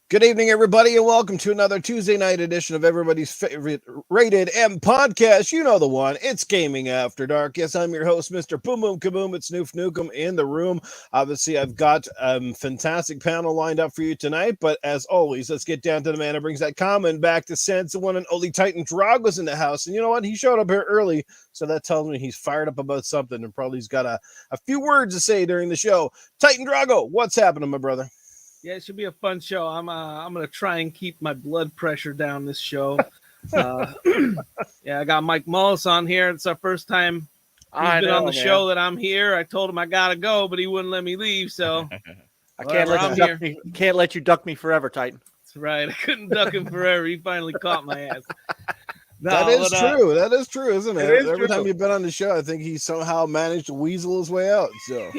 Good evening, everybody, and welcome to another Tuesday night edition of everybody's favorite rated M podcast. You know the one. It's Gaming After Dark. Yes, I'm your host, Mr. Boom Boom Kaboom. It's Noof Nukem in the room. Obviously, I've got a fantastic panel lined up for you tonight, but as always, let's get down to the man who brings that comment back to sense. The one and only Titan Drago was in the house, and you know what? He showed up here early, so that tells me he's fired up about something and probably he's got a few words to say during the show. Titan Drago, what's happening, my brother? Yeah, it should be a fun show. I'm gonna try and keep my blood pressure down this show. Yeah, I got Mike Mullis on here. It's our first time he's been on the show that I'm here. I told him I gotta go, but he wouldn't let me leave. So I can't let you duck me forever, Titan. That's right. I couldn't duck him forever. He finally caught my ass. No, that is true. That is true, isn't it? Every time you've been on the show, I think he somehow managed to weasel his way out. So,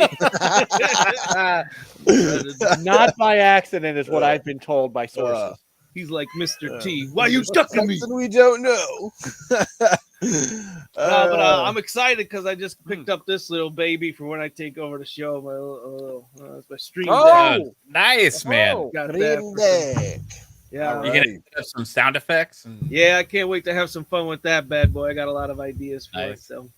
not by accident, is what I've been told by sources. He's like Mr. T. Why you ducking me? We don't know. But I'm excited because I just picked up this little baby for when I take over the show. My stream deck. Nice, man. Got that. Yeah, you gonna have some sound effects. Yeah, I can't wait to have some fun with that bad boy. I got a lot of ideas for it. So,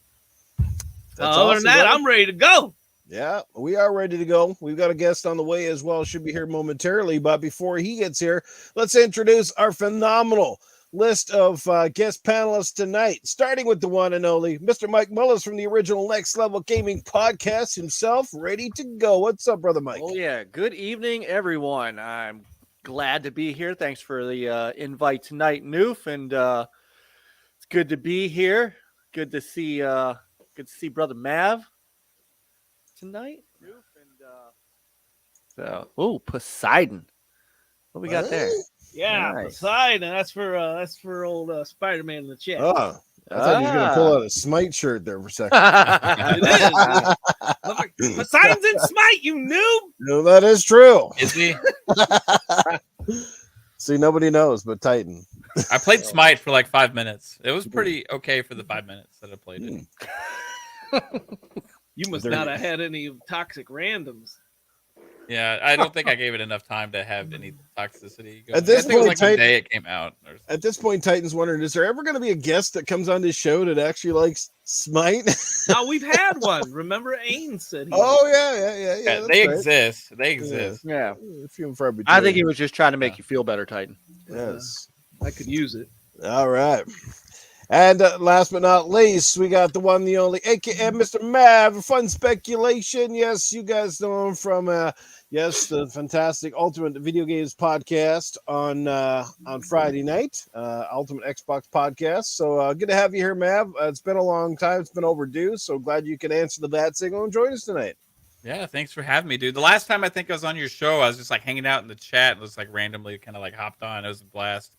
other than that, I'm ready to go. Yeah, we are ready to go. We've got a guest on the way as well. Should be here momentarily. But before he gets here, let's introduce our phenomenal list of guest panelists tonight, starting with the one and only Mr. Mike Mullis from the original Next Level Gaming podcast himself, ready to go. What's up, brother Mike? Oh, yeah. Good evening, everyone. I'm glad to be here. Thanks for the invite tonight, Noof, and it's good to be here. Good to see brother Mav tonight. Noof, and Poseidon. What we got there? Yeah, nice. Poseidon. That's for old Spider-Man in the chat. Oh, I thought he was gonna pull out a Smite shirt there for a second. It is. Poseidon's in Smite, you noob. No, that is true. Is he? See, nobody knows but Titan. I played Smite for like 5 minutes. It was pretty okay for the 5 minutes that I played it. You must not have had any toxic randoms. Yeah, I don't think I gave it enough time to have any toxicity. At this point, it was like the day it came out. At this point, Titan's wondering: is there ever going to be a guest that comes on this show that actually likes Smite? No, we've had one. Remember, Ain said. Yeah. They exist. They exist. Yeah. Few and far between. I think he was just trying to make you feel better, Titan. Yes, I could use it. All right. And last but not least, we got the one, the only, aka Mr. Mav, Fun Speculation. Yes, you guys know him from the fantastic Ultimate Video Games podcast on Friday night, Ultimate Xbox podcast. So good to have you here, Mav. It's been a long time. It's been overdue. So glad you can answer the bat signal and join us tonight. Yeah, thanks for having me, dude. The last time I think I was on your show, I was just like hanging out in the chat and was like randomly kind of like hopped on. It was a blast.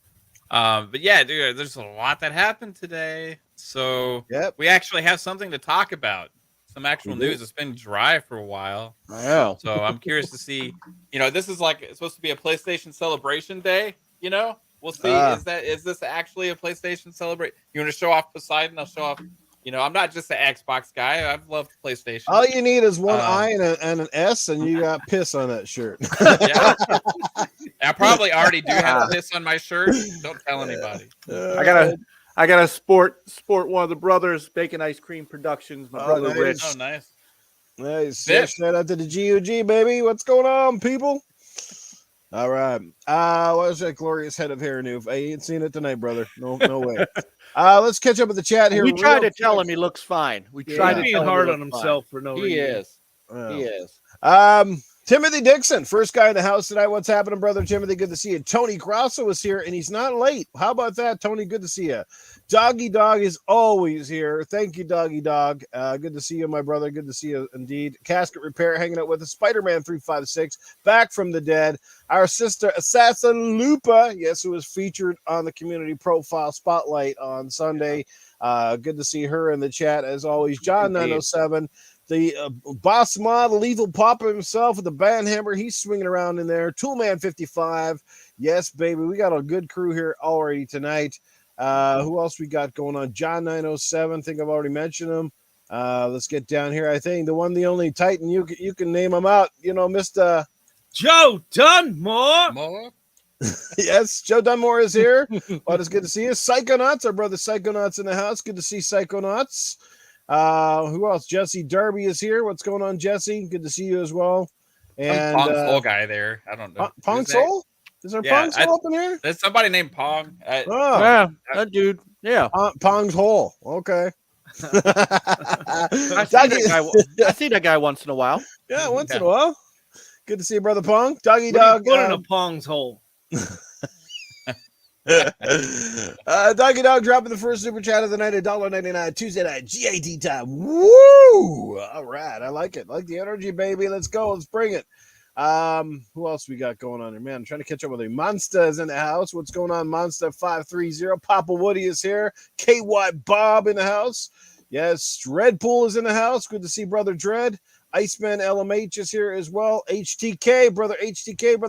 But yeah, dude, there's a lot that happened today. So we actually have something to talk about. Some actual news. It's been dry for a while. Wow. So I'm curious to see, this is like, it's supposed to be a PlayStation celebration day, We'll see. Is this actually a PlayStation celebration? You want to show off Poseidon? I'll show off. I'm not just an Xbox guy. I've loved PlayStation. All you need is one I and an S, and you got piss on that shirt. Yeah. I probably already do have piss on my shirt. Don't tell anybody. I gotta sport one of the brothers, Bacon Ice Cream Productions. My brother nice. Rich. Oh, nice. Nice. Yeah, shout out to the GWG, baby. What's going on, people? All right. What was that glorious head of hair, Noof? I ain't seen it tonight, brother. No way. Let's catch up with the chat here. We try to tell him he looks fine. We try to being tell hard him on himself for no reason. He is. Timothy Dixon, first guy in the house tonight. What's happening, brother Timothy? Good to see you. Tony Grasso is here, and he's not late. How about that, Tony? Good to see you. Doggy Dog is always here. Thank you, Doggy Dog. Good to see you, my brother. Good to see you indeed. Casket Repair hanging out with us. Spider-Man 356, back from the dead. Our sister Assassin Lupa, yes, who was featured on the community profile spotlight on Sunday. Good to see her in the chat as always. John 907. The boss mod, Lethal Papa himself with the band hammer. He's swinging around in there. Toolman 55. Yes, baby. We got a good crew here already tonight. Who else we got going on? John 907. I think I've already mentioned him. Let's get down here. I think the one, the only Titan. You can name him out. Mr. Joe Dunmore. Yes, Joe Dunmore is here. Well, it's good to see you. Psychonauts, our brother Psychonauts in the house. Good to see Psychonauts. Who else? Jesse Darby is here. What's going on, Jesse? Good to see you as well. And Pong Soul guy there. I don't know. Pong Soul? Is there Pong Soul up in here? There's somebody named Pong. Yeah, that dude. Yeah. Pong's Hole. Okay. I see that guy once in a while. Yeah, once in a while. Good to see you, brother Pong. Doggy Dog. Put in a Pong's hole. Doggy Dog dropping the first super chat of the night at $1.99 Tuesday night GAT time. Woo! All right, I like it. I like the energy, baby. Let's go. Let's bring it. Who else we got going on here? Man, I'm trying to catch up with you. Monster is in the house. What's going on, Monster 530? Papa Woody is here. KY Bob in the house. Yes, Red Pool is in the house. Good to see brother Dread. Iceman LMH is here as well. HTK, brother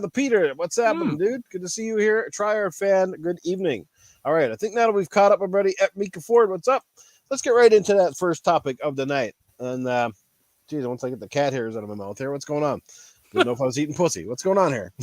Peter. What's happening, dude? Good to see you here. Trier fan, good evening. All right, I think now that we've caught up everybody at Mika Ford, what's up? Let's get right into that first topic of the night. And, geez, once I get the cat hairs out of my mouth here, what's going on? Didn't know if I was eating pussy. What's going on here?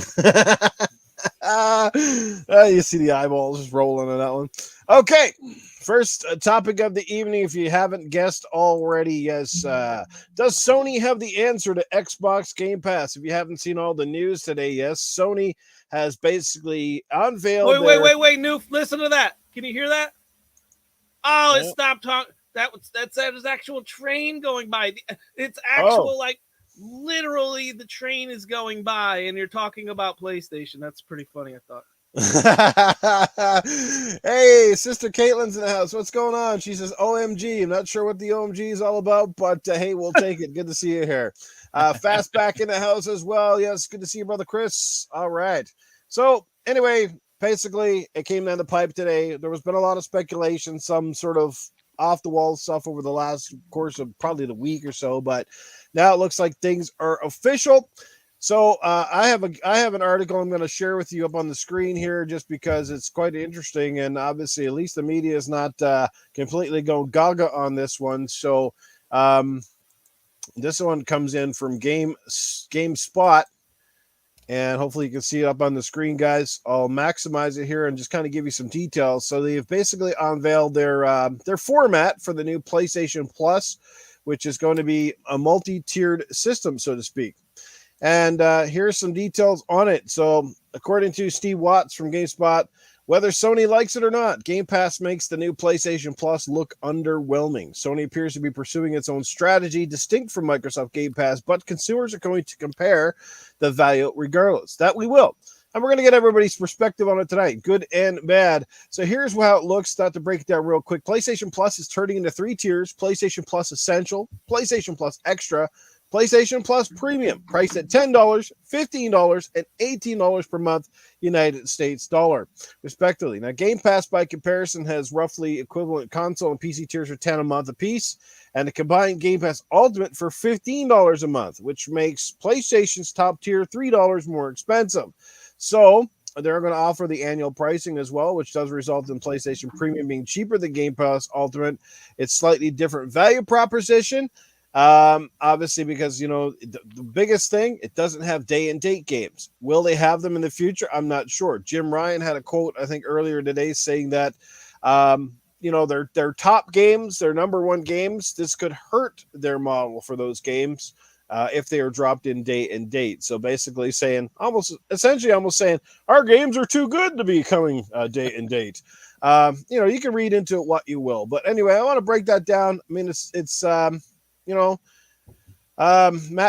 You see the eyeballs just rolling on that one. Okay, first topic of the evening, if you haven't guessed already, yes. Does Sony have the answer to Xbox Game Pass? If you haven't seen all the news today, yes, Sony has basically unveiled. Wait, Noof, listen to that. Can you hear that? Oh, it stopped talking. That's his actual train going by. It's actual literally the train is going by and you're talking about PlayStation. That's pretty funny, I thought. Hey, Sister Caitlin's in the house. What's going on? She says OMG. I'm not sure what the OMG is all about, but hey, we'll take it. Good to see you here. Fastback in the house as well. Yes, good to see you, brother Chris. All right. So anyway, basically it came down the pipe today. There has been a lot of speculation, some sort of off the wall stuff over the last course of probably the week or so, but now it looks like things are official. So I have an article I'm going to share with you up on the screen here, just because it's quite interesting, and obviously at least the media is not completely going gaga on this one. So this one comes in from GameSpot, and hopefully you can see it up on the screen, guys. I'll maximize it here and just kind of give you some details. So they've basically unveiled their format for the new PlayStation Plus, which is going to be a multi-tiered system, so to speak. And here's some details on it. So according to Steve Watts from GameSpot, whether Sony likes it or not, Game Pass makes the new PlayStation Plus look underwhelming. Sony appears to be pursuing its own strategy distinct from Microsoft Game Pass, but consumers are going to compare the value regardless. That we will. And we're going to get everybody's perspective on it tonight, good and bad. So here's how it looks. Not to break it down real quick. PlayStation Plus is turning into 3 tiers. PlayStation Plus Essential, PlayStation Plus Extra, PlayStation Plus Premium, priced at $10, $15, and $18 per month, United States dollar, respectively. Now, Game Pass, by comparison, has roughly equivalent console and PC tiers for $10 a month apiece, and a combined Game Pass Ultimate for $15 a month, which makes PlayStation's top tier $3 more expensive. So they're going to offer the annual pricing as well, which does result in PlayStation Premium being cheaper than Game Pass Ultimate. It's slightly different value proposition. Obviously, because the biggest thing, it doesn't have day and date games. Will they have them in the future? I'm not sure. Jim Ryan had a quote, I think, earlier today saying that their top games, their number one games, this could hurt their model for those games if they are dropped in day and date. So basically saying, essentially saying our games are too good to be coming day and date. You can read into it what you will, but anyway, I want to break that down. I mean, it's Matt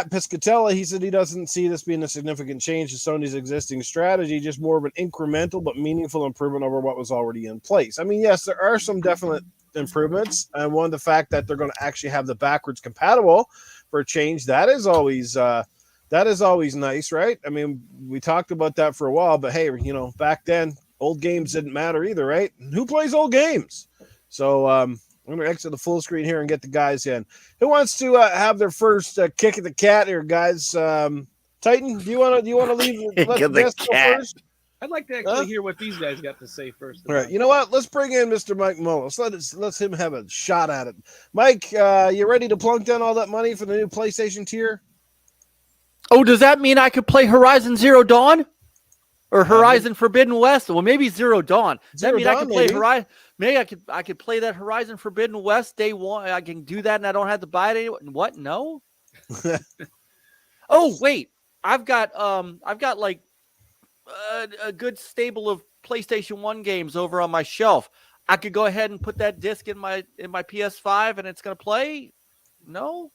Piscatella, he said he doesn't see this being a significant change to Sony's existing strategy, just more of an incremental but meaningful improvement over what was already in place. I mean, yes, there are some definite improvements, and one, the fact that they're going to actually have the backwards compatible for a change, that is always nice, right? I mean, we talked about that for a while, but hey, back then old games didn't matter either, right? Who plays old games? So I'm going to exit the full screen here and get the guys in. Who wants to have their first kick at the cat here, guys? Titan, do you want to leave? Let the guest go first? I'd like to actually hear what these guys got to say first. All right, you know what? Let's bring in Mr. Mike Mullis. Let him have a shot at it. Mike, you ready to plunk down all that money for the new PlayStation tier? Oh, does that mean I could play Horizon Zero Dawn? Or Horizon Forbidden West. Well, maybe Zero Dawn. Zero That means Dawn, I could play maybe. Horizon. Maybe I could play that Horizon Forbidden West day one. I can do that, and I don't have to buy it anyway. What? No. Oh wait, I've got like a good stable of PlayStation 1 games over on my shelf. I could go ahead and put that disc in my PS5, and it's gonna play. No.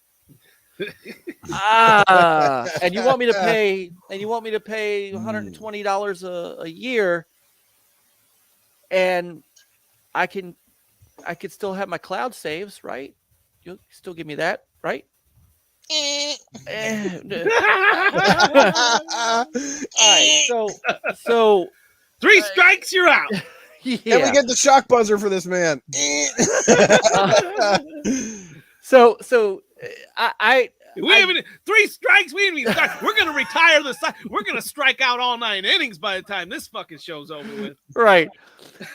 And you want me to pay $120 a year, and I could still have my cloud saves, right? You'll still give me that, right? All right, so 3 strikes, you're out. yeah. Can we get the shock buzzer for this man? So We haven't 3 strikes. We didn't even start. We're gonna retire the side. We're gonna strike out all 9 innings by the time this fucking show's over with. right.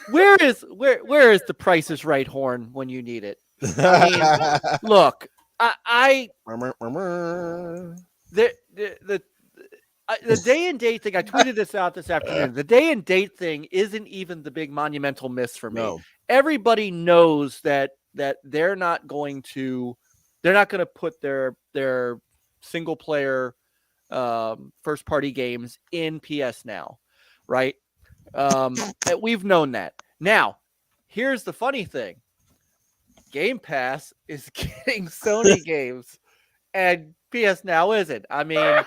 Where is the Price is Right horn when you need it? I mean, look, the day and date thing, I tweeted this out this afternoon. The day and date thing isn't even the big monumental miss for me. No. Everybody knows that they're not going to put their single player first party games in PS Now, right? We've known that. Now, here's the funny thing. Game Pass is getting Sony games and PS Now isn't. I mean,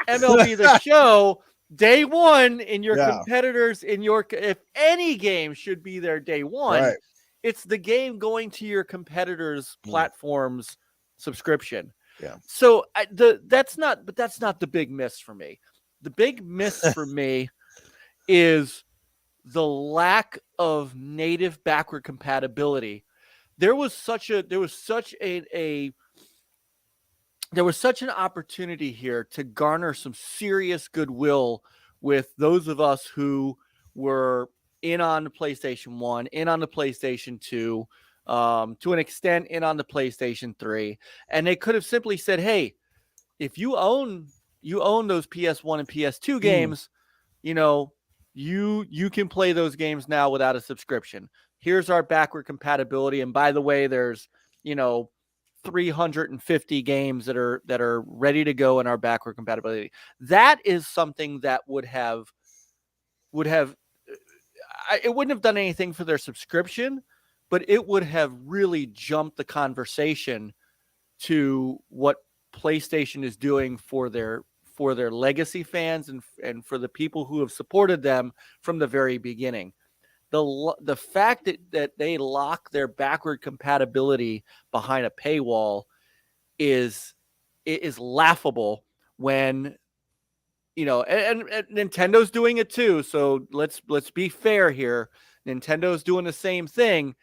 MLB The Show, day one in your competitors, if any game should be there day one, Right. it's the game going to your competitors' platforms subscription. Yeah. So that's not the big miss for me. The big miss for me is the lack of native backward compatibility. There was such an opportunity here to garner some serious goodwill with those of us who were in on the PlayStation 1, in on the PlayStation 2, to an extent in on the PlayStation 3. And they could have simply said, hey, if you own those PS1 and PS2 games, you can play those games now without a subscription. Here's our backward compatibility. And by the way, there's, 350 games that are ready to go in our backward compatibility. That is something that would have it wouldn't have done anything for their subscription, but it would have really jumped the conversation to what PlayStation is doing for their legacy fans and for the people who have supported them from the very beginning. The fact that they lock their backward compatibility behind a paywall is laughable when, and Nintendo's doing it too. So let's be fair here. Nintendo's doing the same thing,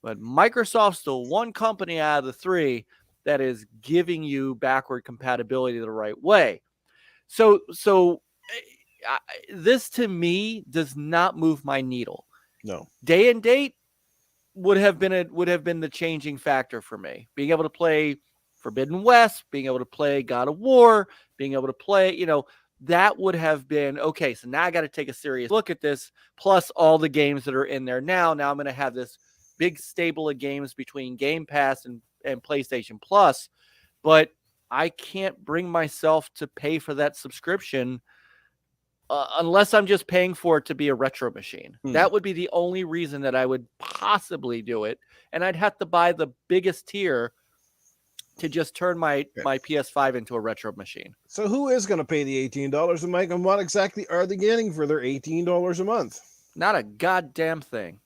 but Microsoft's the one company out of the 3 that is giving you backward compatibility the right way. So this to me does not move my needle. No. Day and date would have been the changing factor for me. Being able to play Forbidden West, being able to play God of War, being able to play, that would have been okay. So now I got to take a serious look at this, plus all the games that are in there now. Now I'm going to have this big stable of games between Game Pass and PlayStation Plus, but I can't bring myself to pay for that subscription unless I'm just paying for it to be a retro machine. That would be the only reason that I would possibly do it. And I'd have to buy the biggest tier to just turn my PS5 into a retro machine. So who is going to pay the $18 a month, and what exactly are they getting for their $18 a month? Not a goddamn thing.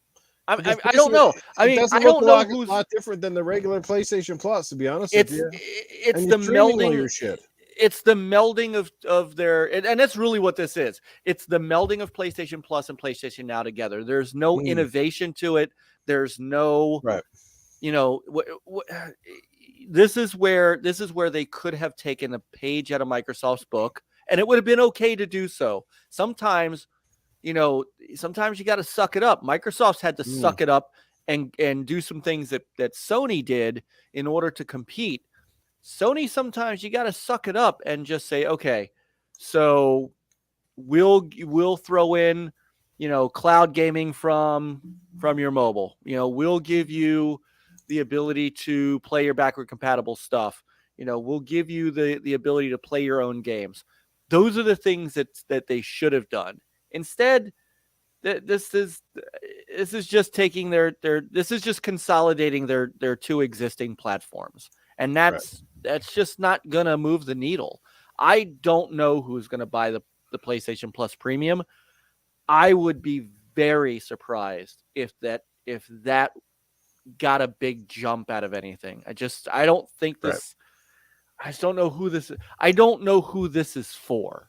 I don't know. I mean, I don't know who's a lot different than the regular PlayStation Plus, to be honest with you. It's the melding your shit. It's the melding of their, and that's really what this is. It's the melding of PlayStation Plus and PlayStation Now together. There's no innovation to it. There's no, this is where they could have taken a page out of Microsoft's book, and it would have been okay to do so. Sometimes you got to suck it up. Microsoft's had to suck it up and do some things that Sony did in order to compete. Sony, sometimes you got to suck it up and just say, okay, so we'll throw in, cloud gaming from your mobile. We'll give you the ability to play your backward compatible stuff. We'll give you the ability to play your own games. Those are the things that they should have done. Instead, this is just taking this is just consolidating their two existing platforms, and that's just not gonna move the needle. I don't know who's gonna buy the PlayStation Plus Premium. I would be very surprised if that got a big jump out of anything. I don't think this. I just don't know who this is. I don't know who this is for.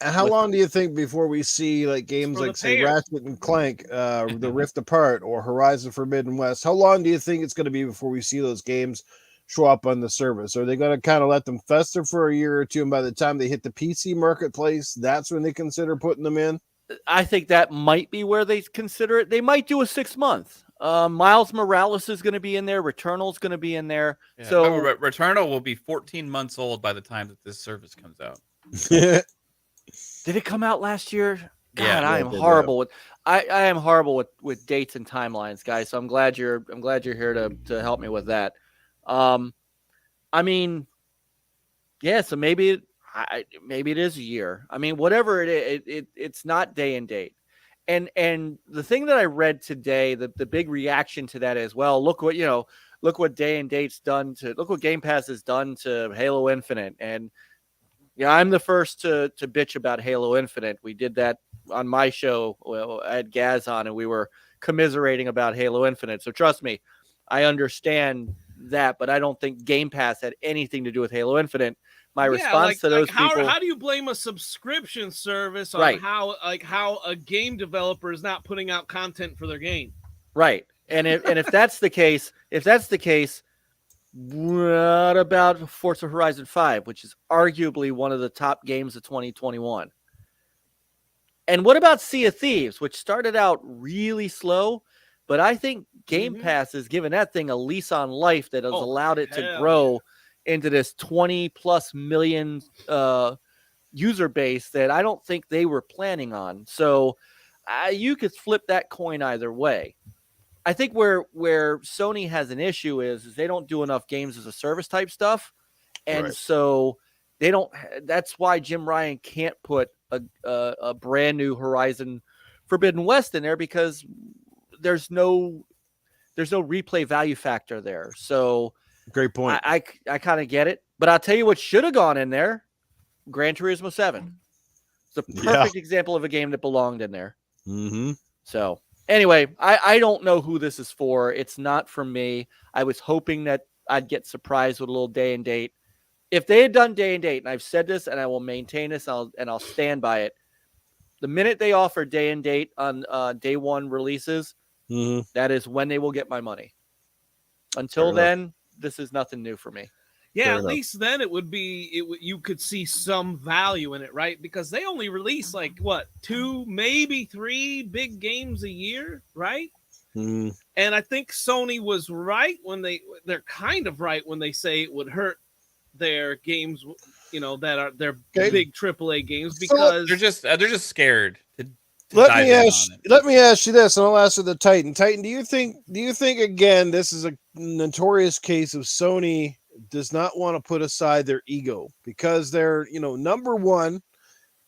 And how long do you think before we see like games like say Ratchet and Clank, The Rift Apart, or Horizon Forbidden West? How long do you think it's going to be before we see those games show up on the service? Are they going to kind of let them fester for a year or two, and by the time they hit the PC marketplace, that's when they consider putting them in? I think that might be where they consider it. They might do a 6 month. Miles Morales is going to be in there. Returnal is going to be in there. Yeah, so Returnal will be 14 months old by the time that this service comes out. Did it come out last year? God, Yeah, I am horrible with I am horrible with dates and timelines, guys. So I'm glad you're here to help me with that. I mean, yeah. So maybe it is a year. I mean, whatever it is, it's not day and date. And the thing that I read today, the big reaction to that is, well, look what day and date's done look what Game Pass has done to Halo Infinite. And I'm the first to bitch about Halo Infinite. We did that on my show. Well, I had Gaz on, and we were commiserating about Halo Infinite. So trust me, I understand that, but I don't think Game Pass had anything to do with Halo Infinite. My response to those people. How do you blame a subscription service on how a game developer is not putting out content for their game? Right. And if that's the case, what about Forza Horizon 5, which is arguably one of the top games of 2021? And what about Sea of Thieves, which started out really slow, but I think Game Pass has given that thing a lease on life that has allowed it to grow into this 20+ million user base that I don't think they were planning on. So you could flip that coin either way. I think where Sony has an issue is they don't do enough games as a service type stuff. And so they don't. That's why Jim Ryan can't put a brand new Horizon Forbidden West in there, because there's no replay value factor there. So great point. I kind of get it, but I'll tell you what should have gone in there: Gran Turismo 7. It's a perfect example of a game that belonged in there. Mm-hmm. So anyway, I don't know who this is for. It's not for me. I was hoping that I'd get surprised with a little day and date. If they had done day and date, and I've said this, and I will maintain this, and I'll stand by it. The minute they offer day and date on day one releases, that is when they will get my money. Until then, this is nothing new for me. Yeah, at least then you could see some value in it, right? Because they only release 2, maybe 3 big games a year, right? And I think Sony was right they're kind of right when they say it would hurt their games, that are their big AAA games, because they're just scared. Let me ask you this, and I'll ask you the Titan. Titan, do you think again this is a notorious case of Sony does not want to put aside their ego, because they're number one,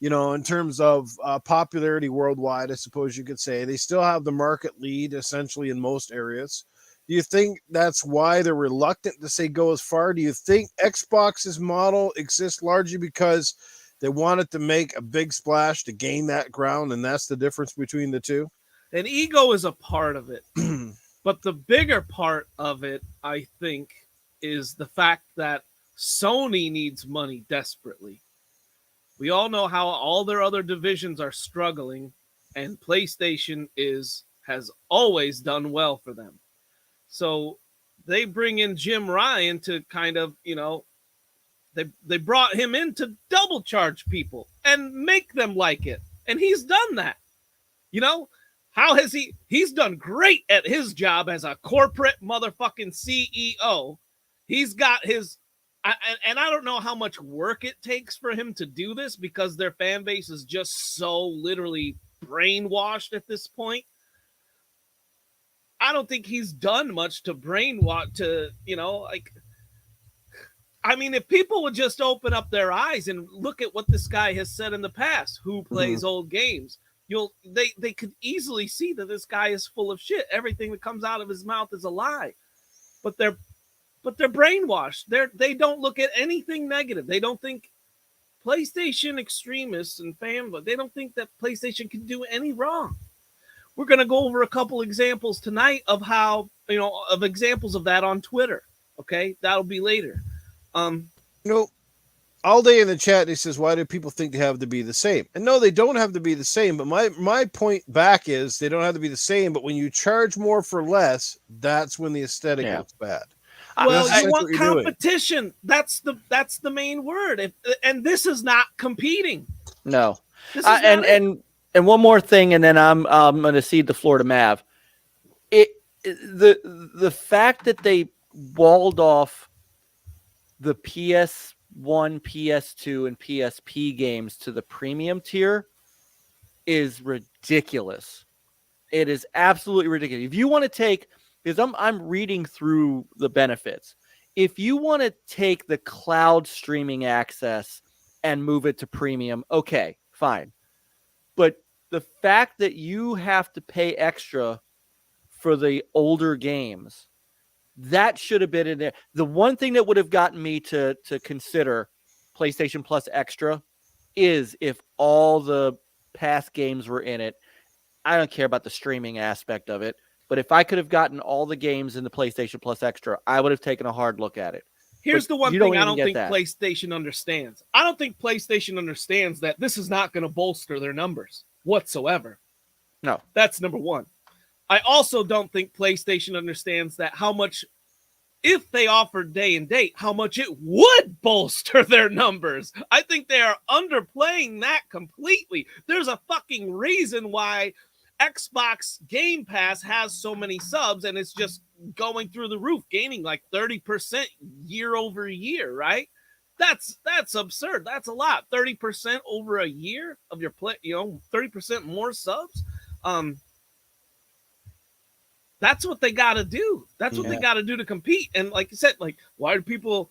in terms of popularity worldwide, I suppose you could say. They still have the market lead essentially in most areas. Do you think that's why they're reluctant to say go as far? Do you think Xbox's model exists largely because they wanted to make a big splash to gain that ground, and that's the difference between the two? And ego is a part of it. But the bigger part of it, I think, is the fact that Sony needs money desperately. We all know how all their other divisions are struggling, and PlayStation has always done well for them. So they bring in Jim Ryan to kind of, they brought him in to double charge people and make them like it. And he's done that. How has he's done great at his job as a corporate motherfucking CEO. He's got his and I don't know how much work it takes for him to do this because their fan base is just so literally brainwashed at this point. I don't think he's done much to brainwash to, like, I mean, if people would just open up their eyes and look at what this guy has said in the past, who plays old games, they could easily see that this guy is full of shit. Everything that comes out of his mouth is a lie. But they're brainwashed. They don't look at anything negative. They don't think PlayStation extremists and fanboys, they don't think that PlayStation can do any wrong. We're going to go over a couple examples tonight of how, of examples of that on Twitter. Okay, that'll be later. All day in the chat, he says, why do people think they have to be the same? And no, they don't have to be the same. But my point back is they don't have to be the same. But when you charge more for less, that's when the aesthetic looks bad. Well, you want competition. That's the main word. And this is not competing. No. And one more thing, and then I'm going to cede the floor to Mav. The fact that they walled off the PS1, PS2, and PSP games to the premium tier is ridiculous. It is absolutely ridiculous. If you want to take, because I'm reading through the benefits. If you want to take the cloud streaming access and move it to premium, okay, fine. But the fact that you have to pay extra for the older games, that should have been in there. The one thing that would have gotten me to consider PlayStation Plus Extra is if all the past games were in it. I don't care about the streaming aspect of it, but if I could have gotten all the games in the PlayStation Plus Extra, I would have taken a hard look at it. Here's the one thing I don't think PlayStation understands. I don't think PlayStation understands that this is not going to bolster their numbers whatsoever. No. That's number one. I also don't think PlayStation understands that how much, if they offered day and date, how much it would bolster their numbers. I think they are underplaying that completely. There's a fucking reason why Xbox Game Pass has so many subs and it's just going through the roof, gaining like 30% year over year, right? That's absurd. That's a lot. 30% over a year of your play, 30% more subs. That's what they got to do. That's what they got to do to compete. And like you said, like, why do people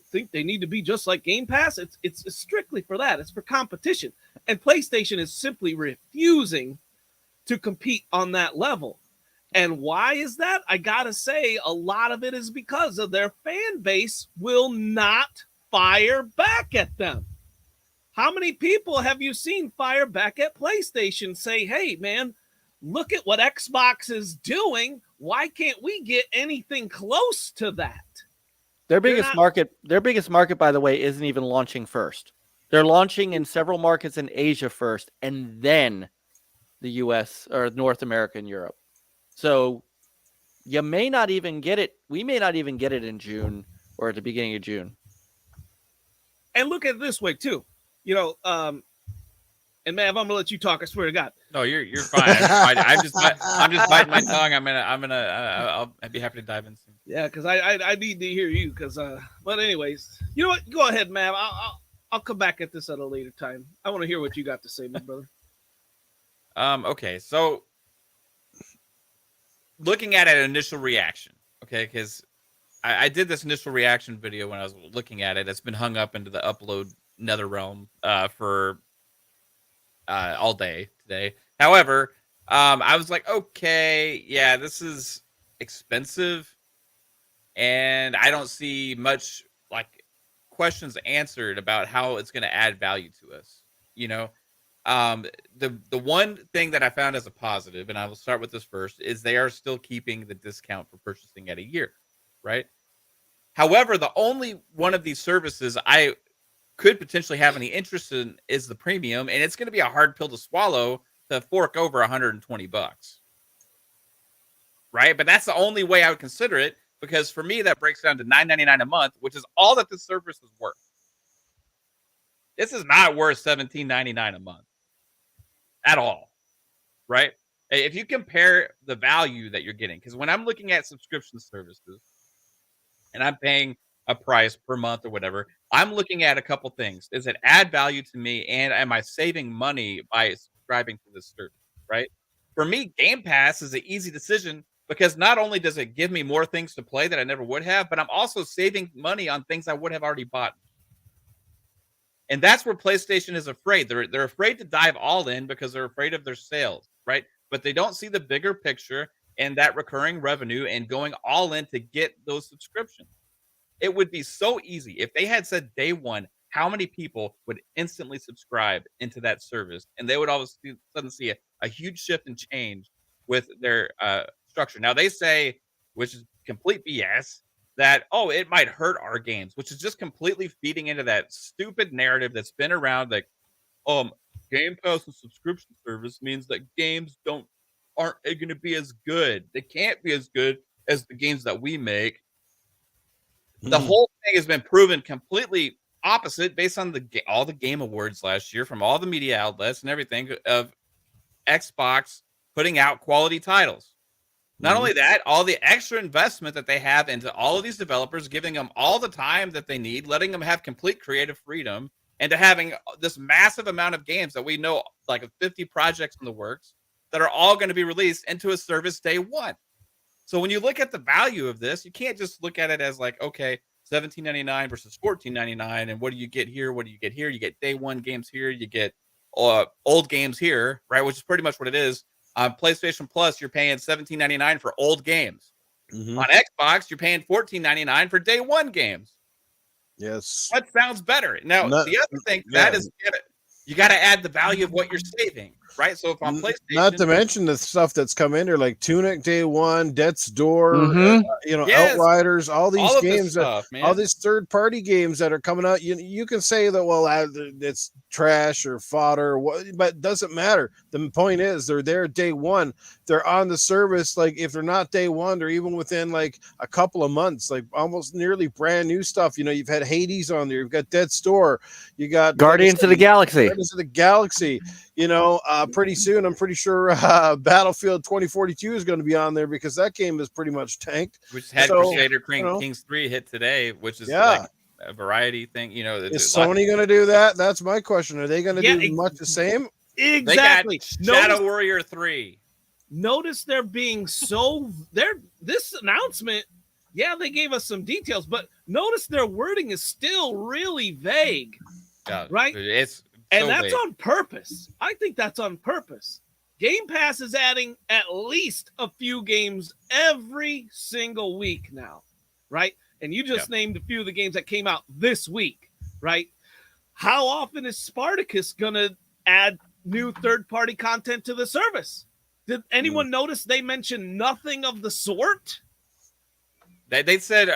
think they need to be just like Game Pass? It's strictly for that. It's for competition. And PlayStation is simply refusing to compete on that level. And why is that? I got to say, a lot of it is because of their fan base will not fire back at them. How many people have you seen fire back at PlayStation, say, hey, man, look at what Xbox is doing. Why can't we get anything close to that? Their biggest market, by the way, isn't even launching first. They're launching in several markets in Asia first, and then the US or North America and Europe. So you may not even get it. We may not even get it in June or at the beginning of June. And look at it this way too. And man, if I'm gonna let you talk, I swear to God. No, you're fine. I'm just biting my tongue. I'd be happy to dive in soon. Yeah, because I need to hear you. But anyways, you know what? Go ahead, Mav. I'll come back at this at a later time. I want to hear what you got to say, my brother. Okay, so looking at an initial reaction, okay, because I did this initial reaction video when I was looking at it. It's been hung up into the upload nether realm for all day today. However, I was like, okay, yeah, this is expensive, and I don't see much like questions answered about how it's going to add value to us. The one thing that I found as a positive, and I will start with this first, is they are still keeping the discount for purchasing at a year, right? However, the only one of these services I could potentially have any interest in is the premium, and it's going to be a hard pill to swallow to fork over $120, right? But that's the only way I would consider it, because for me that breaks down to $9.99 a month, which is all that this service is worth. This is not worth $17.99 a month at all, right? If you compare the value that you're getting, because when I'm looking at subscription services and I'm paying a price per month or whatever. I'm looking at a couple things. Does it add value to me, and am I saving money by subscribing to this service, right? For me, Game Pass is an easy decision because not only does it give me more things to play that I never would have, but I'm also saving money on things I would have already bought. And that's where PlayStation is afraid. They're afraid to dive all in because they're afraid of their sales, right? But they don't see the bigger picture and that recurring revenue and going all in to get those subscriptions. It would be so easy if they had said day one how many people would instantly subscribe into that service, and they would all of a sudden see a huge shift and change with their structure. Now they say, which is complete BS, that it might hurt our games, which is just completely feeding into that stupid narrative that's been around. Like, Game Pass and subscription service means that games aren't going to be as good. They can't be as good as the games that we make. The whole thing has been proven completely opposite based on all the game awards last year from all the media outlets and everything of Xbox putting out quality titles. Not only that, all the extra investment that they have into all of these developers, giving them all the time that they need, letting them have complete creative freedom, and to having this massive amount of games that we know, like 50 projects in the works, that are all going to be released into a service day one. So when you look at the value of this, you can't just look at it as like, okay, $17.99 versus $14.99, and what do you get here? What do you get here? You get day one games here, you get old games here, right? Which is pretty much what it is. On PlayStation Plus, you're paying $17.99 for old games. On Xbox, you're paying $14.99 for day one games. Yes. What sounds better? Now, the other thing that is, you got to add the value of what you're saving, right? So if on PlayStation, not to mention the stuff that's come in there, like Tunic Day One, Death's Door, Outriders, all these games, all these third-party games that are coming out. You can say that, well, it's trash or fodder, but it doesn't matter. The point is, they're there day one. They're on the service. Like if they're not day one, they're even within like a couple of months, like almost nearly brand new stuff. You've had Hades on there, you've got Death's Door, you got Guardians of the Galaxy. Pretty soon, I'm pretty sure Battlefield 2042 is going to be on there because that game is pretty much tanked. Which had Crusader Kings 3 hit today, which is like a variety thing. Is Sony going to do that? That's my question. Are they going to do much the same? Exactly. They got Shadow Warrior 3. Notice they're being this announcement. Yeah, they gave us some details, but notice their wording is still really vague. Right? And that's on purpose. I think that's on purpose. Game Pass is adding at least a few games every single week now, right? And you just named a few of the games that came out this week, right? How often is Spartacus going to add new third-party content to the service? Did anyone notice they mentioned nothing of the sort? They said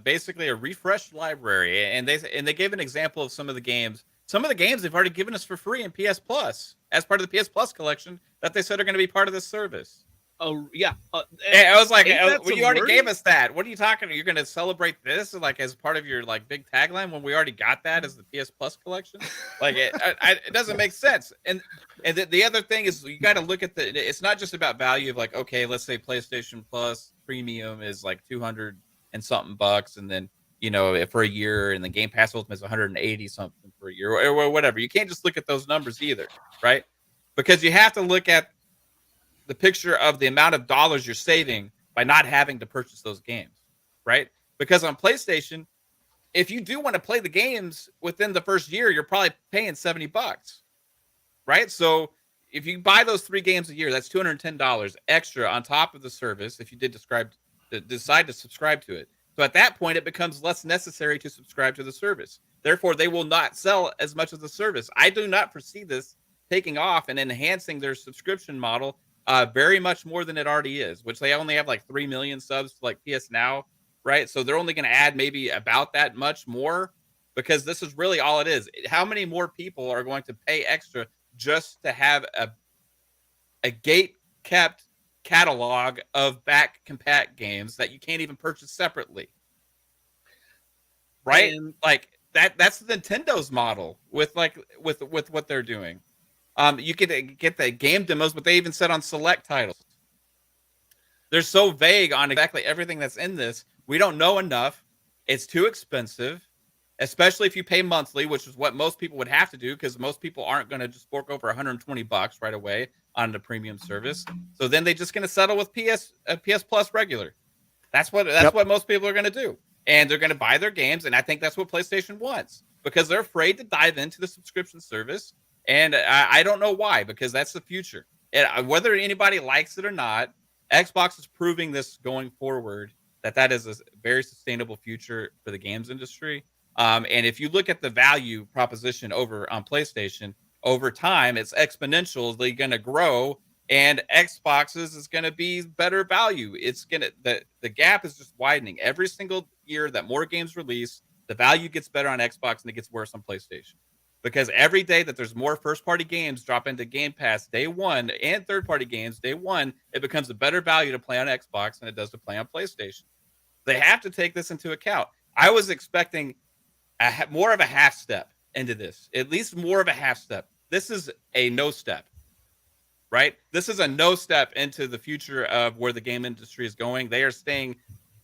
basically a refreshed library, and they gave an example of some of the games. Some of the games they've already given us for free in PS Plus as part of the PS Plus collection that they said are going to be part of this service. Oh, yeah. And I was like, well, you already gave us that. What are you talking about? You're going to celebrate this like as part of your like big tagline when we already got that as the PS Plus collection? Like it doesn't make sense. And the other thing is you got to look at it's not just about value of like, okay, let's say PlayStation Plus Premium is like 200 and something bucks, and then for a year, and the Game Pass Ultimate is 180 something for a year or whatever. You can't just look at those numbers either, right? Because you have to look at the picture of the amount of dollars you're saving by not having to purchase those games, right? Because on PlayStation, if you do want to play the games within the first year, you're probably paying $70, right? So if you buy those 3 games a year, that's $210 extra on top of the service if you decide to subscribe to it. So at that point, it becomes less necessary to subscribe to the service. Therefore, they will not sell as much of the service. I do not foresee this taking off and enhancing their subscription model very much more than it already is, which they only have like 3 million subs to like PS Now, right? So they're only going to add maybe about that much more because this is really all it is. How many more people are going to pay extra just to have a gate-kept catalog of back compat games that you can't even purchase separately, right? And like that's Nintendo's model with what they're doing. You can get the game demos, but they even said on select titles. They're so vague on exactly everything that's in this. We don't know enough It's too expensive, especially if you pay monthly, which is what most people would have to do because most people aren't going to just fork over $120 right away on the premium service. So then they're just going to settle with PS Plus regular. That's what most people are going to do. And they're going to buy their games. And I think that's what PlayStation wants because they're afraid to dive into the subscription service. And I don't know why, because that's the future. And whether anybody likes it or not, Xbox is proving this going forward that is a very sustainable future for the games industry. And if you look at the value proposition over on PlayStation, over time, it's exponentially going to grow. And Xbox's is going to be better value. It's going to the gap is just widening every single year that more games release. The value gets better on Xbox and it gets worse on PlayStation because every day that there's more first-party games drop into Game Pass day one and third-party games day one, it becomes a better value to play on Xbox than it does to play on PlayStation. They have to take this into account. I was expecting more of a half step into this, at least more of a half step. This is a no step. Right? This is a no step into the future of where the game industry is going. They are staying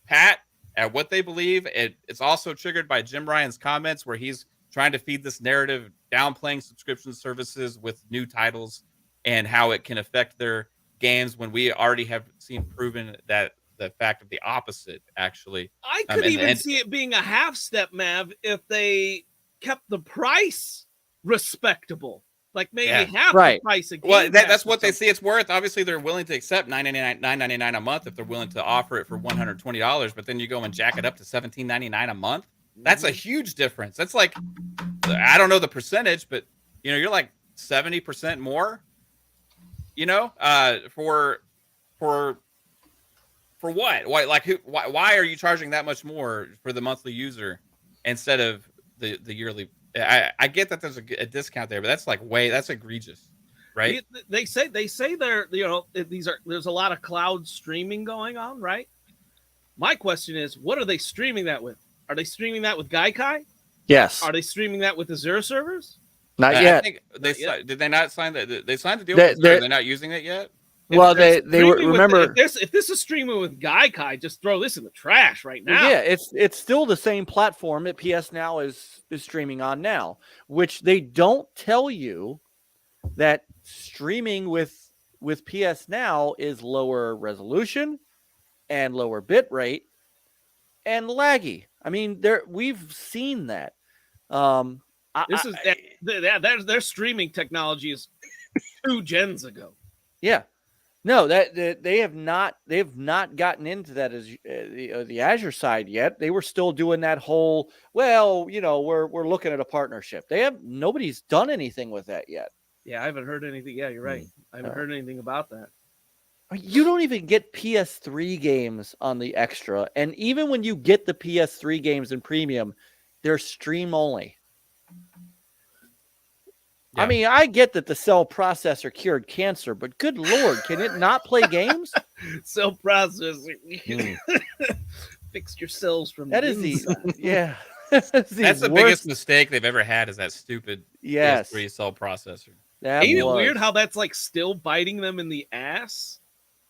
pat at what they believe. It's also triggered by Jim Ryan's comments where he's trying to feed this narrative, downplaying subscription services with new titles and how it can affect their games when we already have seen proven that the fact of the opposite, actually. I could even see it being a half step, Mav, if they kept the price respectable. Like maybe half the price of Game Well, that's Pass what they see it's worth. Obviously, they're willing to accept $9.99 a month if they're willing to offer it for $120. But then you go and jack it up to $17.99 a month. That's a huge difference. That's like, I don't know the percentage, but you're like 70% more. For what? Why? Like, why are you charging that much more for the monthly user instead of the yearly? I get that there's a discount there, but that's egregious, right? They say they're there's a lot of cloud streaming going on, right? My question is, what are they streaming that with? Are they streaming that with Gaikai? Yes. Are they streaming that with Azure servers? Not yet. I think did they not sign that? They signed the deal with Azure. They're not using it yet. Well, they were, remember if this is streaming with Gaikai, just throw this in the trash right now. Yeah, it's still the same platform that PS Now is streaming on now, which they don't tell you that streaming with PS Now is lower resolution and lower bit rate and laggy. I mean, we've seen that. Their streaming technology is 2 gens ago. Yeah. No, that they have not gotten into that as the Azure side yet. They were still doing that whole, we're looking at a partnership. Nobody's done anything with that yet. Yeah, I haven't heard anything. Yeah, you're right. I haven't heard anything about that. You don't even get PS3 games on the extra, and even when you get the PS3 games in premium, they're stream only. Yeah. I mean, I get that the cell processor cured cancer, but good Lord, can it not play games? Cell processor. Fix your cells from that the is inside. That's the biggest mistake they've ever had is that stupid PS3 cell processor. Ain't it weird how that's like still biting them in the ass?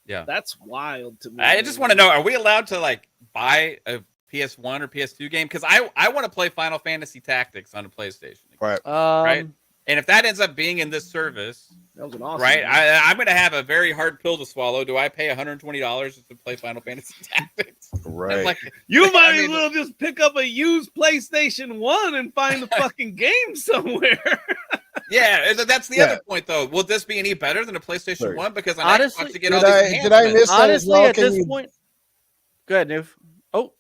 Yeah. That's wild to me. I just want to know, are we allowed to like buy a PS1 or PS2 game? Because I want to play Final Fantasy Tactics on a PlayStation. Right. Right. And if that ends up being in this service, that was an awesome right? I'm going to have a very hard pill to swallow. Do I pay $120 just to play Final Fantasy Tactics? Right. Like, you might as well just pick up a used PlayStation 1 and find the fucking game somewhere. Yeah, that's the other point, though. Will this be any better than a PlayStation 1? Because on honestly, Xbox, you get all these enhancements. Did I miss that as well? At this point, go ahead, Noof. Oh.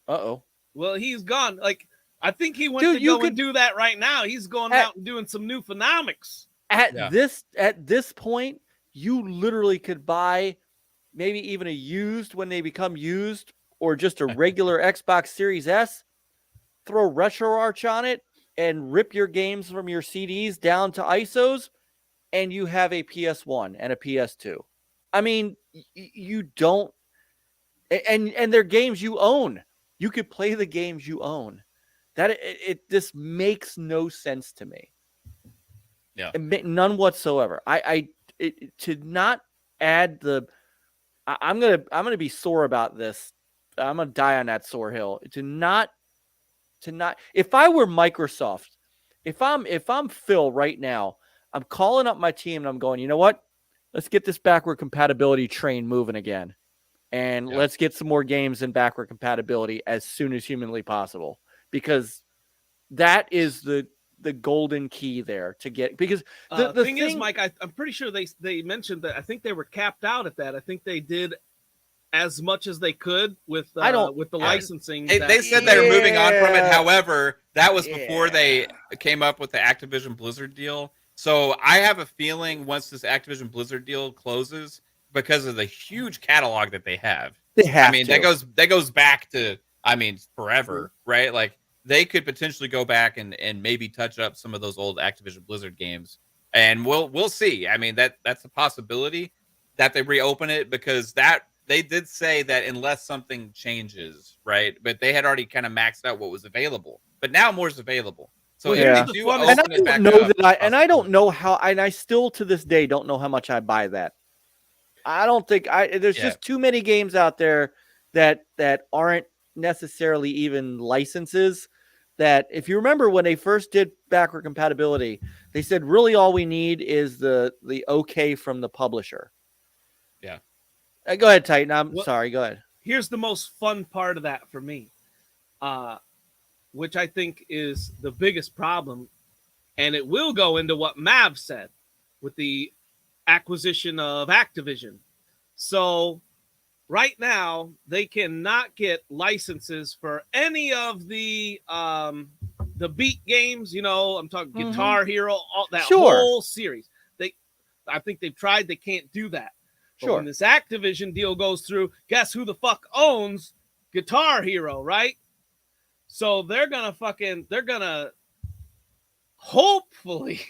Uh-oh. Well, he's gone. Like, I think he went to go and do that right now. He's going out and doing some new phenomics. At this point, you literally could buy maybe even a used when they become used, or just a regular Xbox Series S, throw RetroArch on it, and rip your games from your CDs down to ISOs, and you have a PS1 and a PS2. I mean, you don't, and they're games you own. You could play the games you own. That this makes no sense to me. Yeah, none whatsoever. To not add the, I'm gonna be sore about this gonna die on that sore hill. To not. If I were Microsoft, if I'm Phil right now, I'm calling up my team and I'm going, you know what? Let's get this backward compatibility train moving again. And let's get some more games in backward compatibility as soon as humanly possible. Because that is the golden key there to get. Because the thing is, Mike, I'm pretty sure they mentioned that. I think they were capped out at that. I think they did as much as they could with the licensing. They said they were moving on from it. However, that was before they came up with the Activision Blizzard deal. So I have a feeling once this Activision Blizzard deal closes, because of the huge catalog that they have, that goes back to forever, right? Like they could potentially go back and maybe touch up some of those old Activision Blizzard games, and we'll see. I mean that's a possibility that they reopen it, because that. They did say that unless something changes, right? But they had already kind of maxed out what was available. But now more is available. So I don't know how, and I still to this day don't know how much I buy that. I don't think there's just too many games out there that aren't necessarily even licenses. That if you remember when they first did backward compatibility, they said really all we need is the okay from the publisher. Yeah. Go ahead, Titan. Sorry. Go ahead. Here's the most fun part of that for me, which I think is the biggest problem, and it will go into what Mav said with the acquisition of Activision. So right now, they cannot get licenses for any of the beat games. You know, I'm talking Guitar Hero, whole series. I think they've tried. They can't do that. But when this Activision deal goes through, guess who the fuck owns Guitar Hero, right? So they're gonna hopefully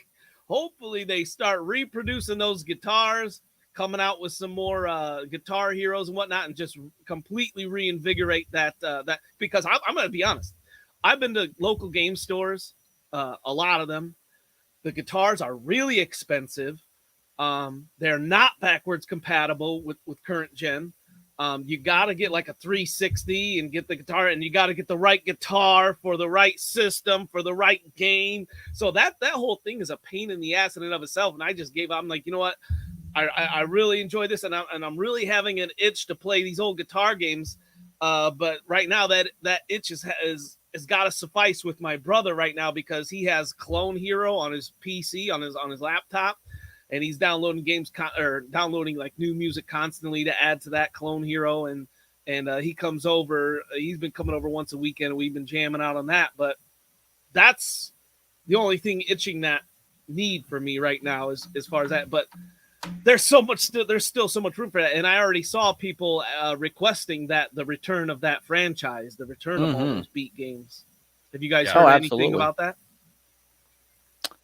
they start reproducing those guitars, coming out with some more Guitar Heroes and whatnot, and just completely reinvigorate that. Because I'm gonna be honest, I've been to local game stores, a lot of them. The guitars are really expensive. They're not backwards compatible with current gen. You got to get like a 360 and get the guitar, and you got to get the right guitar for the right system for the right game. So that whole thing is a pain in the ass in and of itself. And I just gave up. I'm like, you know what? I really enjoy this, and I'm really having an itch to play these old guitar games. But right now that itch has got to suffice with my brother right now, because he has Clone Hero on his PC on his laptop. And he's downloading games downloading like new music constantly to add to that Clone Hero. And he comes over. He's been coming over once a weekend, and we've been jamming out on that. But that's the only thing itching that need for me right now as far as that. But there's still so much room for that. And I already saw people requesting that the return of that franchise, the return of all those beat games. Have you guys heard anything about that?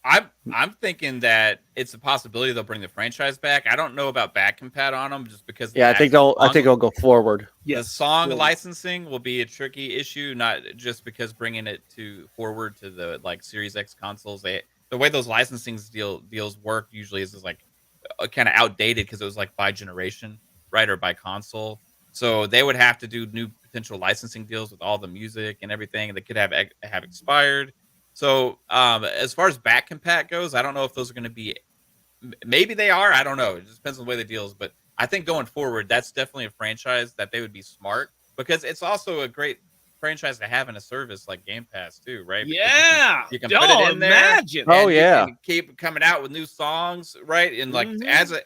I'm thinking that it's a possibility they'll bring the franchise back. I don't know about back compat on them, just because. I think it'll go forward. The song licensing will be a tricky issue, not just because bringing it forward to the like Series X consoles. The way those licensing deals work usually is like kind of outdated, because it was like by generation, right, or by console. So they would have to do new potential licensing deals with all the music and everything that could have expired. So as far as back compat goes, I don't know if those are going to be. Maybe they are. I don't know. It just depends on the way the deal is. But I think going forward, that's definitely a franchise that they would be smart, because it's also a great franchise to have in a service like Game Pass too, right? Because you can put it in there. Imagine. You can keep coming out with new songs, right? And like as a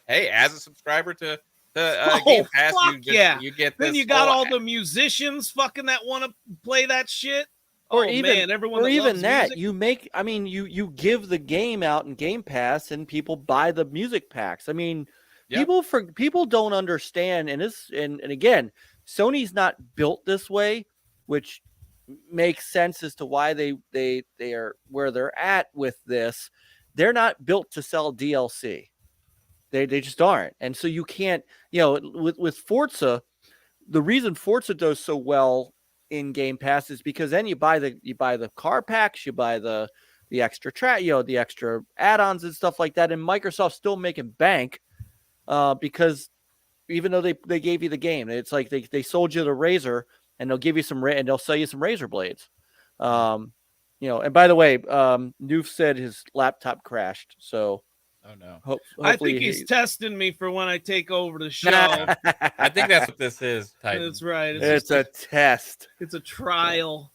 subscriber to Game Pass, you get this. Then you got all the musicians fucking that want to play that shit. Everyone you make. I mean, you give the game out in Game Pass, and people buy the music packs. I mean, people don't understand, and again, Sony's not built this way, which makes sense as to why they are where they're at with this. They're not built to sell DLC. They just aren't, and so you can't. With Forza, the reason Forza does so well in Game Pass is because then you buy the car packs, you buy the extra track, the extra add-ons and stuff like that, and Microsoft's still making bank because even though they gave you the game, it's like they sold you the razor and they'll give you and they'll sell you some razor blades. And by the way, Noof said his laptop crashed, so. Oh no! I think he's testing me for when I take over the show. I think that's what this is, Titan. That's right. It's a test. It's a trial.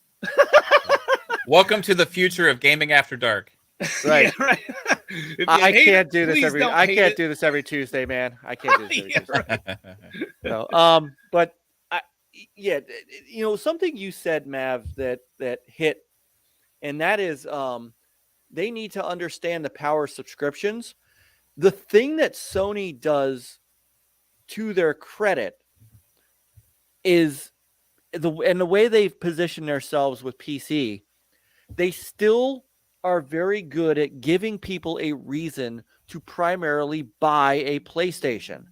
Welcome to the future of gaming after dark. Right. Yeah, right. I can't do this every Tuesday, man. I can't do this every Tuesday. Right. But something you said, Mav, that hit, and that is they need to understand the power of subscriptions. The thing that Sony does, to their credit, is the way they've positioned themselves with PC. They still are very good at giving people a reason to primarily buy a PlayStation.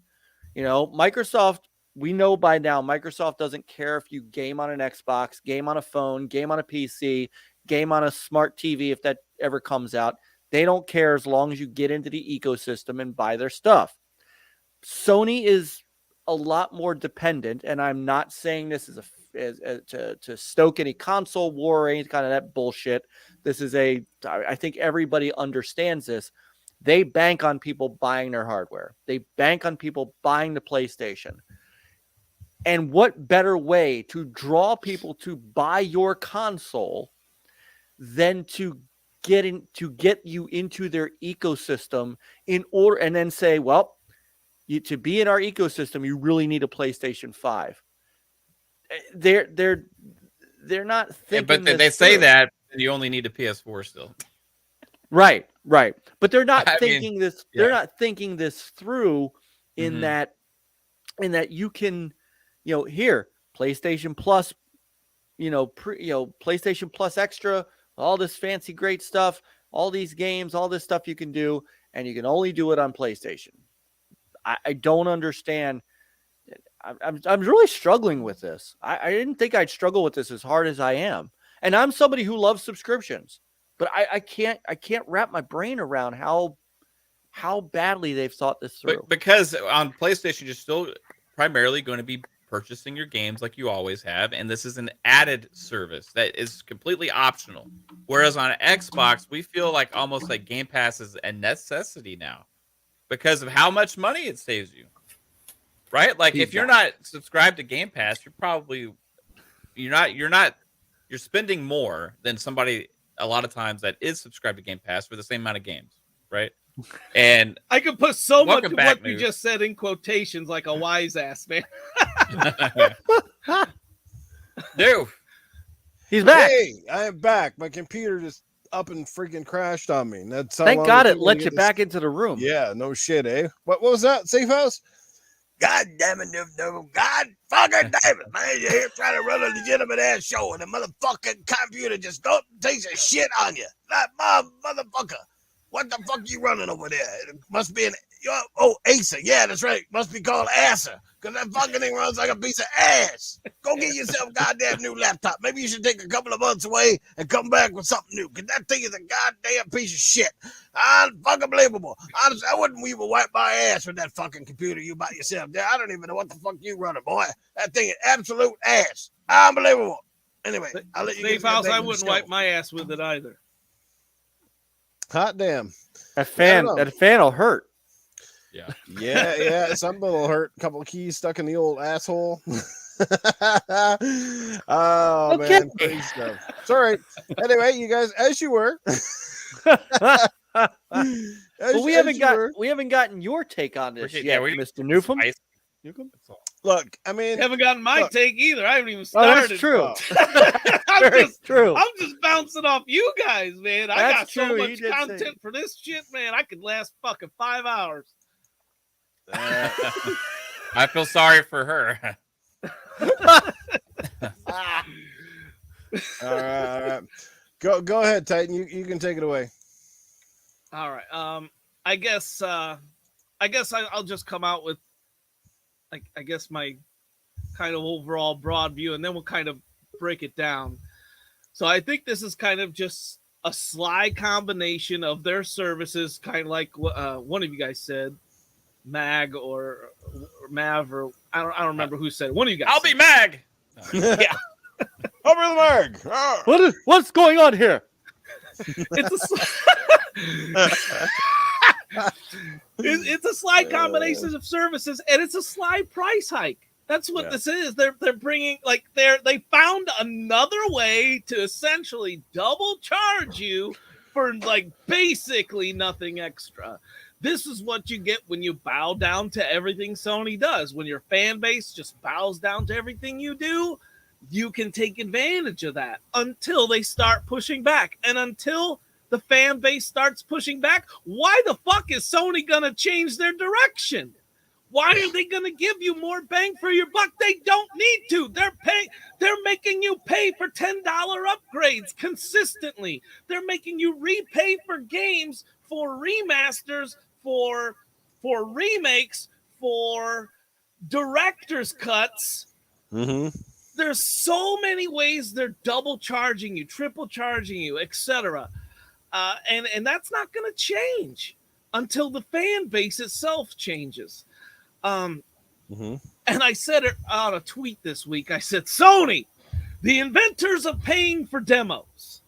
Microsoft, we know by now, Microsoft doesn't care if you game on an Xbox, game on a phone, game on a PC, game on a smart TV, if that ever comes out. They don't care as long as you get into the ecosystem and buy their stuff. Sony is a lot more dependent, and I'm not saying this to stoke any console war or any kind of that bullshit. This is I think everybody understands this. They bank on people buying their hardware. They bank on people buying the PlayStation. And what better way to draw people to buy your console than to get you into their ecosystem in order, and then say, well, to be in our ecosystem, you really need a PlayStation 5. They're not thinking. But they say that you only need a PS4 still. Right. But they're not thinking this. Yeah. They're not thinking this through in that you can, here PlayStation Plus, PlayStation Plus Extra, all this fancy great stuff, all these games, all this stuff you can do, and you can only do it on PlayStation. I don't understand. I'm really struggling with this. I didn't think I'd struggle with this as hard as I am. And I'm somebody who loves subscriptions, but I can't wrap my brain around how badly they've thought this through. Because on PlayStation, you're still primarily going to be purchasing your games like you always have, and this is an added service that is completely optional. Whereas on Xbox, we feel like almost like Game Pass is a necessity now because of how much money it saves you. Right? Like if you're not subscribed to Game Pass, you're spending more than somebody a lot of times that is subscribed to Game Pass for the same amount of games, right? And I could put so much of what you just said in quotations like a wise ass, man. Dude. He's back. Hey, I am back. My computer just up and freaking crashed on me. That's how Thank God it let you back into the room. Yeah, no shit, eh? What was that? Safe house? God damn it, no. God fucking damn it, man. You're here trying to run a legitimate ass show and the motherfucking computer just takes a shit on you. That motherfucker. What the fuck you running over there? It must be Acer. Yeah, that's right. Must be called Acer. Because that fucking thing runs like a piece of ass. Go get yourself a goddamn new laptop. Maybe you should take a couple of months away and come back with something new. Because that thing is a goddamn piece of shit. Unfucking believable. Honestly, I wouldn't even wipe my ass with that fucking computer you bought yourself there. I don't even know what the fuck you running, boy. That thing is absolute ass. Unbelievable. Anyway, I'll let you Safe house, I wouldn't wipe my ass with it either. Hot damn. That fan will hurt. Yeah. Something will hurt. A couple of keys stuck in the old asshole. Oh, okay. Man. Crazy stuff. It's all right. Anyway, you guys, as you were. We haven't gotten your take on this yet, Mr. Newcomb. Look, I mean, you haven't gotten my take either. I haven't even started. Oh, that's true. True. I'm just bouncing off you guys, man. I got so much content for this shit, man. I could last fucking 5 hours. I feel sorry for her. All right. Go ahead, Titan. You can take it away. All right. I guess I'll just come out with I guess my kind of overall broad view, and then we'll kind of break it down. So I think this is kind of just a sly combination of their services, kind of like one of you guys said, Mag or Mav, or I don't remember who said it. One of you guys. I'll be Mag. Yeah. Over the mark. Ah. What's going on here? It's a sly combination of services, and it's a sly price hike. That's what this is. They're bringing they found another way to essentially double charge you for basically nothing extra. This is what you get when you bow down to everything Sony does. When your fan base just bows down to everything you do, you can take advantage of that until they start pushing back. And until the fan base starts pushing back, why the fuck is Sony gonna change their direction? Why are they going to give you more bang for your buck? They don't need to. They're making you pay for $10 upgrades consistently. They're making you repay for games, for remasters, for remakes, for director's cuts. Mm-hmm. There's so many ways they're double charging you, triple charging you, etc. And that's not going to change until the fan base itself changes. And I said it on a tweet this week. I said, Sony, the inventors of paying for demos,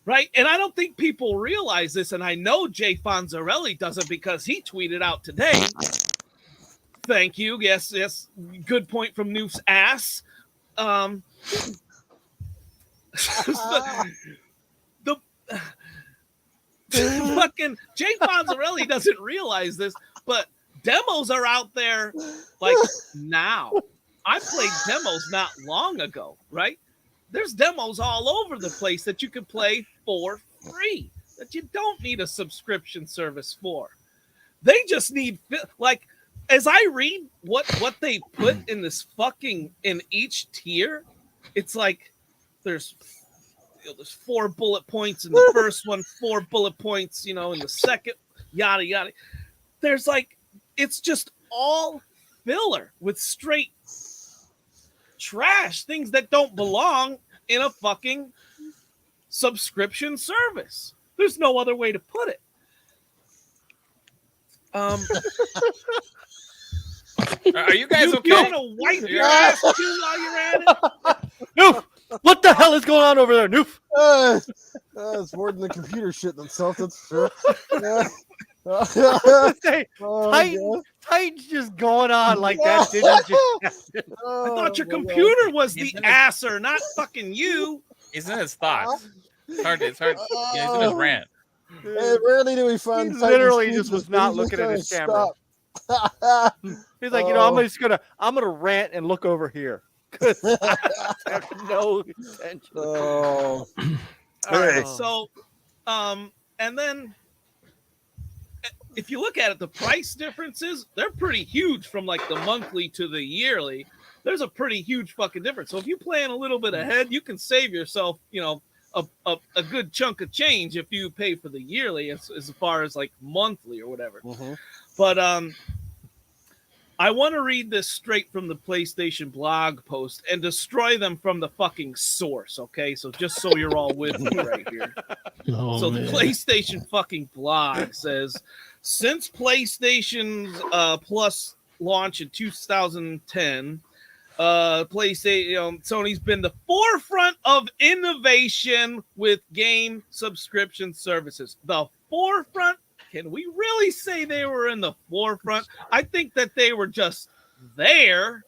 right? And I don't think people realize this, and I know Jay Fonzarelli doesn't because he tweeted out today. Thank you. Yes. Good point from Noof's ass. The fucking Jay Fonzarelli doesn't realize this, but demos are out there now. I played demos not long ago, right? There's demos all over the place that you can play for free that you don't need a subscription service for. They just need as I read what they put in this in each tier, it's there's 4 bullet points in the first one, 4 bullet points, in the second, yada yada. There's it's just all filler with straight trash, things that don't belong in a fucking subscription service. There's no other way to put it. Are you guys okay? You want to wipe your ass too while you're at it? Noof! What the hell is going on over there, Noof? It's more than the computer shitting itself, that's for sure. Titan's just going on like that. Didn't you? I thought your computer was the asser, not fucking you. He's in his thoughts. It's hard. Yeah, he's in his rant. Rarely do we find. He literally just was not looking at his camera. He's like, I'm gonna rant and look over here because I have no intention. All right. So, and then if you look at it, the price differences, they're pretty huge from the monthly to the yearly. There's a pretty huge fucking difference. So if you plan a little bit ahead, you can save yourself, a good chunk of change if you pay for the yearly as far as monthly or whatever. Mm-hmm. But I want to read this straight from the PlayStation blog post and destroy them from the fucking source, okay? So just so you're all with me right here. The PlayStation fucking blog says, since PlayStation's Plus launch in 2010, PlayStation, Sony's been the forefront of innovation with game subscription services. The forefront? Can we really say they were in the forefront? I think that they were just there,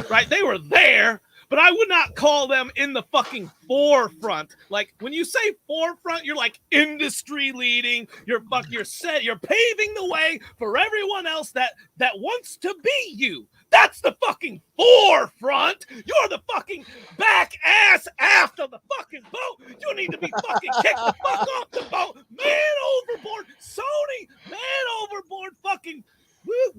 right? They were there, but I would not call them in the fucking forefront. When you say forefront, you're industry leading. You're paving the way for everyone else that wants to be you. That's the fucking forefront. You're the fucking back ass aft of the fucking boat. You need to be fucking kicked the fuck off the boat. Man overboard. Sony, man overboard. Fucking woo,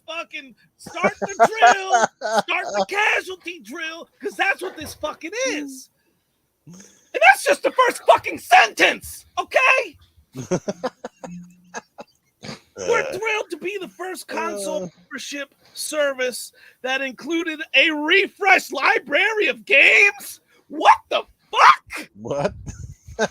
fucking start the drill. Start the casualty drill. Because that's what this fucking is. And that's just the first fucking sentence. Okay? We're thrilled to be the first console membership service that included a refreshed library of games. What the fuck? What? You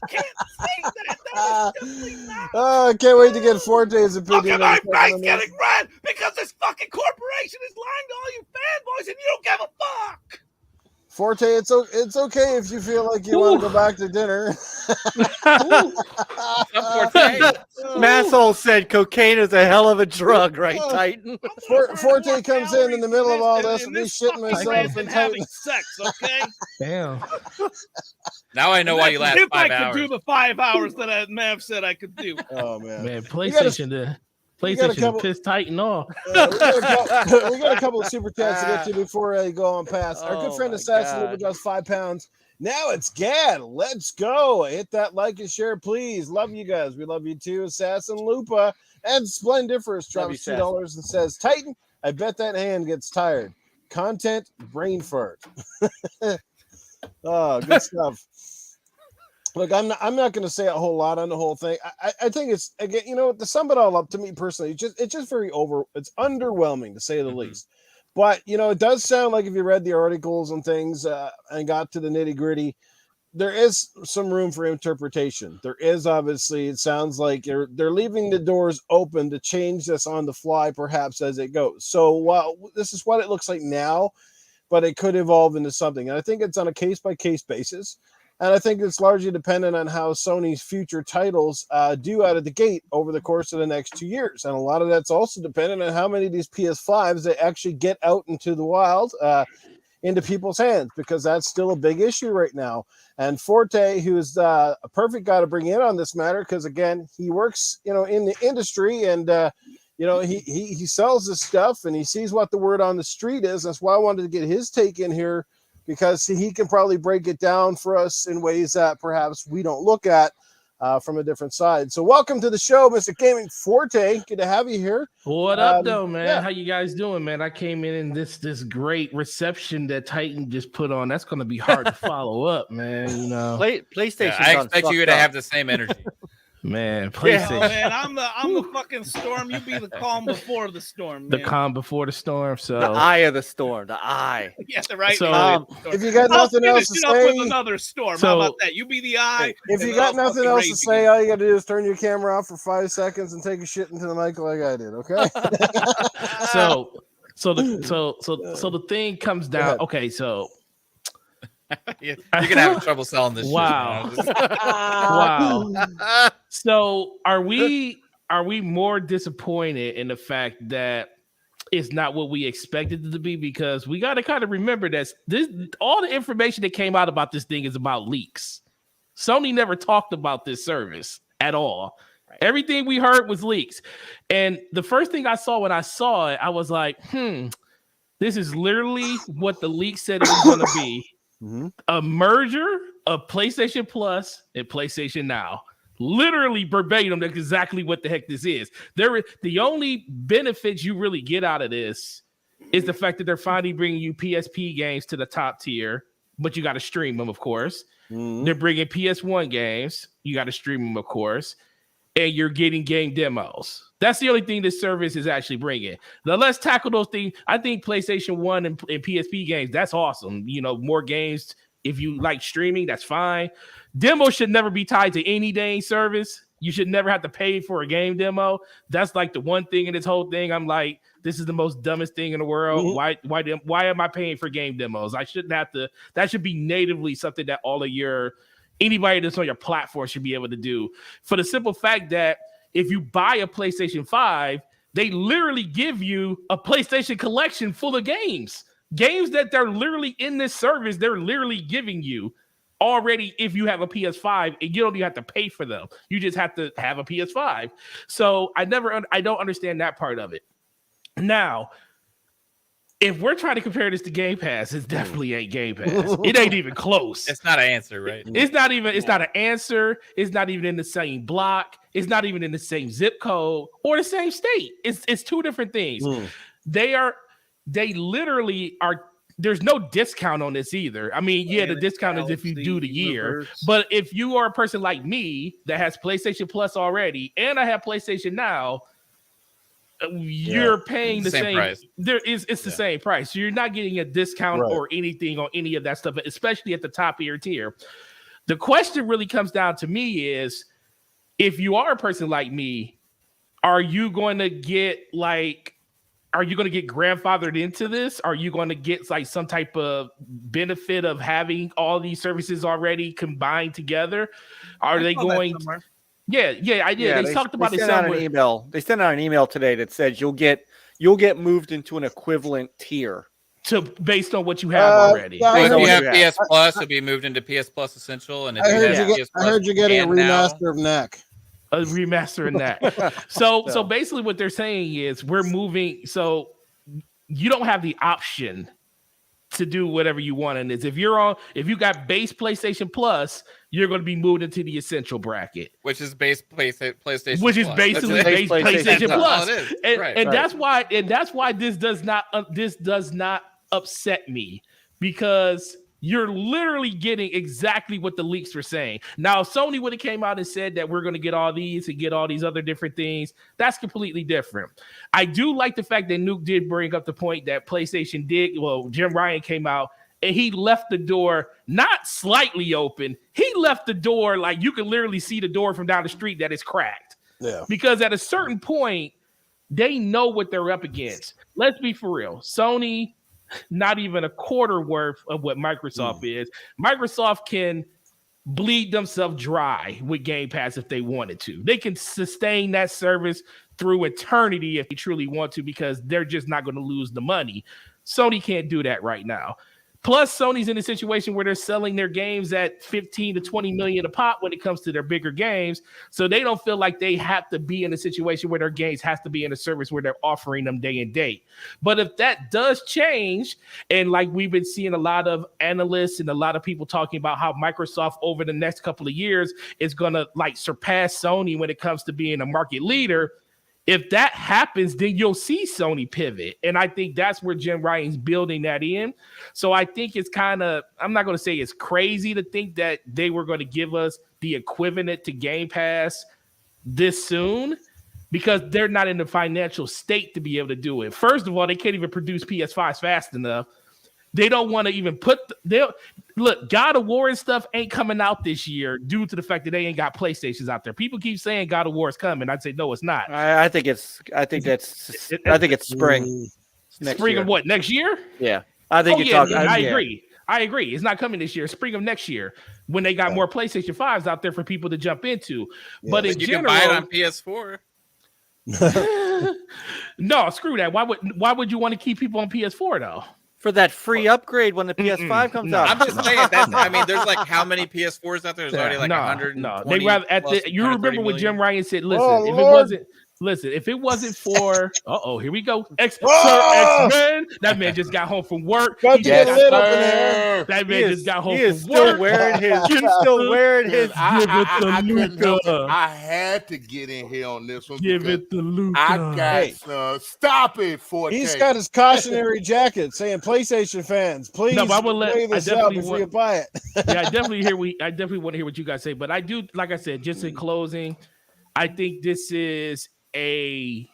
can't say that. That is simply not. I can't wait to get 4 days opinion. Okay, my brain's getting red because because this fucking corporation is lying to all you fanboys and you don't give a fuck. Forte, it's okay if you feel like you want to go back to dinner. Massole said cocaine is a hell of a drug, right, Titan? Forte comes in the middle of all this and me shitting myself and having sex, okay? Damn. Now I know why you last if 5 I hours. could do the 5 hours that Mav said I could do. Oh man, PlayStation pissed Titan off. We got a couple of super chats to get to before I go on past. Our good friend Assassin Lupa drops £5. Now it's Gad. Let's go. Hit that like and share, please. Love you guys. We love you too. Assassin Lupa and Splendiferous drops $2 and says, Titan, I bet that hand gets tired. Content brain fart. Oh, good stuff. Look, I'm not going to say a whole lot on the whole thing. I think it's, again, to sum it all up, to me personally, it's just very it's underwhelming to say the least. But it does sound like if you read the articles and things and got to the nitty gritty, there is some room for interpretation. There is, obviously, it sounds like they're leaving the doors open to change this on the fly, perhaps as it goes. So while this is what it looks like now, but it could evolve into something. And I think it's on a case by case basis. And I think it's largely dependent on how Sony's future titles do out of the gate over the course of the next 2 years. And a lot of that's also dependent on how many of these PS5s they actually get out into the wild, into people's hands, because that's still a big issue right now. And Forte, who's a perfect guy to bring in on this matter, because, again, he works, in the industry and, he sells this stuff and he sees what the word on the street is. That's why I wanted to get his take in here, because he can probably break it down for us in ways that perhaps we don't look at from a different side. So welcome to the show, Mr. Gaming Forte. Good to have you here. What up, though, man? Yeah. How you guys doing, man? I came in this great reception that Titan just put on. That's going to be hard to follow up, man. PlayStation. Yeah, I expect you to have the same energy. Man, PlayStation. Yeah, man, I'm the fucking storm. You be the calm before the storm. Man. The calm before the storm. So the eye of the storm. The eye. Yeah, right. So if you got nothing else to say, with another storm. How about that? You be the eye. If you got nothing else to say, all you got to do is turn your camera off for 5 seconds and take a shit into the mic like I did. Okay. So the thing comes down. Okay, so. You're gonna have trouble selling this. Wow. Shit, Wow. So are we more disappointed in the fact that it's not what we expected it to be? Because we got to kind of remember that all the information that came out about this thing is about leaks. Sony never talked about this service at all. Right. Everything we heard was leaks. And the first thing I saw when I saw it, I was like, this is literally what the leak said it was going to be. Mm-hmm. A merger of PlayStation Plus and PlayStation Now. Literally verbatim, that's exactly what the heck this is. The only benefits you really get out of this is the fact that they're finally bringing you PSP games to the top tier, but you got to stream them, of course. Mm-hmm. They're bringing PS1 games. You got to stream them, of course. And you're getting game demos. That's the only thing this service is actually bringing. Now, let's tackle those things. I think PlayStation 1 and PSP games, that's awesome. More games. If you like streaming, that's fine. Demos should never be tied to any dang service. You should never have to pay for a game demo. That's like the one thing in this whole thing. I'm like, this is the most dumbest thing in the world. Mm-hmm. Why am I paying for game demos? I shouldn't have to. That should be natively something that anybody that's on your platform should be able to do, for the simple fact that if you buy a PlayStation 5, they literally give you a PlayStation collection full of games that they're literally in this service. They're literally giving you already if you have a PS5, and you don't even have to pay for them. You just have to have a PS5. So I don't understand that part of it. Now, if we're trying to compare this to Game Pass, it definitely ain't Game Pass. It ain't even close. It's not an answer, right? It's not an answer. It's not even in the same block. It's not even in the same zip code or the same state. It's two different things. They literally are. There's no discount on this either. I mean, the discount is if you do the year. But if you are a person like me that has PlayStation Plus already, and I have PlayStation Now, you're paying the same price. It's the same price. So you're not getting a discount or anything on any of that stuff, especially at the top of your tier. The question really comes down to me is, if you are a person like me, are you going to get like are you going to get grandfathered into this? Are you going to get like some type of benefit of having all these services already combined together? Are they going? Yeah, I did. Yeah, they talked about it somewhere. An email. They sent out an email today that says you'll get moved into an equivalent tier based on what you have already. So if you have PS Plus, it'll be moved into PS Plus Essential. And if I heard you're getting a remaster of NAC. A remaster in that. So basically what they're saying is we're moving. So you don't have the option to do whatever you want in this. If you got base PlayStation Plus, you're going to be moved into the essential bracket, which is base PlayStation, which is basically base PlayStation Plus. And that's why this does not upset me, because you're literally getting exactly what the leaks were saying. Now, if Sony would have came out and said that we're going to get all these and get all these other different things, that's completely different. I do like the fact that Nuke did bring up the point that PlayStation did. Well, Jim Ryan came out and he left the door not slightly open. He left the door like you can literally see the door from down the street that is cracked. Yeah. Because at a certain point, they know what they're up against. Let's be for real. Sony, not even a quarter worth of what Microsoft is. Microsoft can bleed themselves dry with Game Pass if they wanted to. They can sustain that service through eternity if they truly want to, because they're just not going to lose the money. Sony can't do that right now. Plus, Sony's in a situation where they're selling their games at 15 to 20 million a pop when it comes to their bigger games. So they don't feel like they have to be in a situation where their games has to be in a service where they're offering them day and date. But if that does change, and like we've been seeing a lot of analysts and a lot of people talking about how Microsoft over the next couple of years is going to like surpass Sony when it comes to being a market leader. If that happens, then you'll see Sony pivot. And I think that's where Jim Ryan's building that in. So I think it's kind of, I'm not going to say it's crazy to think that they were going to give us the equivalent to Game Pass this soon, because they're not in the financial state to be able to do it. First of all, they can't even produce PS5s fast enough. They don't want to even look, God of War and stuff ain't coming out this year due to the fact that they ain't got PlayStations out there. People keep saying God of War is coming. I'd say no, it's not. I think it's spring. Spring of what? Next year? Yeah. I think I agree. I agree. It's not coming this year. Spring of next year, when they got more PlayStation 5s out there for people to jump into. Yeah. But in general, can buy it on PS4. No, screw that. Why would you want to keep people on PS4 though? For that free upgrade when the PS5 comes out. I'm just saying that. I mean, there's like how many PS4s out there? There's already like 100. No, they rather you remember when Jim Ryan said, if it wasn't for here we go. X-Men. That man just got home from work. That man just got home from work. He's still wearing his. I had to get in here on this one. Give it to Luca. I got stop it, 4K. He's got his cautionary jacket saying, "PlayStation fans, please play this up before you buy it." Yeah, I definitely want to hear what you guys say. But I do, like I said, just in closing, I think this is a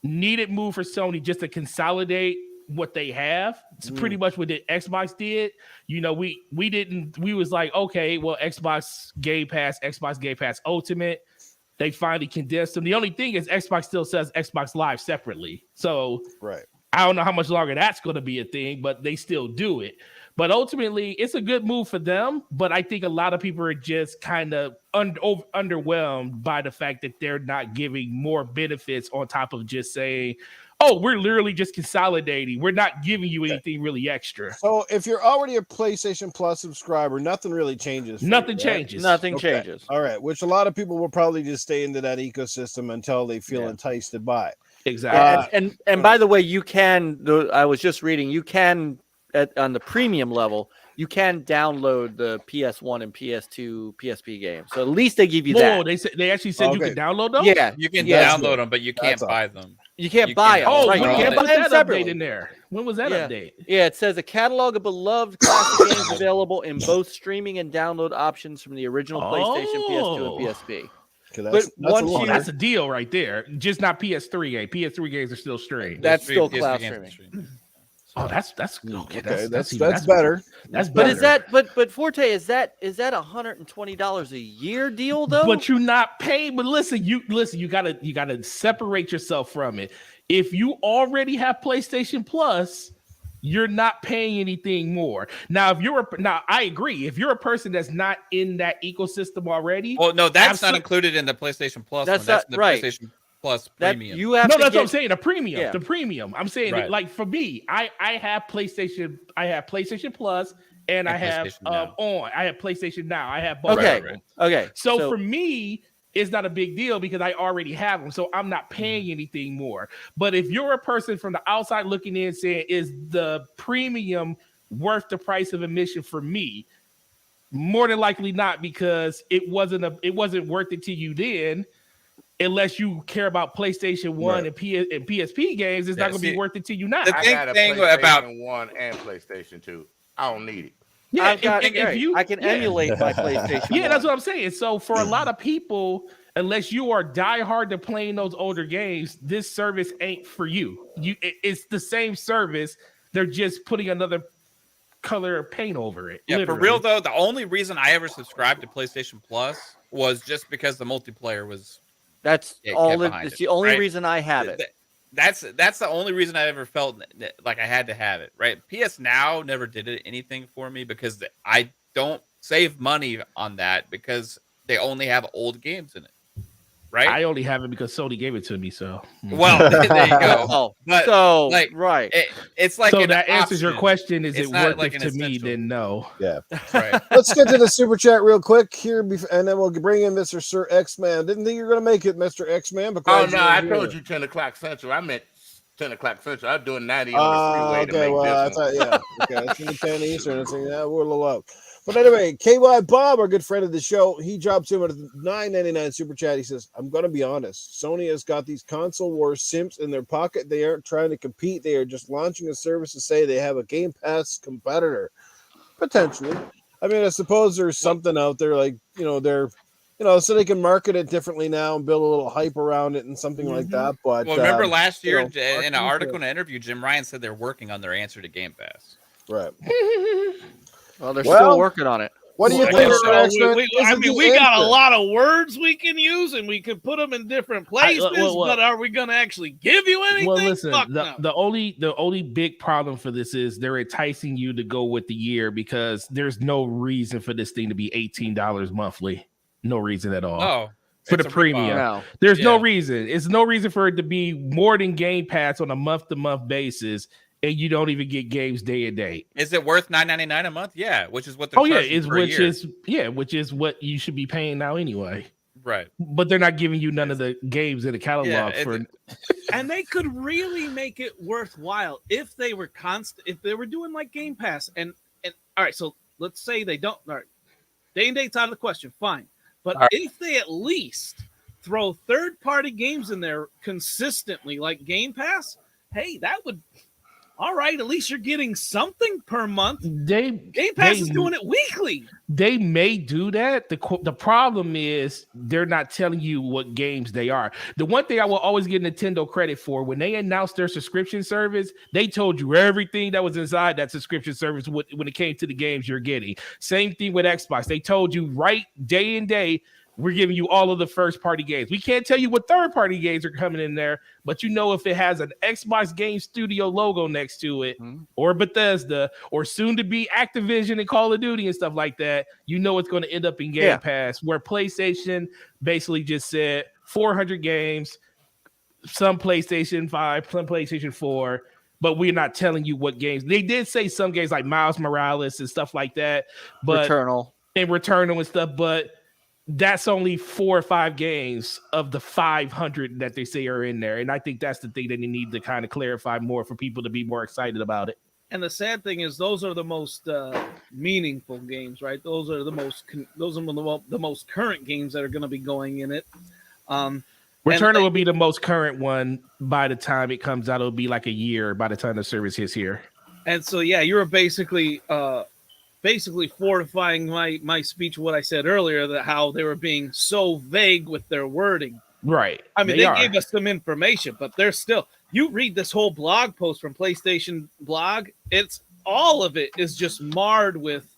needed move for Sony just to consolidate what they have. It's pretty much what the Xbox did. You know, we was like, okay, well, Xbox Game Pass Ultimate. They finally condensed them. The only thing is Xbox still says Xbox Live separately. So right. I don't know how much longer that's going to be a thing, but they still do it. But ultimately, it's a good move for them. But I think a lot of people are just kind of underwhelmed by the fact that they're not giving more benefits on top of just saying, oh, we're literally just consolidating. We're not giving you anything really extra. So if you're already a PlayStation Plus subscriber, nothing really changes. Nothing changes. Nothing changes. All right. Which a lot of people will probably just stay into that ecosystem until they feel enticed to buy. Exactly. And by the way, you can, I was just reading, you can, on the premium level, you can download the PS1 and PS2 PSP games. So at least they give you that. They actually said you can download them? Yeah. You can download them, but you can't buy them. You can't buy them. Oh, right. You can't buy put them that update in there. When was that update? Yeah, it says a catalog of beloved classic games available in both streaming and download options from the original PlayStation, PS2, and PSP. That's a deal right there. Just not PS3 games. PS3 games are still streamed. That's still cloud streaming. Oh, that's okay. That's better. That's But better. is that but Forte, is that $120 a year deal though? But you're not paying. But listen, you gotta separate yourself from it. If you already have PlayStation Plus, you're not paying anything more. Now, I agree. If you're a person that's not in that ecosystem already, well, no, that's not included in the PlayStation Plus. That's one. That's not the right. PlayStation Plus That Premium. you have no, to that's get, what I'm saying. The premium, Yeah. the premium. I'm saying, Right. like for me, I have PlayStation. I have PlayStation Plus, and I have PlayStation Now. I have PlayStation Now. I have both. Okay. of them. Okay. So for me, it's not a big deal because I already have them. So I'm not paying anything more. But if you're a person from the outside looking in saying, is the premium worth the price of admission for me? More than likely not, because it wasn't worth it to you then. Unless you care about PlayStation 1 and PSP games, it's not going to be worth it to you now. The I got a thing PlayStation about 1 and PlayStation 2. I don't need it. Yeah, I can emulate my PlayStation. Yeah, 1. that's what I'm saying. So for a lot of people, unless you are diehard to playing those older games, this service ain't for you. It's the same service. They're just putting another color of paint over it. Yeah, literally. for real though, the only reason I ever subscribed to PlayStation Plus was just because the multiplayer was. That's all. behind It's it, the only right? reason I have it. That's the only reason I ever felt like I had to have it. Right? PS Now never did anything for me because I don't save money on that because they only have old games in it. Right? I only have it because Sony gave it to me. So Well, there you go. Oh, But, so like, right. It's like so an that answers your option. question. Is It's it not worth like it an to me? essential. Then no. Yeah. Right. Let's get to the super chat real quick here, and then we'll bring in Mr. Sir X-Man. Didn't think you were going to make it, Mr. X-Man. Oh, no, I told you 10 o'clock Central. I meant 10 o'clock Central. I'm doing 90 on the freeway to make this one. Okay, it's in 10 Eastern. It's we're a little up. But anyway, KY Bob, our good friend of the show, he drops in with a $9.99 super chat. He says, I'm going to be honest. Sony has got these console wars simps in their pocket. They aren't trying to compete. They are just launching a service to say they have a Game Pass competitor. Potentially. I mean, I suppose there's something out there like, so they can market it differently now and build a little hype around it and something like that. But Well, remember last year in an article and an interview, Jim Ryan said they're working on their answer to Game Pass. Right. Well, they're still working on it. What do you think? We got a lot of words we can use, and we can put them in different places. But are we going to actually give you anything? Well, listen, no. the only big problem for this is they're enticing you to go with the year because there's no reason for this thing to be $18 monthly. No reason at all. Oh, for the premium. No. There's no reason. It's no reason for it to be more than Game Pass on a month-to-month basis. And you don't even get games day and day. Is it worth $9.99 a month? Yeah, which is what they're charging which is what you should be paying now anyway. Right. But they're not giving you none of the games in the catalog And they could really make it worthwhile if they were if they were doing like Game Pass and all right, so let's say they don't. All right, day and date's out of the question, fine. But if they at least throw third-party games in there consistently, like Game Pass, hey, that would. All right, at least you're getting something per month. Game Pass is doing it weekly. They may do that. The problem is they're not telling you what games they are. The one thing I will always give Nintendo credit for, when they announced their subscription service, they told you everything that was inside that subscription service when it came to the games you're getting. Same thing with Xbox. They told you right day and day, we're giving you all of the first-party games. We can't tell you what third-party games are coming in there, but if it has an Xbox Game Studio logo next to it, or Bethesda, or soon-to-be Activision and Call of Duty and stuff like that, it's going to end up in Game Pass, where PlayStation basically just said 400 games, some PlayStation 5, some PlayStation 4, but we're not telling you what games. They did say some games like Miles Morales and stuff like that, but Returnal and stuff, but that's only 4 or 5 games of the 500 that they say are in there. And I think that's the thing that they need to kind of clarify more for people to be more excited about it. And the sad thing is those are the most meaningful games, right? Those are the most current games that are going to be going in it. Returnal will be the most current one by the time it comes out. It'll be like a year by the time the service hits here. And so, yeah, you're basically fortifying my speech, what I said earlier, that how they were being so vague with their wording. Right. I mean, they gave us some information, but they're still. You read this whole blog post from PlayStation blog. It's all of it is just marred with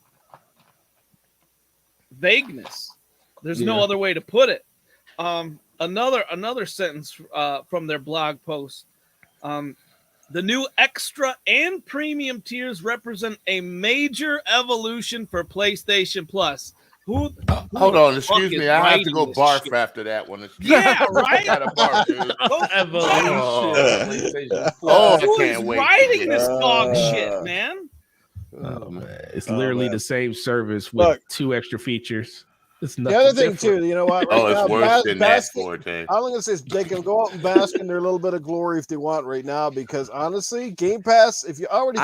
vagueness. There's no other way to put it. Another sentence from their blog post. The new extra and premium tiers represent a major evolution for PlayStation Plus. Who Hold on, excuse me. I have to go barf after that one. Yeah, right. I gotta barf, dude. Evolution. Who is writing this dog shit, man? Oh man, it's literally the same service with 2 extra features. It's the other thing different. too, you know what? Right it's worse than that, Forte. All I'm gonna say is they can go out and bask in their little bit of glory if they want right now, because honestly, Game Pass, if you already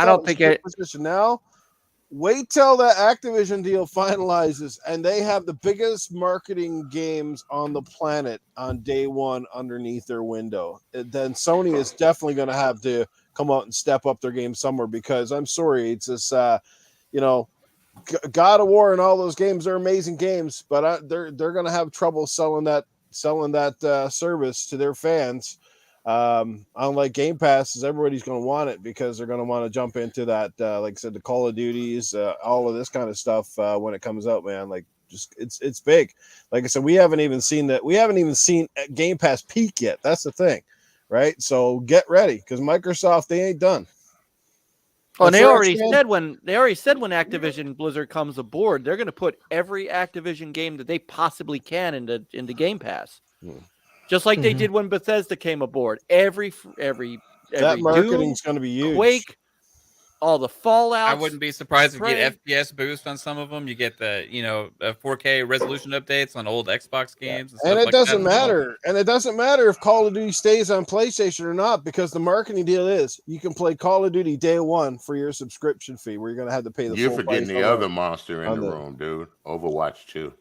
position now, wait till that Activision deal finalizes and they have the biggest marketing games on the planet on day one underneath their window. Then Sony is definitely going to have to come out and step up their game somewhere, because I'm sorry, it's this, God of War and all those games are amazing games, but they're going to have trouble selling that service to their fans. Unlike Game Pass, is everybody's going to want it because they're going to want to jump into that. Like I said, the Call of Duties, all of this kind of stuff when it comes out, man. Like, just it's big. Like I said, we haven't even seen Game Pass peak yet. That's the thing, right? So get ready, because Microsoft, they ain't done. Oh, and they already said when Activision Blizzard comes aboard, they're going to put every Activision game that they possibly can into Game Pass. Just like they did when Bethesda came aboard. Every that marketing's going to be huge. Quake, all the Fallout. I wouldn't be surprised if you get FPS boost on some of them. You get the 4K resolution updates on old Xbox games, and it doesn't matter. And it doesn't matter if Call of Duty stays on PlayStation or not, because the marketing deal is you can play Call of Duty day one for your subscription fee, where you're going to have to pay the. You're forgetting the other monster in the room, dude. Overwatch 2.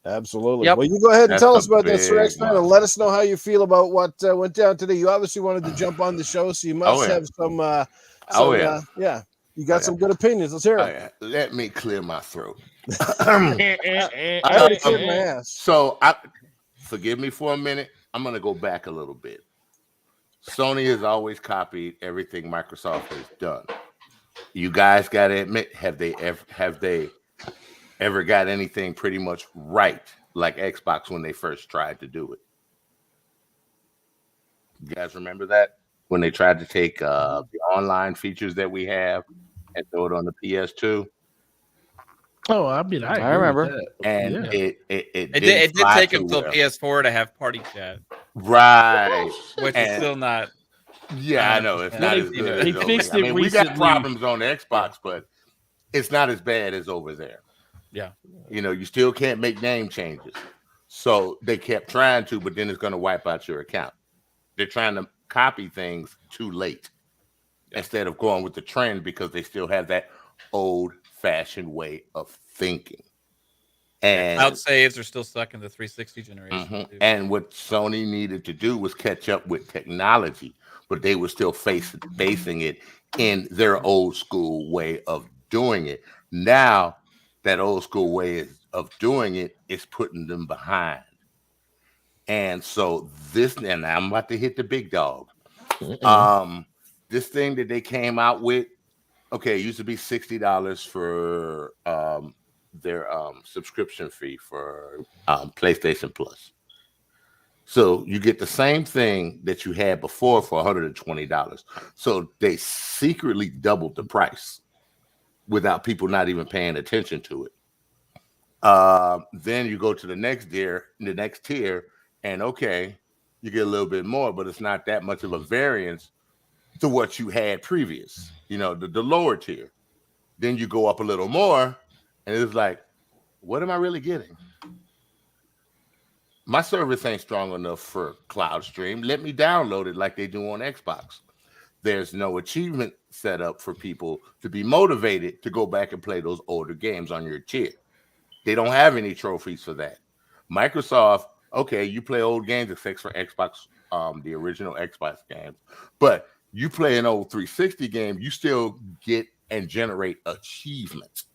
Absolutely. Yep. Well, you go ahead and tell us about that, Sir X-Man, and let us know how you feel about what went down today. You obviously wanted to jump on the show, so you must have some. You got some good opinions. Let's hear it. Let me clear my throat. I already cleared my ass. So, forgive me for a minute. I'm going to go back a little bit. Sony has always copied everything Microsoft has done. You guys got to admit, have they ever got anything pretty much right like Xbox when they first tried to do it? You guys remember that? When they tried to take the online features that we have and throw it on the PS2? Oh, I mean, I remember. And it did take them till PS4 to have party chat. Right. Which is still not. Yeah, I know. It's not as good. They fixed it recently. We got problems on the Xbox, but it's not as bad as over there. Yeah. You still can't make name changes. So they kept trying to, but then it's going to wipe out your account. They're trying to copy things too late instead of going with the trend, because they still have that old-fashioned way of thinking. And cloud saves are still stuck in the 360 generation. And what Sony needed to do was catch up with technology, but they were still facing it in their old school way of doing it. Now, that old school way of doing it is putting them behind. And so and I'm about to hit the big dog. This thing that they came out with, okay, it used to be $60 for their subscription fee for PlayStation Plus. So you get the same thing that you had before for $120. So they secretly doubled the price without people not even paying attention to it. Then you go to the next tier, and okay, you get a little bit more, but it's not that much of a variance to what you had previous, the lower tier. Then you go up a little more, and it's like, what am I really getting? My service ain't strong enough for cloud stream. Let me download it like they do on Xbox. There's no achievement set up for people to be motivated to go back and play those older games on your tier. They don't have any trophies for that. Microsoft, okay, you play old games except for Xbox, the original Xbox games, but you play an old 360 game, you still get and generate achievements.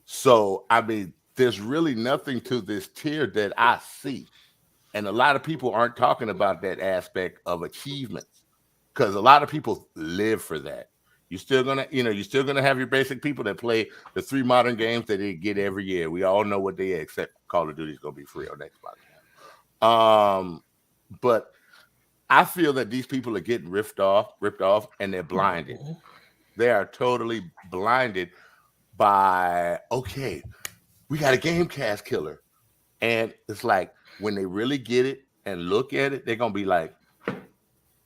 So, I mean, there's really nothing to this tier that I see. And a lot of people aren't talking about that aspect of achievements because a lot of people live for that. You're still gonna have your basic people that play the 3 modern games that they get every year. We all know what they are, except Call of Duty is gonna be free on Xbox now. But I feel that these people are getting ripped off, and they're blinded. They are totally blinded by, okay, we got a Game Cast killer. And it's like, when they really get it and look at it, they're going to be like,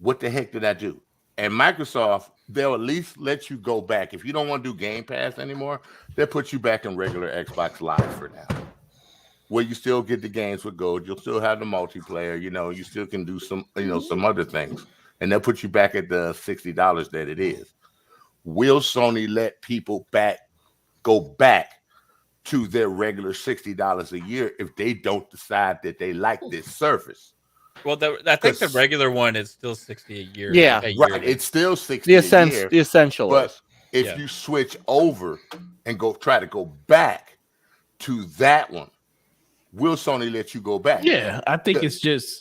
what the heck did I do? And Microsoft, they'll at least let you go back. If you don't want to do Game Pass anymore, they'll put you back in regular Xbox Live for now, where you still get the games with gold. You'll still have the multiplayer. You still can do some other things. And they'll put you back at the $60 that it is. Will Sony let people go back to their regular $60 a year if they don't decide that they like this service? Well, I think the regular one is still $60 a year. Yeah, right. It's still $60 the a year. The essential. But if you switch over and try to go back to that one, will Sony let you go back? Yeah, I think it's just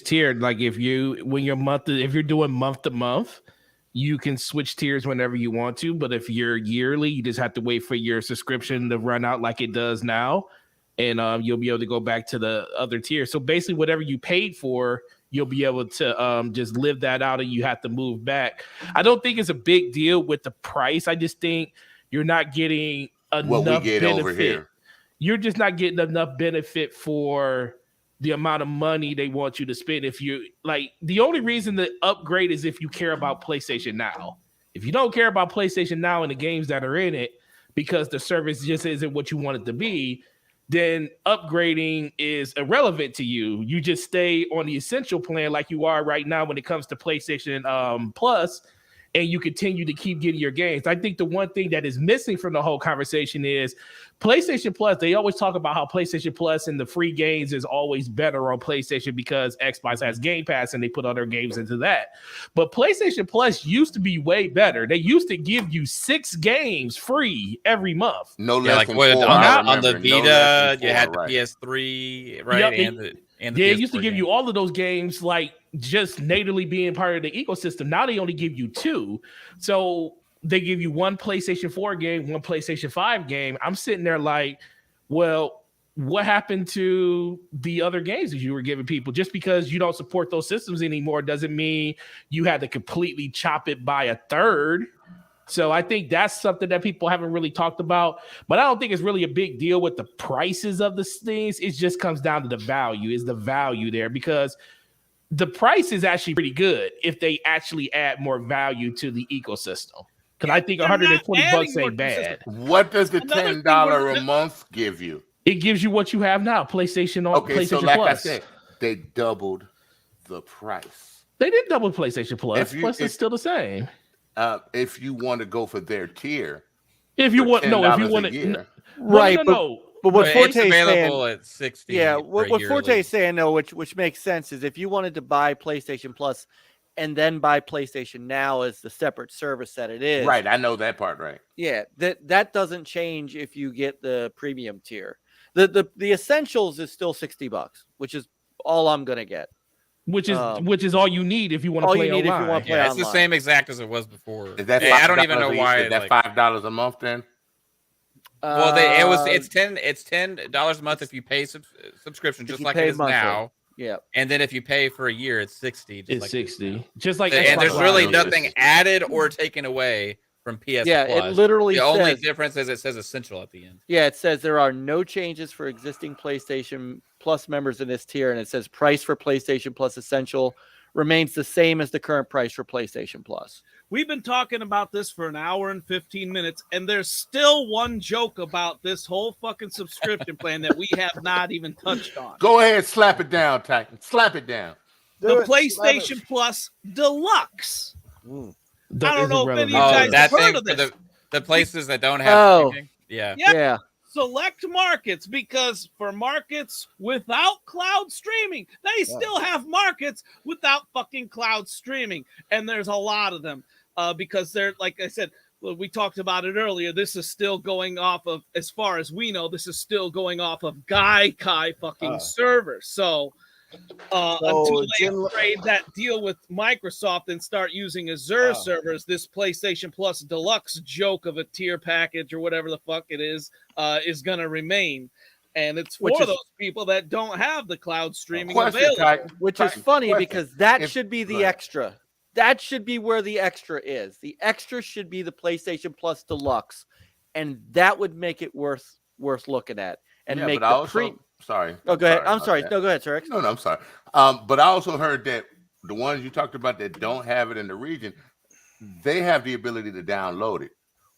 tiered. Like if you're doing month to month, you can switch tiers whenever you want to, but if you're yearly, you just have to wait for your subscription to run out like it does now, and you'll be able to go back to the other tier. So basically, whatever you paid for, you'll be able to just live that out, and you have to move back. I don't think it's a big deal with the price. I just think you're not getting enough what we get benefit. over here. You're just not getting enough benefit for the amount of money they want you to spend. If you like, the only reason to upgrade is if you care about PlayStation Now. If you don't care about PlayStation Now and the games that are in it, because the service just isn't what you want it to be, then upgrading is irrelevant to you. You just stay on the essential plan like you are right now when it comes to PlayStation Plus, and you continue to keep getting your games. I think the one thing that is missing from the whole conversation is PlayStation Plus. They always talk about how PlayStation Plus and the free games is always better on PlayStation because Xbox has Game Pass and they put other games into that. But PlayStation Plus used to be way better. They used to give you 6 games free every month. No less than 4. On the Vita, you had the PS3, right? Yep, they used to give you all of those games like just natively being part of the ecosystem. Now they only give you 2. So they give you 1 PlayStation 4 game, 1 PlayStation 5 game. I'm sitting there like, well, what happened to the other games that you were giving people? Just because you don't support those systems anymore doesn't mean you had to completely chop it by a third. So I think that's something that people haven't really talked about, but I don't think it's really a big deal with the prices of the things. It just comes down to the value. Is the value there? Because the price is actually pretty good if they actually add more value to the ecosystem. Because I think $120 ain't bad. What does the $10 a month give you? It gives you what you have now, PlayStation on PlayStation so like Plus. I said, they doubled the price. They didn't double PlayStation Plus. Plus it's still the same. If you want to go for their tier, right? But what Forte is available saying, at 60. Yeah, what Forte is saying though, which makes sense, is if you wanted to buy PlayStation Plus and then buy PlayStation Now as the separate service that it is, right? I know that part, right? Yeah, that doesn't change if you get the premium tier. The essentials is still $60, which is all I'm gonna get. Which is all you need if you want to play online. It's the same exact as it was before. Is that I don't even know why. Is that $5 a month then? Well, it's $10 a month if you pay subscription, just like it is now. Yeah, and then if you pay for a year, it's 60. It's 60. Just like and there's really nothing added or taken away from PS Yeah, Plus. it literally the only difference is it says essential at the end. Yeah, it says there are no changes for existing PlayStation Plus members in this tier, and it says price for PlayStation Plus Essential remains the same as the current price for PlayStation Plus. We've been talking about this for an hour and 15 minutes, and there's still one joke about this whole fucking subscription plan that we have not even touched on. Go ahead, slap it down, Titan. Slap it down. The PlayStation Plus Deluxe. I don't know if any of you guys that have heard thing of this. for the places that don't have streaming? Yeah. Select markets, because for markets without cloud streaming, they still have markets without fucking cloud streaming. And there's a lot of them because they're, like I said, we talked about it earlier. This is still going off of, as far as we know, this is still going off of Gaikai fucking servers. So until they upgrade that deal with Microsoft and start using Azure servers. This PlayStation Plus Deluxe joke of a tier package or whatever the fuck it is going to remain. And it's for those people that don't have the cloud streaming available. Which is funny because that should be the extra. That should be where the extra is. The extra should be the PlayStation Plus Deluxe. And that would make it worth looking at. And make the Sorry. Oh, go ahead. I'm sorry. No, go ahead, sir. No, I'm sorry. But I also heard that the ones you talked about that don't have it in the region, they have the ability to download it.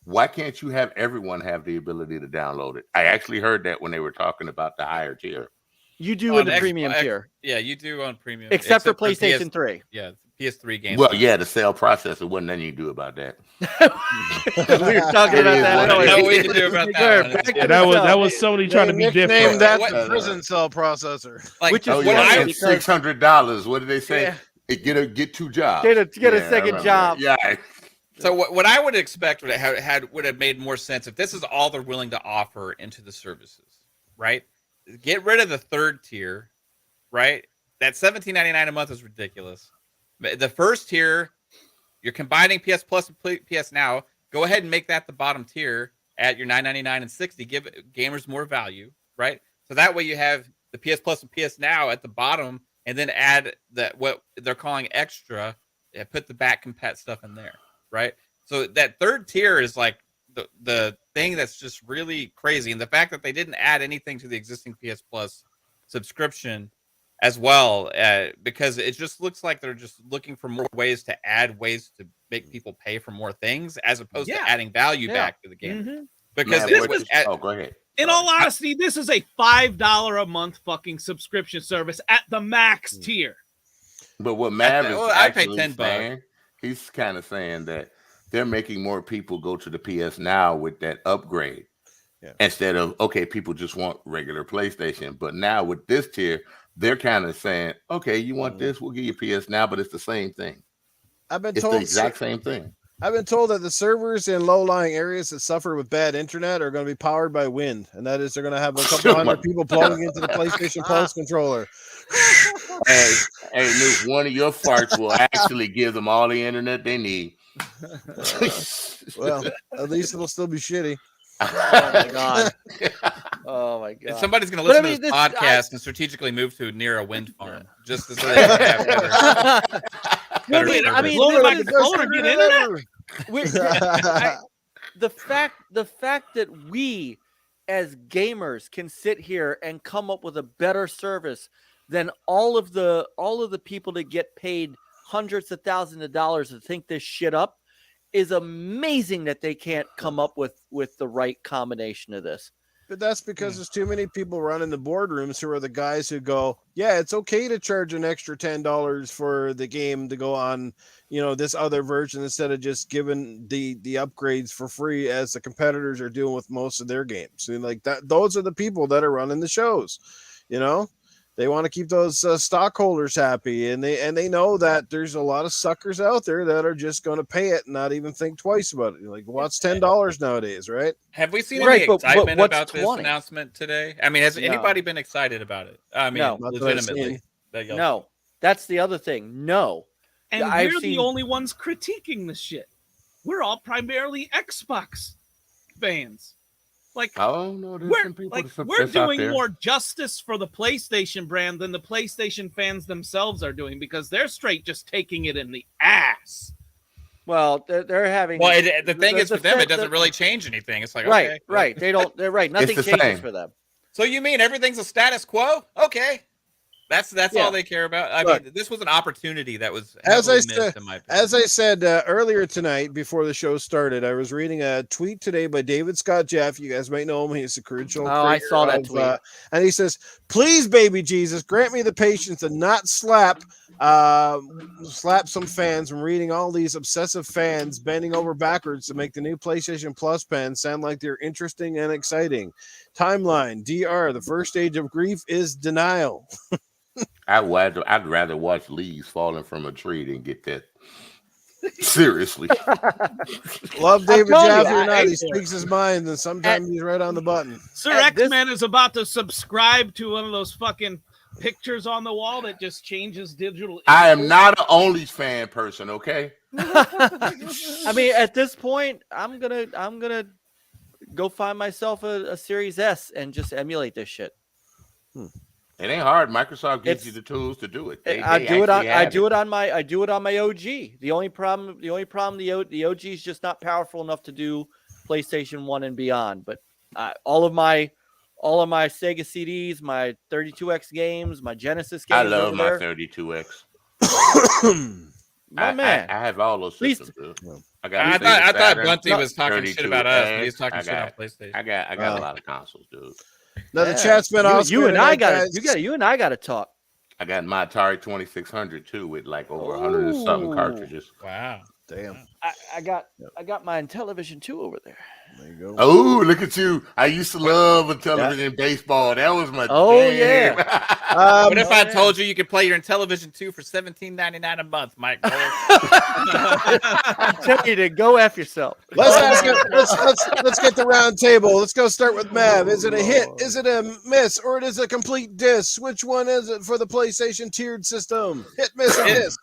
Why can't you have everyone have the ability to download it? I actually heard that when they were talking about the higher tier. You do in the premium tier. Yeah, you do on premium. Except for PlayStation 3. Yeah, PS3 games. Well, yeah, the cell processor wasn't nothing you can do about that. We were talking about that. No way to do about that. Yeah, that was Sony trying to be different. Name that the prison cell processor. Like, which is $600. What did they say? Yeah. Get 2 jobs. Get a second job. Yeah. So what I would expect would have made more sense if this is all they're willing to offer into the services, right? Get rid of the third tier, right? That $17.99 a month is ridiculous. The first tier, you're combining PS Plus and PS Now. Go ahead and make that the bottom tier at your $9.99 and $60. Give gamers more value, right? So that way you have the PS Plus and PS Now at the bottom, and then add what they're calling extra. Put the back compat stuff in there, right? So that third tier is like the thing that's just really crazy, and the fact that they didn't add anything to the existing PS Plus subscription as well, because it just looks like they're just looking for more ways to add ways to make people pay for more things, as opposed to adding value back to the game. Mm-hmm. Because go ahead. In all honesty, this is a $5 a month fucking subscription service at the max tier. But what Mav is I pay actually $10. saying, he's kind of saying that they're making more people go to the PS Now with that upgrade. Yeah. Instead of, people just want regular PlayStation. But now with this tier, they're kind of saying, okay, you want this, we'll give you PS Now, but it's the same thing. It's the exact same thing. I've been told that the servers in low-lying areas that suffer with bad internet are going to be powered by wind, and that is they're going to have a couple hundred people plugging into the PlayStation Plus controller. Hey, Luke, one of your farts will actually give them all the internet they need. Well, at least it'll still be shitty. Oh my god! Oh my god! And somebody's going to listen to this podcast and strategically move to near a wind farm just so they can have better. The fact that we as gamers can sit here and come up with a better service than all of the people that get paid hundreds of thousands of dollars to think this shit up is amazing that they can't come up with the right combination of this. But that's because there's too many people running the boardrooms who are the guys who go, yeah, it's okay to charge an extra $10 for the game to go on, this other version instead of just giving the upgrades for free as the competitors are doing with most of their games. So like that, those are the people that are running the shows, They want to keep those stockholders happy, and they know that there's a lot of suckers out there that are just going to pay it and not even think twice about it. Like, what's $10 nowadays, right? Have we seen any excitement about this announcement today? I mean, has anybody been excited about it? I mean, legitimately. No, that's the other thing. No, and we're the only ones critiquing this shit. We're all primarily Xbox fans. Like, we're doing more justice for the PlayStation brand than the PlayStation fans themselves are doing, because they're straight just taking it in the ass. Well, they're having. Well, the thing is, for them, it doesn't really change anything. It's like, right. They don't. They're right. Nothing changes for them. So you mean everything's a status quo? Okay. That's all they care about. I mean, this was an opportunity that was as I said earlier tonight before the show started. I was reading a tweet today by David Scott Jeff. You guys might know him. He's the original. Oh, I saw that tweet. And he says, "Please, baby Jesus, grant me the patience to not slap some fans from reading all these obsessive fans bending over backwards to make the new PlayStation Plus pen sound like they're interesting and exciting. Timeline, DR, the first stage of grief is denial." I'd rather watch leaves falling from a tree than get that. Seriously. Love David Jaffe or not, he speaks his mind, and sometimes he's right on the button. Sir X-Men is about to subscribe to one of those fucking pictures on the wall that just changes digital. I am not an OnlyFans person, okay? I mean, at this point, I'm gonna go find myself a Series S and just emulate this shit. It ain't hard. Microsoft gives you the tools to do it. I do it on my OG. The only problem the OG is just not powerful enough to do PlayStation 1 and beyond. But all of my Sega CDs, my 32X games, my Genesis games. I love my 32X. My man, I have all those systems. I thought Bunty was talking shit about us. But he's talking shit on PlayStation. I got a lot of consoles, dude. Now the chat's been awesome. You and I got to talk. I got my Atari 2600 too, with like over 100 and something cartridges. Wow, damn! I got my Intellivision too over there. There you go. Oh, look at you! I used to love Intellivision in baseball. That was my jam. What if I told you could play your Intellivision 2 for $17.99 a month, Mike? I'm telling you to go F yourself. Let's get the round table. Let's go start with Mav. Is it a hit? Is it a miss? Or it is a complete diss? Which one is it for the PlayStation tiered system? Hit, miss, or diss?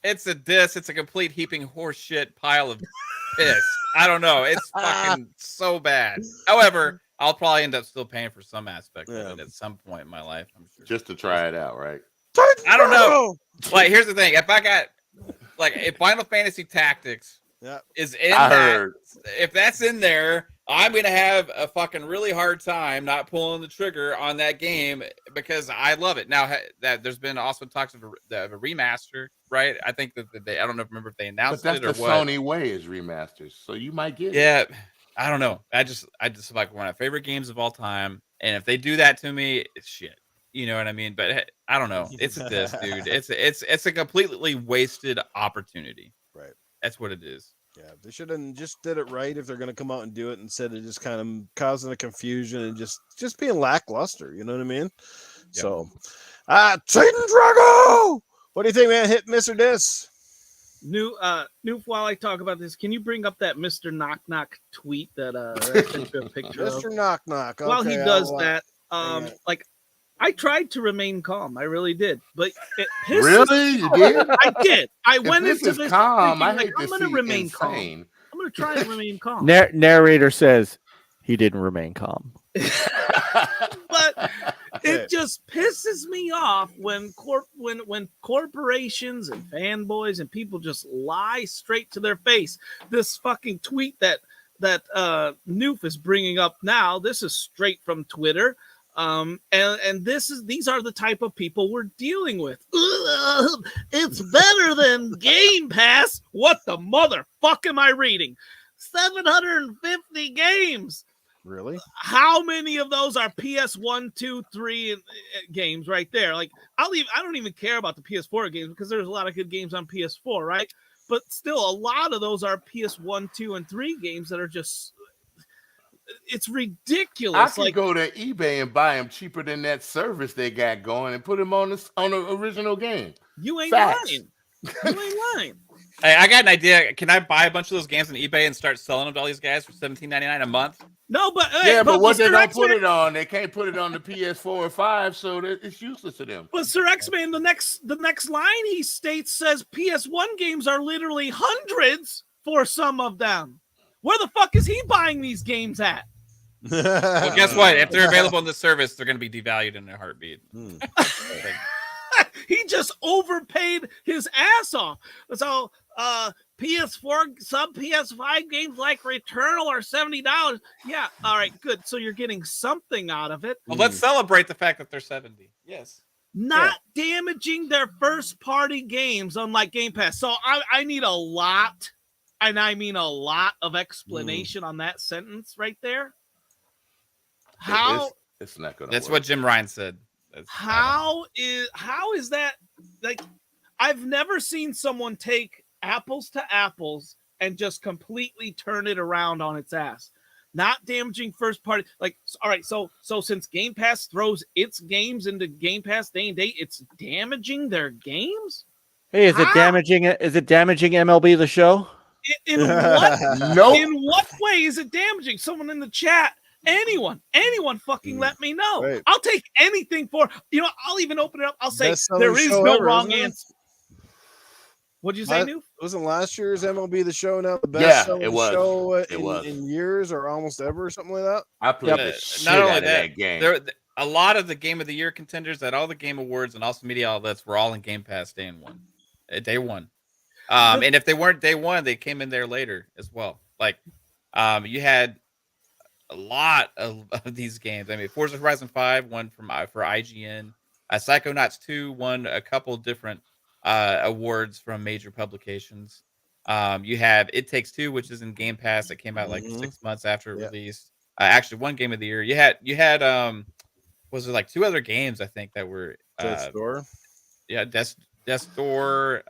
It's a diss. It's a complete heaping horseshit pile of piss. I don't know. It's fucking so bad. However, I'll probably end up still paying for some aspect of it at some point in my life. I'm sure. Just to try it out, right? I don't know. Like, here's the thing: if Final Fantasy Tactics is in if that's in there, I'm gonna have a fucking really hard time not pulling the trigger on that game because I love it. Now that there's been also talks of a remaster, right? I think that I don't know if they announced it or what. But that's the Sony way is remasters, so you might get it. Yeah, I don't know. I just like one of my favorite games of all time, and if they do that to me, it's shit. You know what I mean? But I don't know. It's a diss, dude. It's a completely wasted opportunity. Right. That's what it is. Yeah, they should have just did it right if they're going to come out and do it instead of just kind of causing a confusion and just being lackluster. You know what I mean? Yep. So, Titan Drago. What do you think, man? Hit, miss, or diss? New. While I talk about this, can you bring up that Mr. Knock Knock tweet that I sent you a picture of? Mr. Knock Knock. Okay, while he does that, like. I tried to remain calm. I really did, but it really, you did. I did. I went into this calm. Thinking, I'm going to remain calm. I'm going to try and remain calm. Narrator says he didn't remain calm, but it just pisses me off when corporations and fanboys and people just lie straight to their face. This fucking tweet that Noof is bringing up now. This is straight from Twitter. And these are the type of people we're dealing with. Ugh, it's better than Game Pass. What the motherfuck am I reading? 750 games. Really? How many of those are PS1, 2, 3 games right there? Like I don't even care about the PS4 games because there's a lot of good games on PS4, right? But still, a lot of those are PS1, 2, and 3 games that are just. It's ridiculous. I could go to eBay and buy them cheaper than that service they got going and put them on the original game. You ain't lying. You ain't lying. Hey, I got an idea. Can I buy a bunch of those games on eBay and start selling them to all these guys for $17.99 a month? No, but but what they don't put it on, they can't put it on the PS4 or 5, so it's useless to them. But Sir X-Man, the next line he states says PS1 games are literally hundreds for some of them. Where the fuck is he buying these games at? Well, guess what? If they're available in the service, they're going to be devalued in a heartbeat. He just overpaid his ass off. So PS4, some PS5 games like Returnal are $70. Yeah, all right, good. So you're getting something out of it. Well, let's celebrate the fact that they're 70. Yes. Not damaging their first-party games, unlike Game Pass. So I need a lot. And I mean a lot of explanation on that sentence right there. How it's not gonna That's work. what Jim Ryan said. How is that like I've never seen someone take apples to apples and just completely turn it around on its ass. Not damaging first party. Like, all right, so since Game Pass throws its games into Game Pass day and date, it's damaging their games? Hey, is it damaging MLB The Show? In what? Nope. In what way is it damaging? Someone in the chat anyone fucking let me know. Right. I'll take anything for, I'll even open it up. I'll say Best-selling there is show no ever, wrong isn't it? answer. What'd you say, Noof? Wasn't last year's MLB The Show now the Yeah, best-selling it was. show It was. in years or almost ever or something like that? I played the Not shit only out of that game. There a lot of the Game of the Year contenders at all the Game Awards and also media outlets were all in Game Pass day one. Day one. And if they weren't day one, they came in there later as well. Like, you had a lot of these games. I mean, Forza Horizon 5 won for IGN. Psychonauts 2 won a couple different awards from major publications. You have It Takes Two, which is in Game Pass. That came out like 6 months after it released. Actually, one Game of the Year. You had was there like 2 other games I think that were Death's Door. Yeah, Death's Door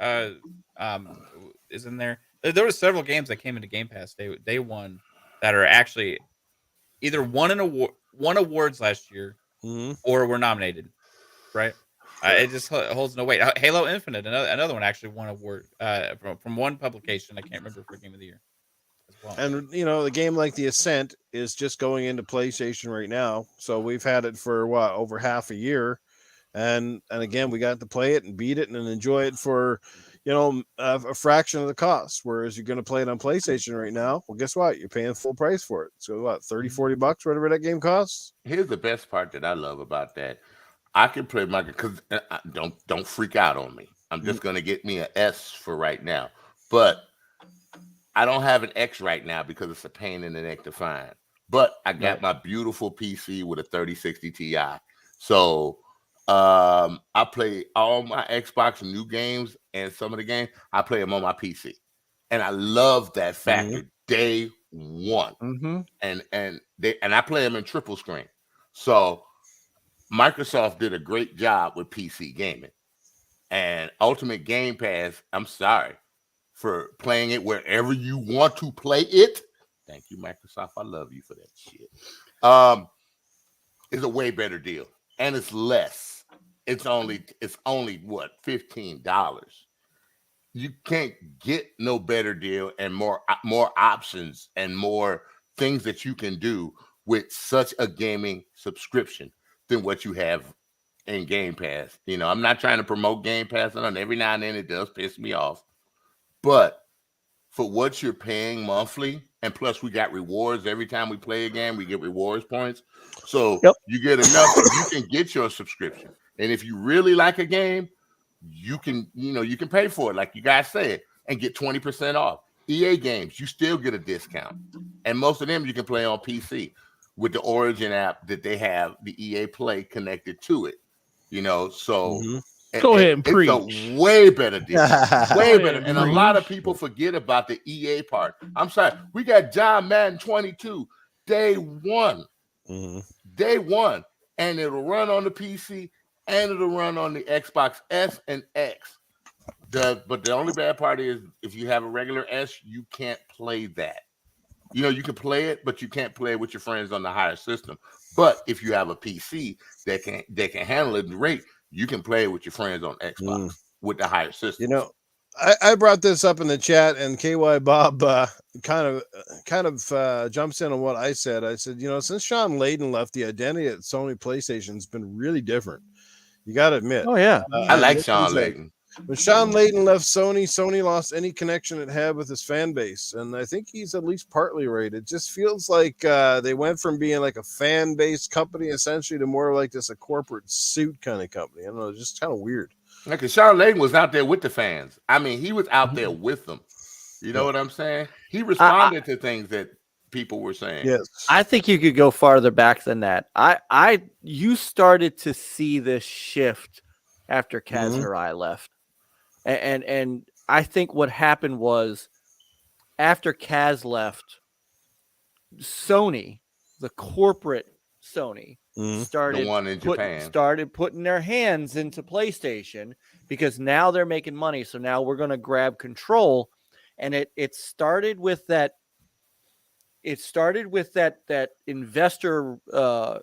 is in there. There were several games that came into Game Pass day one that are actually either won awards last year or were nominated. Right. It just holds no weight. Halo Infinite, another one actually won an award from one publication. I can't remember for Game of the Year as well. And the game like The Ascent is just going into PlayStation right now. So we've had it for over half a year, and again we got to play it and beat it and enjoy it for a fraction of the cost. Whereas you're going to play it on PlayStation right now. Well, guess what? You're paying full price for it. So what, $30-$40, whatever that game costs. Here's the best part that I love about that. I can play my because don't freak out on me. I'm just gonna get me an S for right now, but I don't have an X right now because it's a pain in the neck to find. But I got my beautiful PC with a 3060 Ti, so I play all my Xbox new games and some of the games I play them on my PC, and I love that factor. Day one, and I play them in triple screen, so. Microsoft did a great job with PC gaming, and Ultimate Game Pass, I'm sorry for playing it wherever you want to play it. Thank you, Microsoft. I love you for that shit. It's a way better deal, and it's less. It's only what, $15. You can't get no better deal and more options and more things that you can do with such a gaming subscription than what you have in Game Pass. I'm not trying to promote Game Pass, and every now and then it does piss me off. But for what you're paying monthly, and plus we got rewards every time we play a game, we get rewards points. So you get enough, you can get your subscription. And if you really like a game, you can pay for it, like you guys said, and get 20% off. EA games, you still get a discount. And most of them you can play on PC. With the Origin app that they have, the EA Play connected to it, so go ahead and preach. It's a way better deal, way better. And a lot of people forget about the EA part. I'm sorry, we got John Madden 22 day one, and it'll run on the PC and it'll run on the Xbox S and X. But the only bad part is if you have a regular S, you can't play that. You can play it, but you can't play it with your friends on the higher system. But if you have a PC that can handle it great, you can play it with your friends on Xbox with the higher system. I brought this up in the chat, and KY Bob kind of jumps in on what I said. I said, since Sean Layden left, the identity at Sony PlayStation has been really different. You got to admit. Oh yeah, I like Sean Layden. When Sean Layden left Sony lost any connection it had with his fan base. And I think he's at least partly right. It just feels like they went from being like a fan-based company essentially to more like just a corporate suit kind of company. I don't know, just kind of weird. Like, Sean Layden was out there with the fans. I mean, he was out there with them. You know what I'm saying? He responded to things that people were saying. Yes. I think you could go farther back than that. You started to see this shift after Kaz Hirai left. And I think what happened was after Kaz left, Sony, the corporate Sony, started the one in Japan. Started putting their hands into PlayStation because now they're making money. So now we're going to grab control. And it started with that. It started with that investor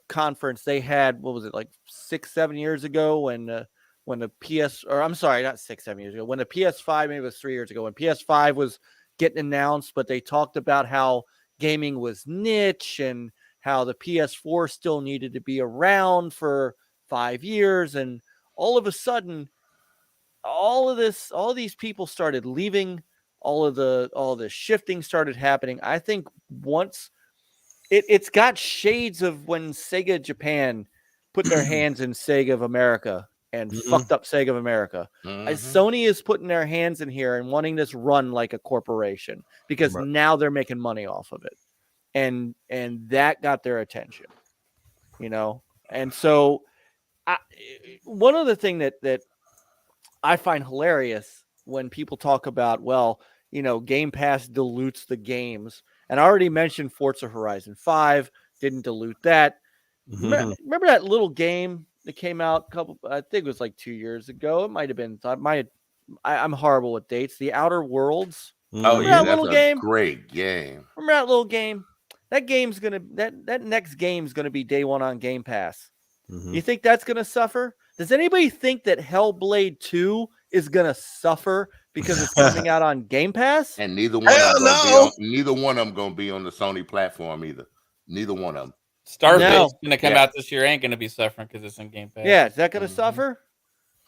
conference they had. What was it, like 6-7 years ago when the not 6-7 years ago, when the PS5, maybe it was 3 years ago, when PS5 was getting announced, but they talked about how gaming was niche and how the PS4 still needed to be around for 5 years. And all of a sudden, all these people started leaving, all the shifting started happening. I think once it's got shades of when Sega Japan put their hands in Sega of America and fucked up Sega of America. Sony is putting their hands in here and wanting this run like a corporation because now they're making money off of it. And that got their attention, And so one other thing that I find hilarious when people talk about, Game Pass dilutes the games. And I already mentioned Forza Horizon 5 didn't dilute that. Remember that little game that came out I think it was like 2 years ago. It might have been. I'm horrible with dates. The Outer Worlds. Oh yeah, that's a great game. Remember that little game? That game's that next game's gonna be day one on Game Pass. You think that's gonna suffer? Does anybody think that Hellblade 2 is gonna suffer because it's coming out on Game Pass? And neither one of them gonna be on the Sony platform either. Neither one of them. Starfield's gonna come out this year. Ain't gonna be suffering because it's in Game Pass. Yeah, is that gonna suffer?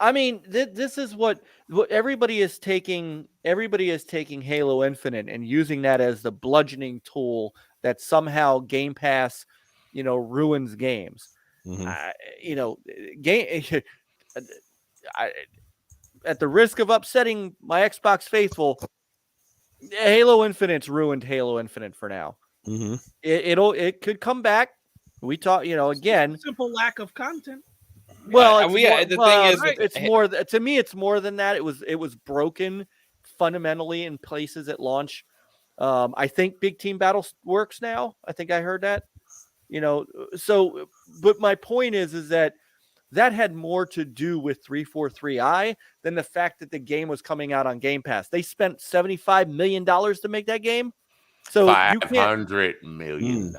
I mean, this is what everybody is taking. Everybody is taking Halo Infinite and using that as the bludgeoning tool that somehow Game Pass, ruins games. At the risk of upsetting my Xbox faithful, Halo Infinite's ruined Halo Infinite for now. It could come back. We talk, again, simple lack of content. Well, it's more. To me, it's more than that. It was broken fundamentally in places at launch. I think Big Team Battle works now. I think I heard that. So, but my point is that had more to do with 343i than the fact that the game was coming out on Game Pass. They spent $75 million to make that game. So $500 million.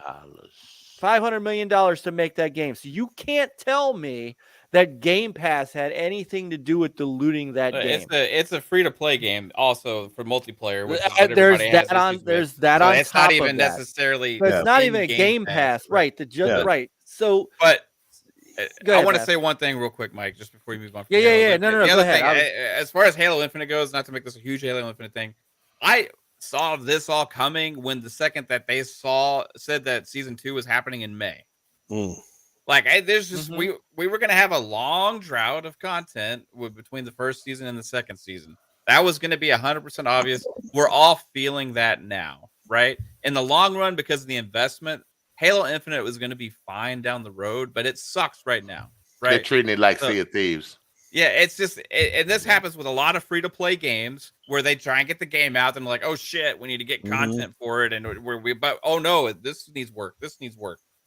$500 million to make that game. So you can't tell me that Game Pass had anything to do with diluting that game. It's a free-to-play game also for multiplayer. Which there's that on it's top not even of that. necessarily. But it's not even a Game Pass. Right. Right. So, but ahead, I want to say one thing real quick, Mike, just before we move on. Yeah. No. The Go other ahead. thing, as far as Halo Infinite goes, not to make this a huge Halo Infinite thing, I saw this all coming when the second that they said that season 2 was happening in May. There's just we were gonna have a long drought of content between the first season and the second season. That was gonna be 100% obvious. We're all feeling that now, right? In the long run, because of the investment, Halo Infinite was gonna be fine down the road, but it sucks right now, right? They're treating it like Sea of Thieves. Yeah, it's just, and this happens with a lot of free-to-play games where they try and get the game out and like, oh shit, we need to get content for it, and but oh no, this needs work.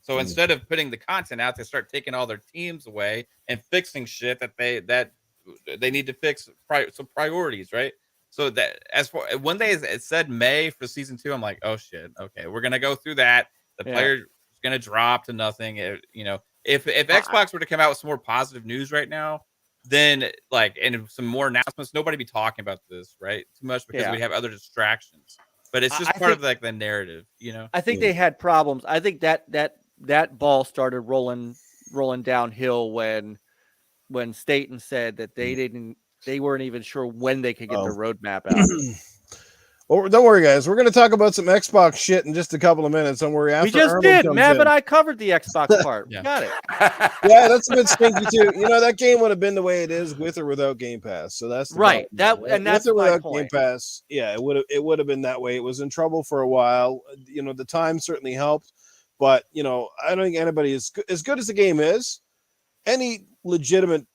So instead of putting the content out, they start taking all their teams away and fixing shit that they need to fix. Some priorities, right? So that as for when they said May for season 2, I'm like, oh shit, okay, we're gonna go through that. The player is gonna drop to nothing. If Xbox were to come out with some more positive news right now, then and some more announcements, nobody be talking about this, right? Too much because we have other distractions. But it's just part of the narrative, I think they had problems. I think that ball started rolling downhill when Staten said that they weren't even sure when they could get the roadmap out. Well, don't worry, guys. We're going to talk about some Xbox shit in just a couple of minutes. Don't worry. We just did. Mav and I covered the Xbox part. Yeah. Got it. Yeah, that's a bit stinky too. That game would have been the way it is with or without Game Pass. So that's right. Problem. That's with or my without point. Game Pass. Yeah, it would have been that way. It was in trouble for a while. The time certainly helped, but I don't think anybody is as good as the game is. Any legitimate.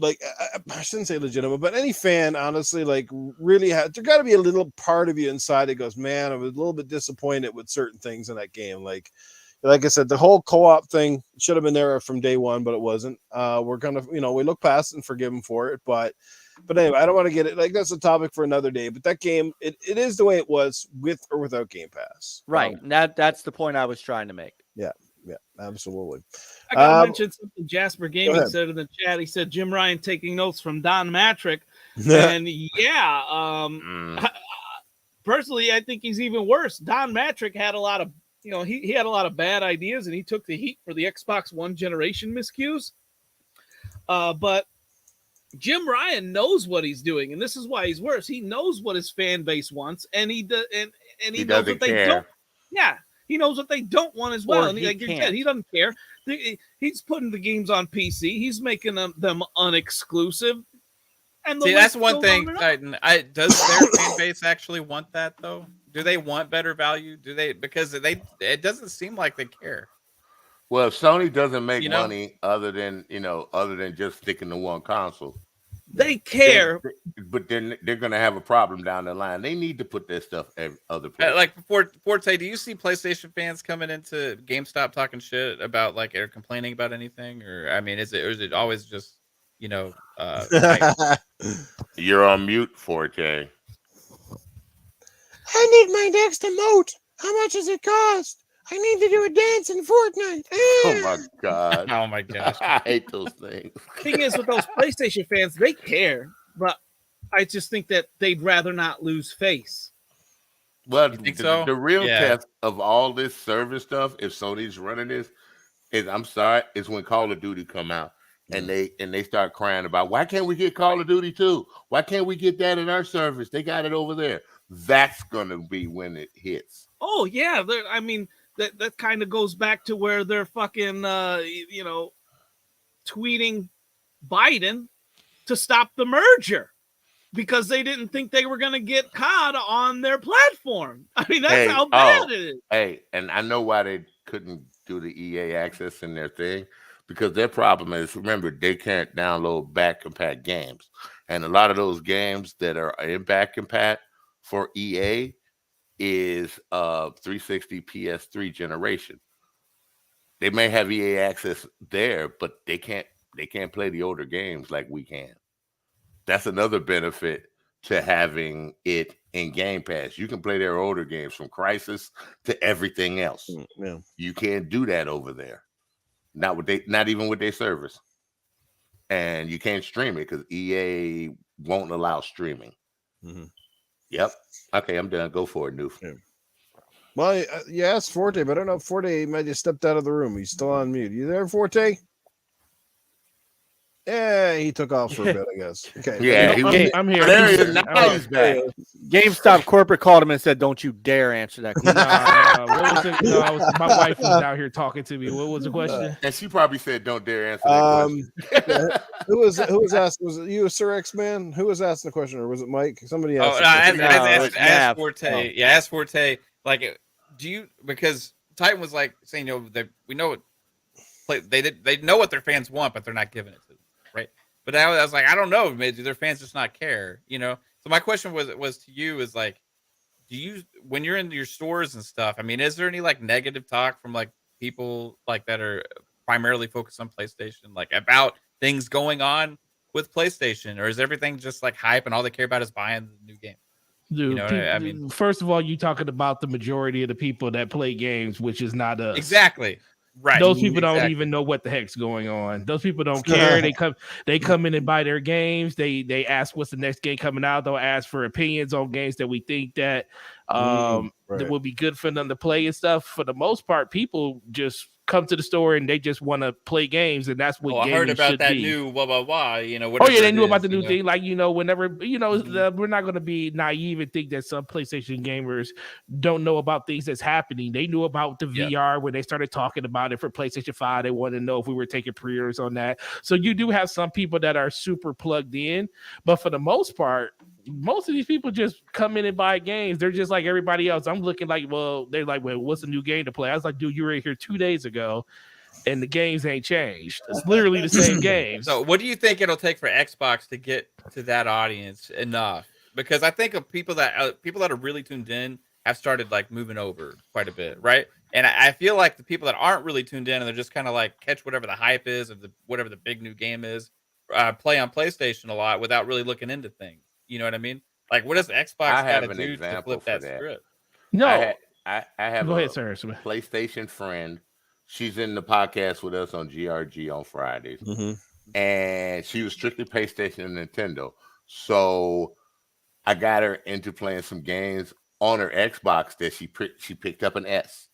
I shouldn't say legitimate, but any fan, honestly, really there got to be a little part of you inside that goes, man, I was a little bit disappointed with certain things in that game. Like I said, the whole co-op thing should have been there from day one, but it wasn't. We're gonna, we look past and forgive them for it, but anyway, I don't want to get it. That's a topic for another day. But that game, it is the way it was with or without Game Pass. Right. That's the point I was trying to make. Yeah. Yeah, absolutely. I gotta mention something Jasper Gaming said in the chat. He said Jim Ryan taking notes from Don Matrick. And personally, I think he's even worse. Don Matrick had a lot of he had a lot of bad ideas, and he took the heat for the Xbox One generation miscues. But Jim Ryan knows what he's doing, and this is why he's worse. He knows what his fan base wants, and he knows what they don't. Yeah, he knows what they don't want as well. And like you said, he doesn't care. He's putting the games on PC. He's making them unexclusive. And see, that's one thing. Titan, does their fan base actually want that though? Do they want better value? Do they? Because it doesn't seem like they care. Well, if Sony doesn't make money other than just sticking to one console, they care. But then they're going to have a problem down the line. They need to put their stuff other places. Like Forte, do you see PlayStation fans coming into GameStop talking shit about like or complaining about anything? Or I mean, is it always just You're on mute, Forte. I need my next emote. How much does it cost? I need to do a dance in Fortnite. Oh my god! Oh my gosh! I hate those things. Thing is, with those PlayStation fans, they care, but I just think that they'd rather not lose face. Well, the real test of all this service stuff, if Sony's running this, is when Call of Duty come out and they start crying about why can't we get Call of Duty too? Why can't we get that in our service? They got it over there. That's gonna be when it hits. Oh yeah, I mean. That kind of goes back to where they're fucking, tweeting Biden to stop the merger because they didn't think they were going to get COD on their platform. I mean, that's how bad it is. Hey, and I know why they couldn't do the EA access in their thing because their problem is, remember, they can't download back compat games. And a lot of those games that are in back compat for EA is 360 PS3 generation. They may have EA access there, but they can't play the older games like we can. That's another benefit to having it in Game Pass. You can play their older games from Crisis to everything else. Yeah. You can't do that over there. Not even with their service. And you can't stream it because EA won't allow streaming. Mm-hmm. Yep. Okay, I'm done. Go for it, Noof. Yeah. Well, you asked Forte, but I don't know if Forte might have stepped out of the room. He's still on mute. You there, Forte? Yeah, he took off for a bit, I guess. Okay. Yeah, I'm here. There he is. Now he's back. GameStop corporate called him and said, "Don't you dare answer that question." What was it? No, my wife was out here talking to me. What was the question? And she probably said, "Don't dare answer that question." Who was asking? Was it you, Sir X-Man? Who was asking the question, or was it Mike? Somebody asked. Ask Forte. Yeah, ask Forte. Like, do you? Because Titan was like saying, we know what they know what their fans want, but they're not giving it to them, right? But I was like, I don't know. Maybe do their fans just not care? So my question was to you is like, do you, when you're in your stores and stuff, I mean, is there any like negative talk from like people like that are primarily focused on PlayStation, like about things going on with PlayStation, or is everything just like hype and all they care about is buying the new game? Dude, I mean, first of all, you talking about the majority of the people that play games, which is not us. Exactly. Right. Those people don't even know what the heck's going on. Those people don't care. They come in and buy their games. They ask what's the next game coming out. They'll ask for opinions on games that we think that that will be good for them to play and stuff. For the most part, people just come to the store and they just want to play games, and that's what I heard about that new blah blah blah. They knew about the new thing. Like whenever we're not going to be naive and think that some PlayStation gamers don't know about things that's happening. They knew about the VR when they started talking about it for PlayStation 5. They wanted to know if we were taking pre-orders on that. So you do have some people that are super plugged in, but for the most part, most of these people just come in and buy games. They're just like everybody else. I'm looking like, they're like, what's a new game to play? I was like, dude, you were here 2 days ago, and the games ain't changed. It's literally the same games. So what do you think it'll take for Xbox to get to that audience enough? Because I think of people that are really tuned in have started like moving over quite a bit, right? And I feel like the people that aren't really tuned in and they're just kind of like catch whatever the hype is of whatever the big new game is, play on PlayStation a lot without really looking into things. You know what I mean? Like, what does Xbox got to do to flip that script? No, I have Go ahead, sir. PlayStation friend. She's in the podcast with us on GRG on Fridays, and she was strictly PlayStation and Nintendo. So I got her into playing some games on her Xbox that she picked up an S,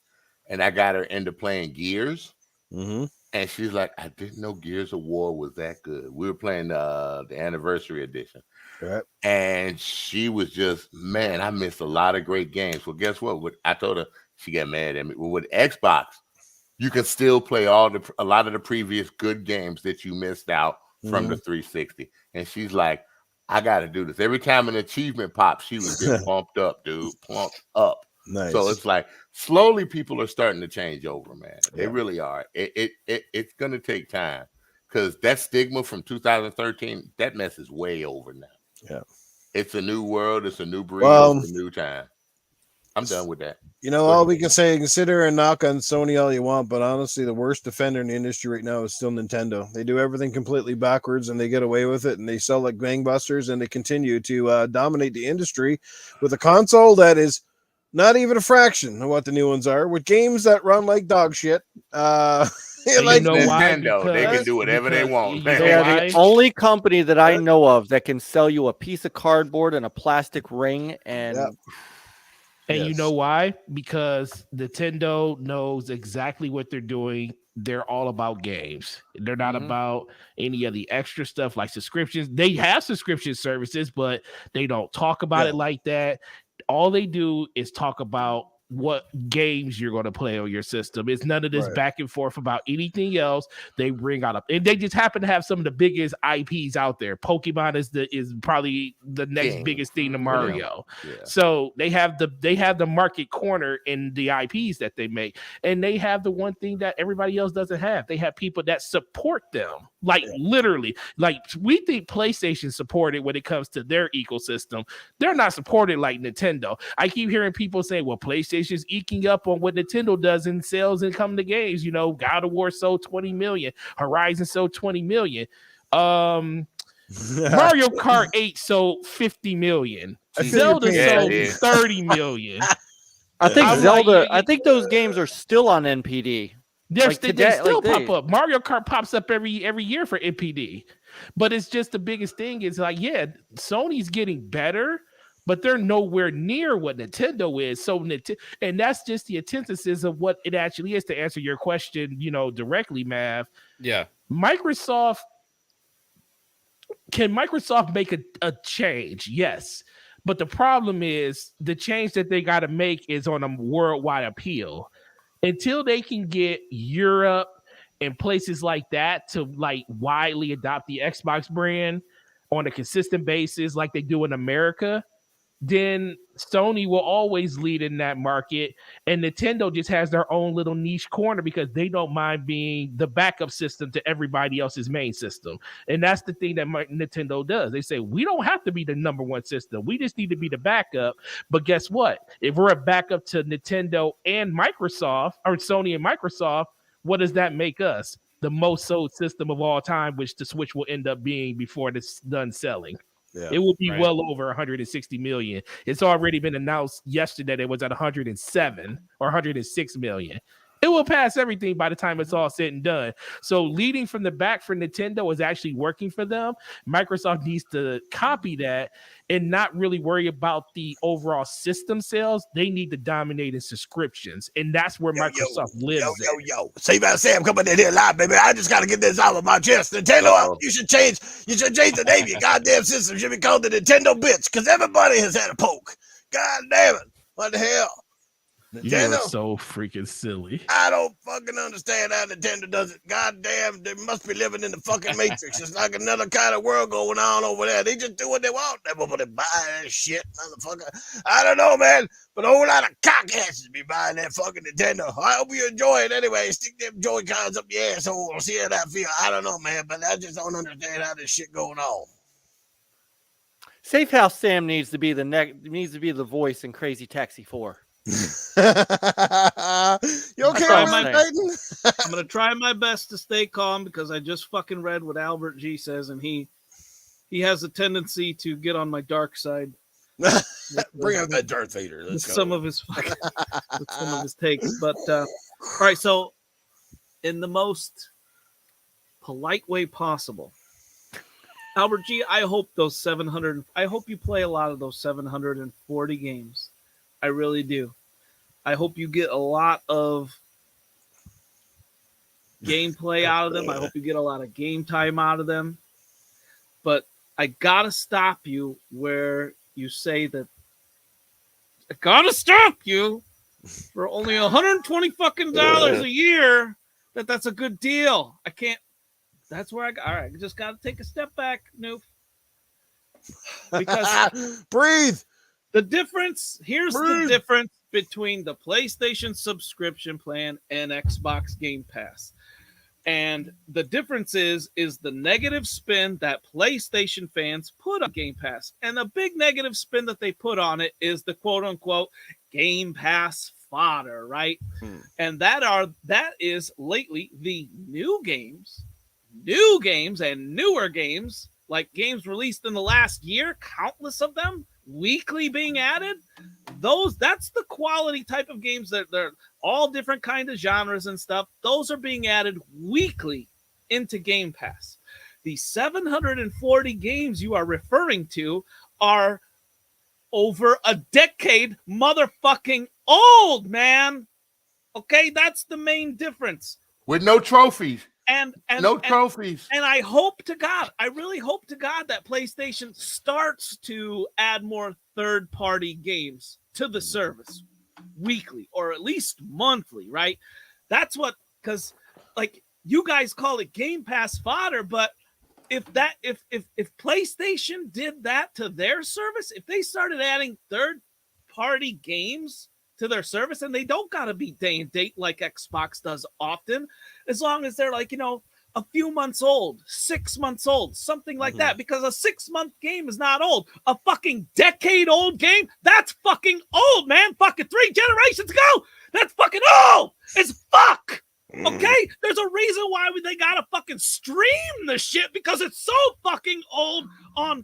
and I got her into playing Gears. Mm-hmm. And she's like, I didn't know Gears of War was that good. We were playing the anniversary edition. Right. And she was just, man, I missed a lot of great games. Well, guess what? I told her, she got mad at me. Well, with Xbox, you can still play a lot of the previous good games that you missed out from the 360. And she's like, I got to do this. Every time an achievement pops, she was getting pumped up, dude. Pumped up. Nice. So it's like slowly people are starting to change over, man. They Yeah. really are. It's going to take time because that stigma from 2013, that mess is way over now. Yeah. It's a new world. It's a new breed. Well, it's a new time. I'm done with that. You know, all we can say, consider and knock on Sony all you want, but honestly, the worst defender in the industry right now is still Nintendo. They do everything completely backwards, and they get away with it, and they sell like gangbusters, and they continue to dominate the industry with a console that is not even a fraction of what the new ones are, with games that run like dog shit. Like Nintendo, they can do whatever they want. They are the only company that I know of that can sell you a piece of cardboard and a plastic ring, and you know why? Because Nintendo knows exactly what they're doing. They're all about games. They're not about any of the extra stuff like subscriptions. They have subscription services, but they don't talk about it like that. All they do is talk about what games you're going to play on your system. It's none of this back and forth about anything else. They bring out and they just happen to have some of the biggest IPs out there. Pokemon is probably the next biggest thing to Mario. Yeah. So they have the market corner in the IPs that they make, and they have the one thing that everybody else doesn't have. They have people that support them. Like literally, like we think PlayStation supported when it comes to their ecosystem. They're not supported like Nintendo. I keep hearing people say, well, PlayStation's eking up on what Nintendo does in sales and come to games. You know, God of War sold 20 million, Horizon sold 20 million. Mario Kart 8 sold 50 million. Zelda sold 30 million. I think those games are still on NPD. They still pop up. Mario Kart pops up every year for NPD, but it's just the biggest thing is like, Sony's getting better, but they're nowhere near what Nintendo is. So, and that's just the antithesis of what it actually is. To answer your question, directly, Mav. Yeah, can Microsoft make a change? Yes, but the problem is the change that they got to make is on a worldwide appeal. Until they can get Europe and places like that to like widely adopt the Xbox brand on a consistent basis like they do in America, then Sony will always lead in that market, and Nintendo just has their own little niche corner because they don't mind being the backup system to everybody else's main system. And that's the thing that Nintendo does. They say, we don't have to be the number one system. We just need to be the backup. But guess what? If we're a backup to Nintendo and Microsoft, or Sony and Microsoft, what does that make us? The most sold system of all time, which the Switch will end up being before it's done selling. Yeah, it will be well over 160 million. It's already been announced yesterday that it was at 107 or 106 million. It will pass everything by the time it's all said and done. So leading from the back for Nintendo is actually working for them. Microsoft needs to copy that and not really worry about the overall system sales. They need to dominate in subscriptions, and that's where Microsoft lives. Say about Sam coming in here live, baby. I just gotta get this out of my chest. Nintendo, you should change the name. Your goddamn system should be called the Nintendo Bitch, because everybody has had a poke. God damn it! What the hell? Nintendo, you're so freaking silly. I don't fucking understand how Nintendo does it. God damn, they must be living in the fucking Matrix. It's like another kind of world going on over there. They just do what they want. Everybody buy that shit, motherfucker. I don't know, man, but a whole lot of cockasses be buying that fucking Nintendo. I hope you enjoy it anyway. Stick them Joy-Cons up your asshole and see how that feel. I don't know, man, but I just don't understand how this shit going on. Safe House Sam needs to be the voice in Crazy Taxi 4. You okay, Titan? I'm gonna try my best to stay calm because I just fucking read what Albert G says, and he has a tendency to get on my dark side. Bring out that Darth Vader. Let's go. Some of his takes, but all right. So, in the most polite way possible, Albert G, I hope those 700. I hope you play a lot of those 740 games. I really do. I hope you get a lot of gameplay out of them. I hope you get a lot of game time out of them. But I gotta stop you where you say that. I gotta stop you for only $120 fucking a year. That's a good deal. I can't. That's where all right. I just gotta take a step back, Noof. Because breathe. The difference. Here's the difference between the PlayStation subscription plan and Xbox Game Pass. And the difference is the negative spin that PlayStation fans put on Game Pass. And the big negative spin that they put on it is the quote-unquote Game Pass fodder, right? And that is lately the new games and newer games, like games released in the last year, countless of them, weekly being added. That's the quality type of games that they're all different kind of genres and stuff. Those are being added weekly into Game Pass. The 740 games you are referring to are over a decade motherfucking old, man. Okay, that's the main difference. With no trophies. And no trophies. And I hope to God, I really hope to God that PlayStation starts to add more third-party games to the service weekly or at least monthly, right? That's what, because like you guys call it Game Pass fodder, but if PlayStation did that to their service, if they started adding third-party games to their service, and they don't gotta be day and date like Xbox does often, as long as they're like, a few months old, 6 months old, something like that, because a 6-month game is not old. A fucking decade-old game, that's fucking old, man. Fucking 3 generations ago, that's fucking old as fuck. Okay? There's a reason why they gotta fucking stream the shit, because it's so fucking old on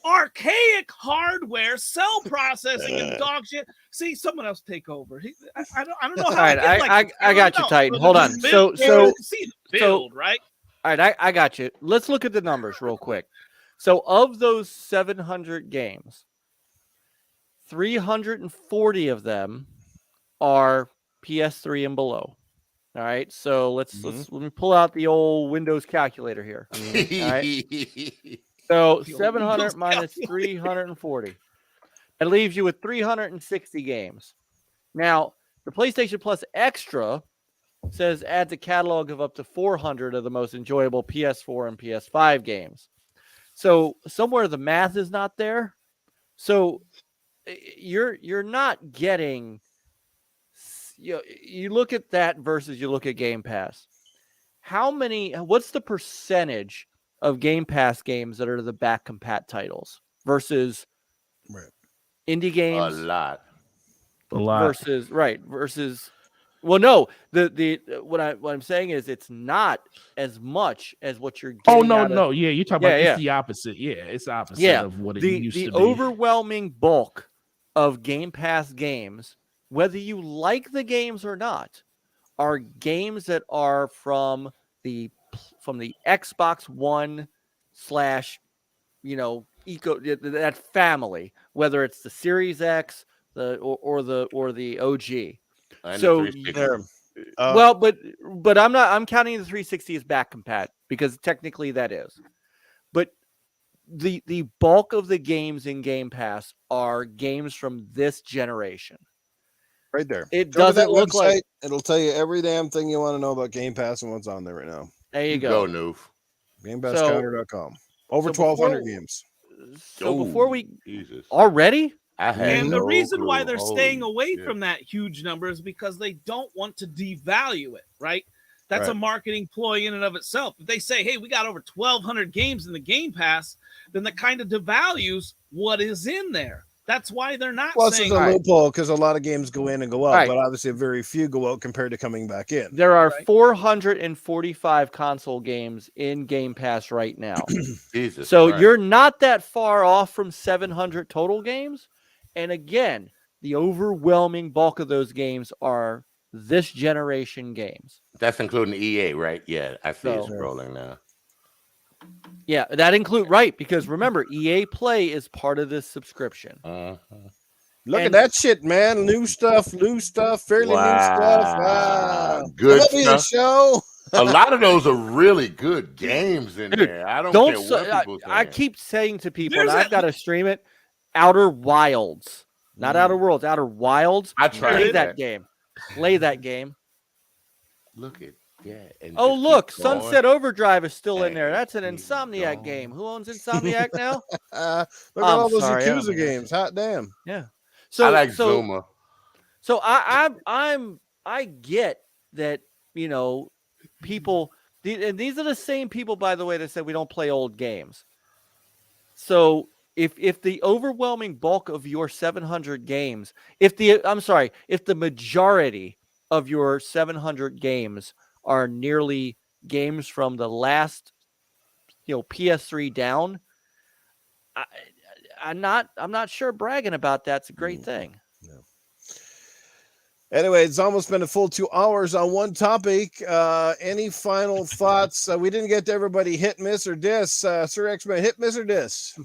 archaic hardware, cell processing, and dog shit. See, someone else take over. I don't know how. All right, I got you, Titan. Hold on. So right? All right, I got you. Let's look at the numbers real quick. So of those 700 games, 340 of them are PS3 and below. All right, so let me pull out the old Windows calculator here. All right. So 700 minus 340. That leaves you with 360 games. Now, the PlayStation Plus Extra says adds a catalog of up to 400 of the most enjoyable PS4 and PS5 games. So somewhere the math is not there. So you're not getting. You look at that versus you look at Game Pass. What's the percentage of Game Pass games that are the back compat titles versus indie games? A lot. Versus well, no, what I'm saying is it's not as much as what you're getting. Yeah, you're talking about it's the opposite. Yeah, it's the opposite of what it used to be. The overwhelming bulk of Game Pass games, whether you like the games or not, are games that are from the Xbox One / that family, whether it's the Series X, or the OG. So but I'm counting the 360 as back compat because technically that is. But the bulk of the games in Game Pass are games from this generation. Right there. It doesn't look like it'll tell you every damn thing you want to know about Game Pass and what's on there right now. There you go. Noof. GamePassCounter.com. Over 1,200 games. So before we already, and the reason why they're staying away from that huge number is because they don't want to devalue it, right? That's a marketing ploy in and of itself. If they say, hey, we got over 1,200 games in the Game Pass, then that kind of devalues what is in there. That's why they're not saying. Well, it's a loophole because a lot of games go in and go out, but obviously very few go out compared to coming back in. There are 445 console games in Game Pass right now. Jesus so Christ. You're not that far off from 700 total games. And again, the overwhelming bulk of those games are this generation games. That's including EA, right? Yeah, I see it scrolling now. Yeah, that because remember, EA Play is part of this subscription. Look at that shit, man. New stuff, fairly new stuff. Wow. Good That'll be the stuff. show. A lot of those are really good games in Dude, there. I don't care Don't what people say. I keep saying to people, and I've got to stream it. Outer Wilds, not Outer Worlds. Outer Wilds. I tried Play that. that game. Play that game. Look at and Oh, just look, keep going. Sunset Overdrive is still in there. And That's an keep Insomniac going. game. Who owns Insomniac now? Look at I'm all those sorry, I don't Yakuza mean to- games. Hot damn. Yeah. I like Zuma. So I get that, you know, people, and these are the same people, by the way, that said we don't play old games. So if the overwhelming bulk of your 700 games, if the majority of your 700 games are nearly games from the last, PS3 down, I'm not sure bragging about that's a great thing. No. Anyway, it's almost been a full 2 hours on one topic. Any final thoughts? We didn't get to everybody. Hit, miss, or diss. Sir X-Men, hit, miss, or diss?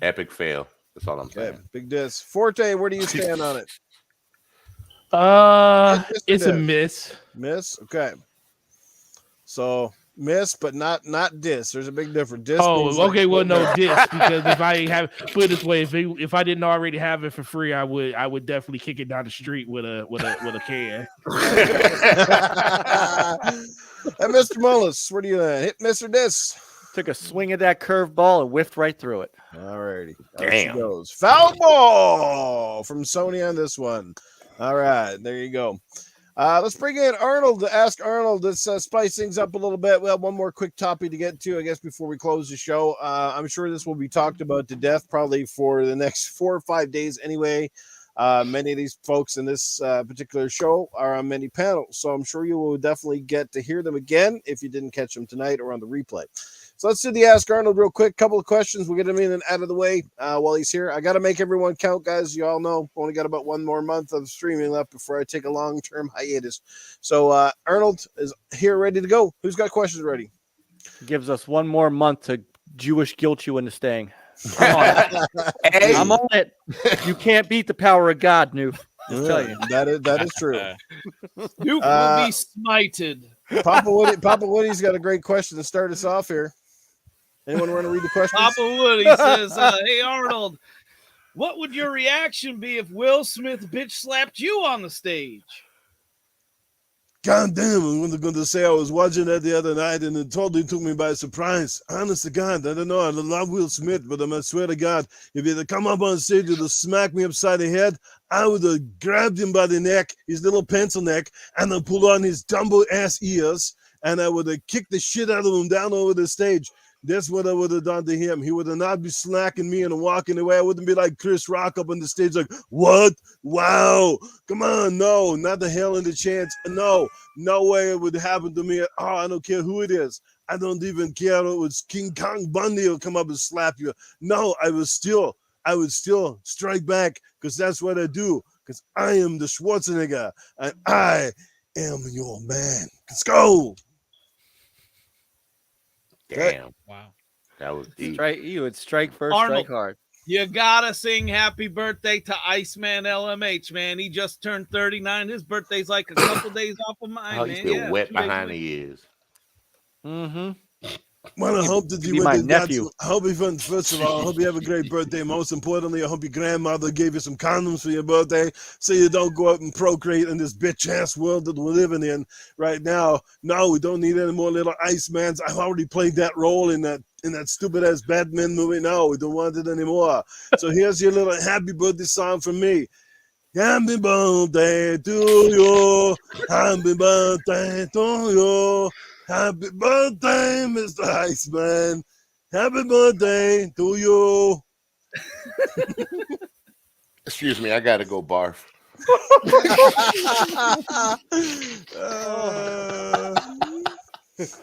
Epic fail. That's all I'm Okay, saying. big diss. Forte, where do you stand on it? It's a miss. Miss? Okay. So miss, but not diss. There's a big difference. Diss means Oh, okay. like- Well, no diss, because if I have put it this way, if I didn't already have it for free, I would definitely kick it down the street with a can. And Mr. Mullis, where do you hit, miss, or diss? Took a swing at that curved ball and whiffed right through it. All righty. Damn. Goes. Foul ball from Sony on this one. All right, there you go. Let's bring in Arnold to ask Arnold. Let's spice things up a little bit. We have one more quick topic to get to, I guess, before we close the show. I'm sure this will be talked about to death probably for the next 4 or 5 days anyway. Many of these folks in this particular show are on many panels, so I'm sure you will definitely get to hear them again if you didn't catch them tonight or on the replay. So let's do the Ask Arnold real quick. Couple of questions. We'll get him in and out of the way while he's here. I got to make everyone count, guys. You all know only got about one more month of streaming left before I take a long-term hiatus. So Arnold is here ready to go. Who's got questions ready? Gives us one more month to Jewish guilt you into staying. Hey. I'm on it. You can't beat the power of God, Noob. Just tell you. That is true. Duke will be smited. Papa Woody's got a great question to start us off here. Anyone want to read the questions? Papa Woody says, hey, Arnold, what would your reaction be if Will Smith bitch slapped you on the stage? God damn, I'm going to say I was watching that the other night and it totally took me by surprise. Honest to God, I don't know. I love Will Smith, but I swear to God, if he had come up on stage and smack me upside the head, I would have grabbed him by the neck, his little pencil neck, and then pulled on his dumbo ass ears, and I would have kicked the shit out of him down over the stage. That's what I would have done to him. He would have not be slacking me and walking away. I wouldn't be like Chris Rock up on the stage like, what? Wow. Come on. No, not the hell in the chance. No way it would happen to me. Oh, I don't care who it is. I don't even care if it was King Kong Bundy who'll come up and slap you. No, I would still strike back because that's what I do. Because I am the Schwarzenegger and I am your man. Let's go. Damn. Wow. That was deep. You would strike first, Arnold. strike hard. You gotta sing happy birthday to Iceman LMH, man. He just turned 39. His birthday's like a couple days off of mine, Oh, man. he's still Yeah, wet 2 days behind away. the ears. Mm-hmm. Well, I hope that Be you my went to nephew. I hope you fun. First of all, I hope you have a great birthday. Most importantly, I hope your grandmother gave you some condoms for your birthday so you don't go out and procreate in this bitch ass world that we're living in right now. No, we don't need any more little Icemans. I've already played that role in that stupid ass Batman movie. No, we don't want it anymore. So here's your little happy birthday song from me. Happy birthday to you. Happy birthday to you. Happy birthday, Mr. Iceman. Happy birthday to you. Excuse me, I gotta go barf.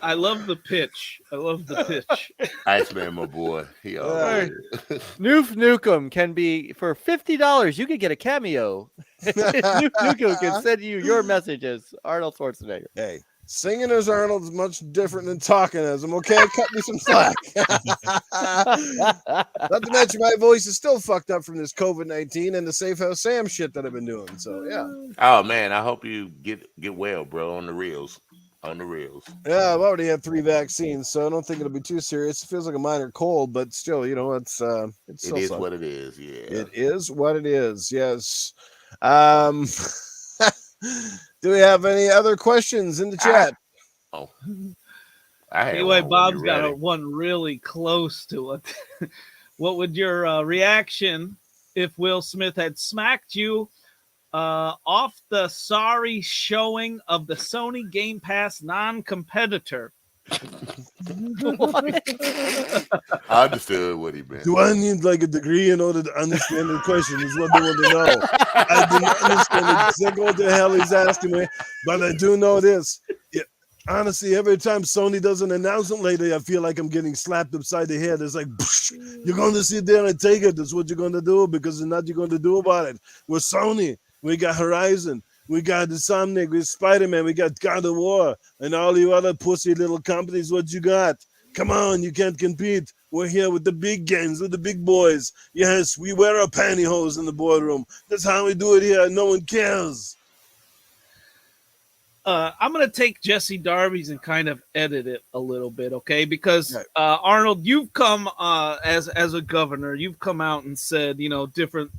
I love the pitch. Iceman, my boy. He always. Noof Nukem can be for $50. You could get a cameo. Noof Nukem can send you your messages. Arnold Schwarzenegger. Hey, Singing as Arnold is much different than talking as him. Okay, cut me some slack. Not to mention my voice is still fucked up from this COVID-19 and the Safe House Sam shit that I've been doing. So yeah. Oh man, I hope you get well, bro. On the reels. Yeah, I've already had 3 vaccines, so I don't think it'll be too serious. It feels like a minor cold, but still, you know, it's still what it is. Yeah, it is what it is. Yes. Do we have any other questions in the chat? Anyway, Bob's got one really close to it. What would your reaction if Will Smith had smacked you off the sorry showing of the Sony Game Pass non-competitor? I understood what he meant. Do I need like a degree in order to understand the question? Is what they want to know. I do not understand exactly what the hell he's asking me, but I do know this. Yeah, honestly, every time Sony does an announcement lately, I feel like I'm getting slapped upside the head. It's like, you're going to sit there and take it. That's what you're going to do because there's nothing you're going to do about it. With Sony, we got Horizon. We got the Insomniac, we got Spider-Man, we got God of War, and all you other pussy little companies. What you got? Come on, you can't compete. We're here with the big games, with the big boys. Yes, we wear our pantyhose in the boardroom. That's how we do it here. No one cares. I'm going to take Jesse Darby's and kind of edit it a little bit, okay? Because, Arnold, you've come as a governor. You've come out and said, you know, different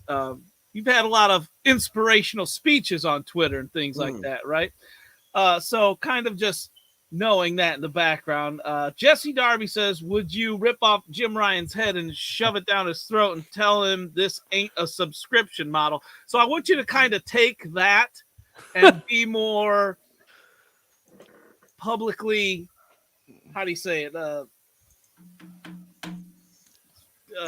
you've had a lot of inspirational speeches on Twitter and things like that, right? So kind of just knowing that in the background, Jesse Darby says, would you rip off Jim Ryan's head and shove it down his throat and tell him this ain't a subscription model? So I want you to kind of take that and be more publicly, how do you say it?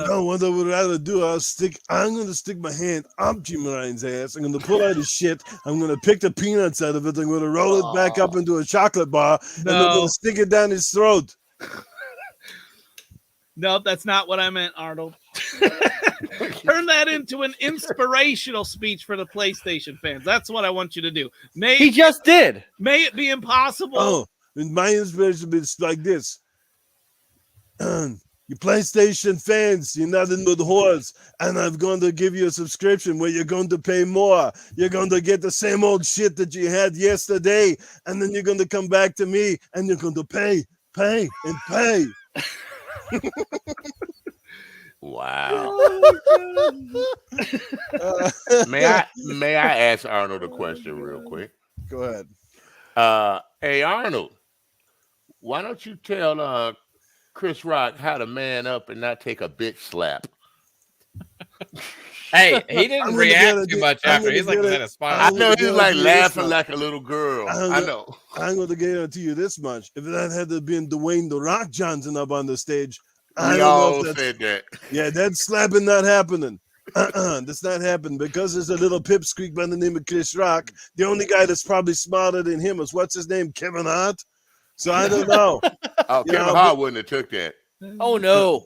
No, what I would rather do, I'm going to stick my hand up Jim Ryan's ass. I'm going to pull out his shit. I'm going to pick the peanuts out of it. I'm going to roll it back up into a chocolate bar. And I'm going to stick it down his throat. No, that's not what I meant, Arnold. Turn that into an inspirational speech for the PlayStation fans. That's what I want you to do. He just did. May it be impossible. Oh, my inspiration is like this. You PlayStation fans, you're not in the whores, and I'm going to give you a subscription where you're going to pay more. You're going to get the same old shit that you had yesterday, and then you're going to come back to me, and you're going to pay. Wow. May I ask Arnold a question real quick? Go ahead. Hey, Arnold, why don't you tell Chris Rock how to man up and not take a bitch slap? Hey, he didn't react too much after. He's like, had a smile. I know he's like laughing like a little girl. I know. I'm going to guarantee you this much. If that had to been Dwayne The Rock Johnson up on the stage, we all said that. Yeah, that slapping not happening. That's not happening because there's a little pipsqueak by the name of Chris Rock. The only guy that's probably smarter than him is what's his name, Kevin Hart. So I don't know. Kevin Hart wouldn't have took that. Oh no,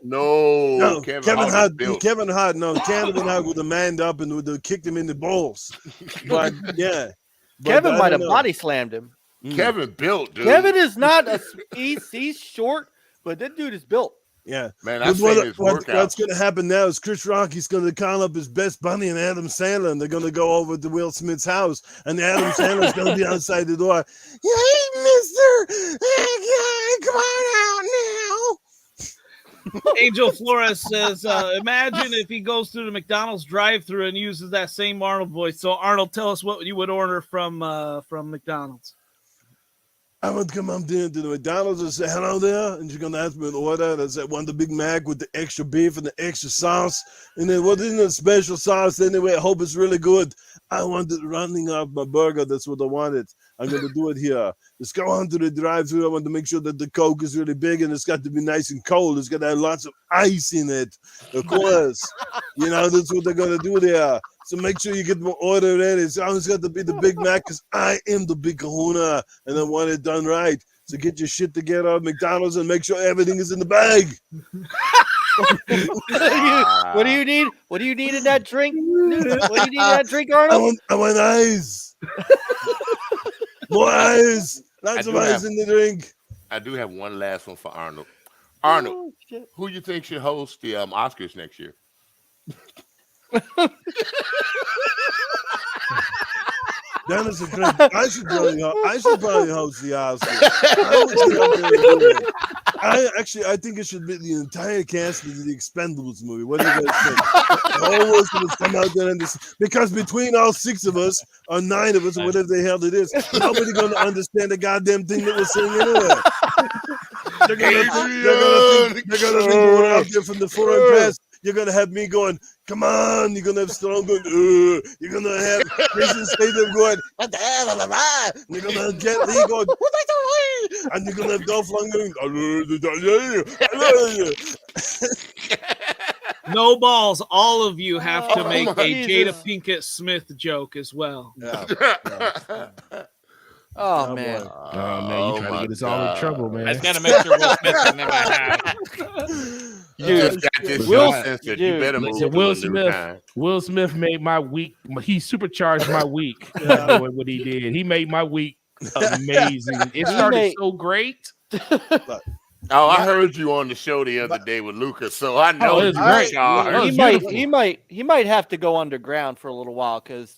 Kevin Hart would have manned up and would have kicked him in the balls. But yeah, Kevin might have body slammed him. Kevin built, dude. Kevin is not he's short, but that dude is built. Yeah, man. What's going to happen now is Chris Rock. He's going to call up his best buddy and Adam Sandler, and they're going to go over to Will Smith's house, and Adam Sandler's going to be outside the door. Hey, Mister, come on out now. Angel Flores says, imagine if he goes through the McDonald's drive-thru and uses that same Arnold voice. So Arnold, tell us what you would order from McDonald's. I would come up there to the McDonald's and say, hello there. And she's going to ask me an order. And I said, want the Big Mac with the extra beef and the extra sauce. And then what isn't the special sauce anyway? I hope it's really good. I wanted running off my burger. That's what I wanted. I'm going to do it here. Let's go on to the drive-thru. I want to make sure that the Coke is really big and it's got to be nice and cold. It's got to have lots of ice in it. Of course. That's what they're going to do there. So make sure you get my order ready. It's always got to be the Big Mac because I am the big kahuna and I want it done right. So get your shit together at McDonald's and make sure everything is in the bag. What do you need? What do you need in that drink? What do you need in that drink, Arnold? I want eyes. More eyes. Lots of ice in the drink. I do have one last one for Arnold. Arnold, who you think should host the Oscars next year? That is a great. I should probably host the Oscars. I think it should be the entire cast of the Expendables movie. What do you guys think? All of us would come out there and because between all 6 of us or 9 of us or whatever the hell it is, nobody's gonna understand the goddamn thing that we're saying anyway. They're gonna think we're out there from the foreign press. You're gonna have me going, come on. You're gonna have Stallone going, you're gonna have Jason Statham going, what the hell? And you're gonna have Jet Li going, what the hell? And you're gonna have Dolph Lundgren going, no balls. All of you have to make a Jada Jesus. Pinkett Smith joke as well. yeah. Oh man. You trying to get us all in trouble, man. I just got to make sure Will Smith is in my house. You just got this Will- show censored. dude, You better move listen, to Will a new Smith. time. Will Smith made my week. He supercharged my week. Doing what he did. He made my week amazing. It started so great. Oh, I heard you on the show the other day with Lucas, so I know it's you're great. charged. He might have to go underground for a little while because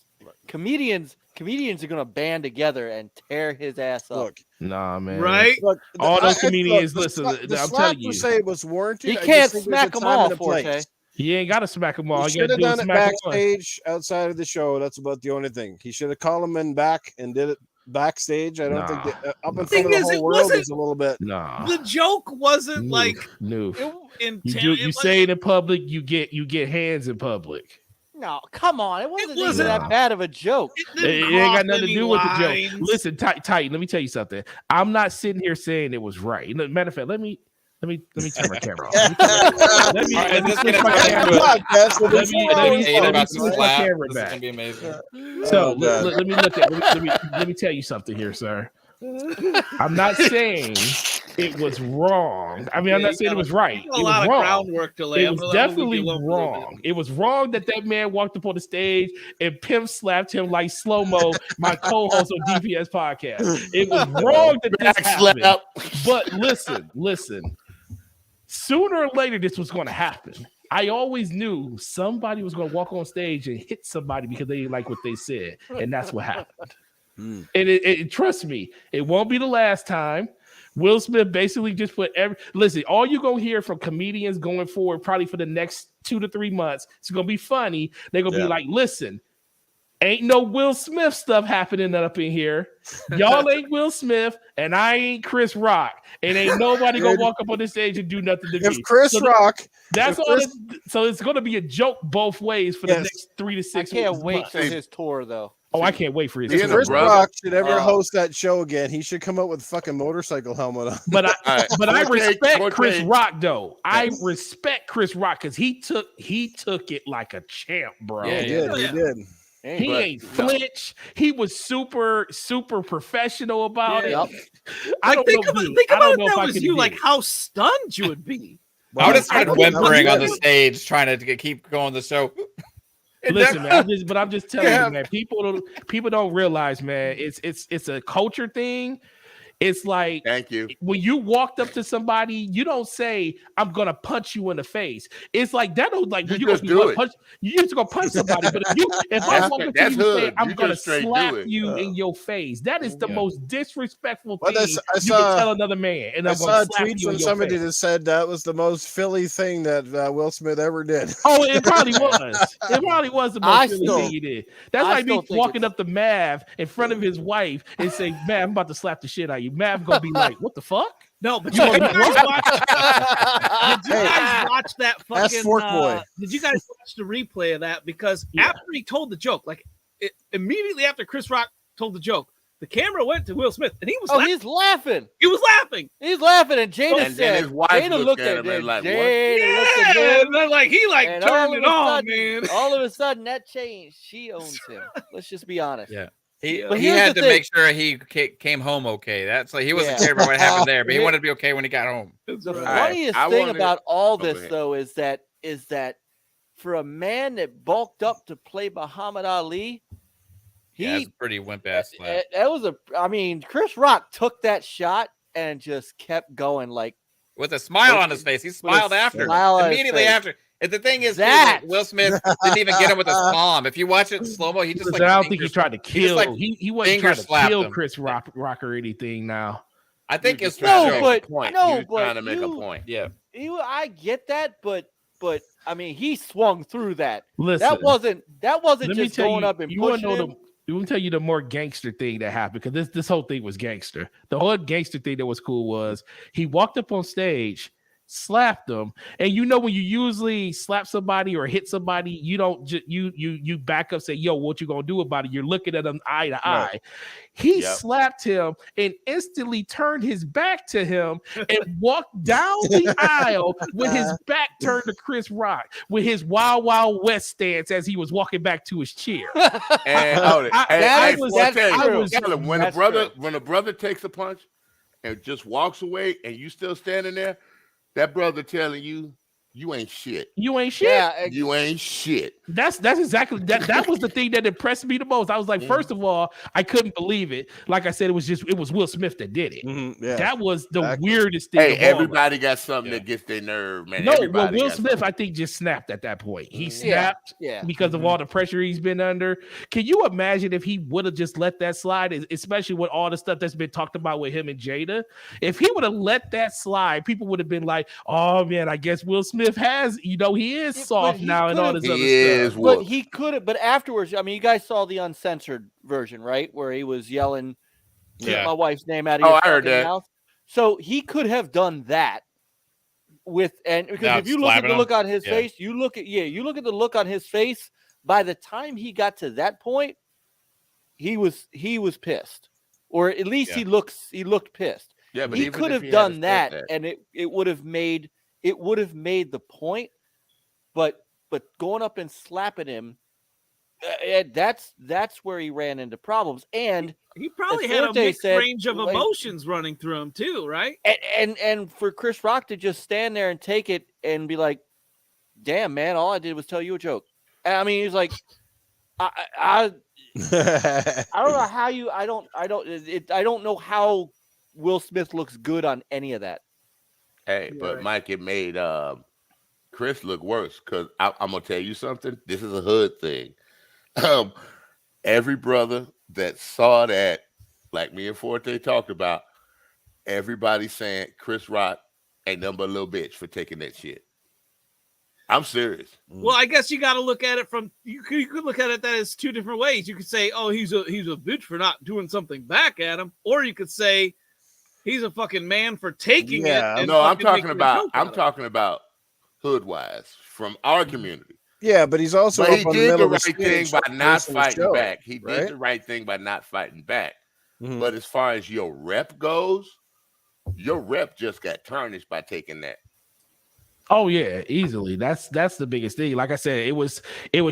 comedians are gonna band together and tear his ass up. Look, Nah, man. Right? look, All those comedians, look, listen, the I'm slap telling per you. se was warranted. He I can't just think there's smack a them time all, and a Forte. place. He ain't got to smack them all. He He should got have to do is done it smack one. backstage outside of the show. That's about the only thing. He should have called him in back and did it backstage. I don't think that, up in front Thing of the is, whole it world wasn't- is a little bit. Nah. The joke wasn't like no. intense. You say it in public, you get hands in public. No, come on. It wasn't even wasn't- that bad of a joke. It ain't got nothing to do with the joke. Listen, Titan, let me tell you something. I'm not sitting here saying it was right. Matter of fact, let me turn my camera off. Let me switch my camera. Let me switch my camera This is back. gonna be amazing. So let me look at. Let me tell you something here, sir. I'm not saying it was wrong. I mean, I'm not saying it was right. It A lot was of wrong. groundwork to lay. It was definitely wrong. It was wrong that man walked up on the stage and pimp slapped him like slow mo. My co-host on DPS podcast. It was wrong that this happened. But listen. Sooner or later, this was going to happen. I always knew somebody was going to walk on stage and hit somebody because they didn't like what they said, and that's what happened. And it trust me, it won't be the last time. Will Smith basically just put listen, all you're gonna hear from comedians going forward, probably for the next 2 to 3 months, it's gonna be funny. They're gonna be like, listen, ain't no Will Smith stuff happening up in here. Y'all ain't Will Smith, and I ain't Chris Rock. And ain't nobody gonna walk up on the stage and do nothing to me. If Chris Rock, that's all. So it's gonna be a joke both ways for the next 3 to 6 I can't months. wait for his tour though. Oh, I can't wait for his. if Chris Rock should ever host that show again, he should come up with a fucking motorcycle helmet on. But I respect Chris Rock though. I respect Chris Rock because he took it like a champ, bro. Yeah, he did. He ain't flinch. He was super professional about it. I don't know. Think about it. That was you. Like how stunned you would be. I would have started whimpering on the stage, trying to keep going the show. Listen, man. I'm just telling you, man. People don't realize, man. It's a culture thing. It's like, thank you. When you walked up to somebody, you don't say, "I'm gonna punch you in the face." It's like that. Like when you just do it. You just gonna punch somebody. But if I walk up to you and say, "I'm gonna slap you in your face," that is the most disrespectful thing you can tell another man. And I saw a tweet from somebody that said that was the most Philly thing that Will Smith ever did. Oh, it probably was. It probably was the most Philly thing he did. That's like me walking up to Mav in front of his wife and say, "Mav, I'm about to slap the shit out of you." Mav gonna be like, "What the fuck?" No, but did you guys watch that fucking? Did you guys watch the replay of that? Because after he told the joke, immediately after Chris Rock told the joke, the camera went to Will Smith, and he was he's laughing. He was laughing. He's laughing, and Jada said, his wife Jada looked at him like, what? And then he turned it on, man. All of a sudden, that changed. She owns him. Let's just be honest. Yeah. He had to make sure he came home okay. That's like he wasn't care about what happened there, but he wanted to be okay when he got home. The funniest thing about all this, though, is that for a man that bulked up to play Muhammad Ali, That's a pretty wimp ass slap. That was I mean, Chris Rock took that shot and just kept going like with a smile on his face. He smiled after immediately after. And the thing is, Will Smith didn't even get him with his palm. If you watch it in slow mo, he just like. I don't think he tried to kill. He wasn't trying to kill him. Chris Rock or anything. Now, I think it's trying to make a point. Yeah, I get that, but I mean, he swung through that. Listen, that wasn't just going up and pushing him. Let me tell you the more gangster thing that happened, because this whole thing was gangster. The whole gangster thing that was cool was he walked up on stage, slapped them, and when you usually slap somebody or hit somebody, you don't you back up, say, yo, what you gonna do about it? You're looking at them eye to eye. He slapped him and instantly turned his back to him and walked down the aisle with his back turned to Chris Rock with his Wild Wild West stance as he was walking back to his chair. And when a brother takes a punch and just walks away and you still standing there, that brother telling you, you ain't shit. You ain't shit. Yeah, you ain't shit. That's exactly that was the thing that impressed me the most. I was like, first of all, I couldn't believe it. Like I said, it was Will Smith that did it. That was the weirdest thing. Hey, everybody got something that gets their nerve, man. No, well, Will Smith, I think, just snapped at that point. He snapped because of all the pressure he's been under. Can you imagine if he would have just let that slide, especially with all the stuff that's been talked about with him and Jada? If he would have let that slide, people would have been like, oh man, I guess Will Smith has, he is soft now and all this other stuff. But he could have, but afterwards, I mean, you guys saw the uncensored version, right? Where he was yelling, get my wife's name out of your fucking mouth. So he could have done that because if you look at the look on his face, you look at the look on his face, by the time he got to that point, he was pissed. Or at least he looked pissed. Yeah, but he could have done that and it would have made the point, but going up and slapping him, that's where he ran into problems. And he probably had a mixed range of emotions running through him too, right? And for Chris Rock to just stand there and take it and be like, "Damn, man, all I did was tell you a joke." I mean, he's like, I don't know how I don't know how Will Smith looks good on any of that. Hey, but Mike, it made Chris look worse, because I'm gonna tell you something. This is a hood thing. Every brother that saw that, like me and Forte talked about, everybody saying Chris Rock ain't nothing but a little bitch for taking that shit. I'm serious. Well, I guess you got to look at it from you could look at it that as two different ways. You could say, oh, he's a bitch for not doing something back at him, or you could say he's a fucking man for taking it. No, I'm talking about hood wise from our community. Yeah, but he's also he did the right thing by not fighting back. He did the right thing by not fighting back. But as far as your rep goes, your rep just got tarnished by taking that. Oh yeah, easily. That's the biggest thing. Like I said, it was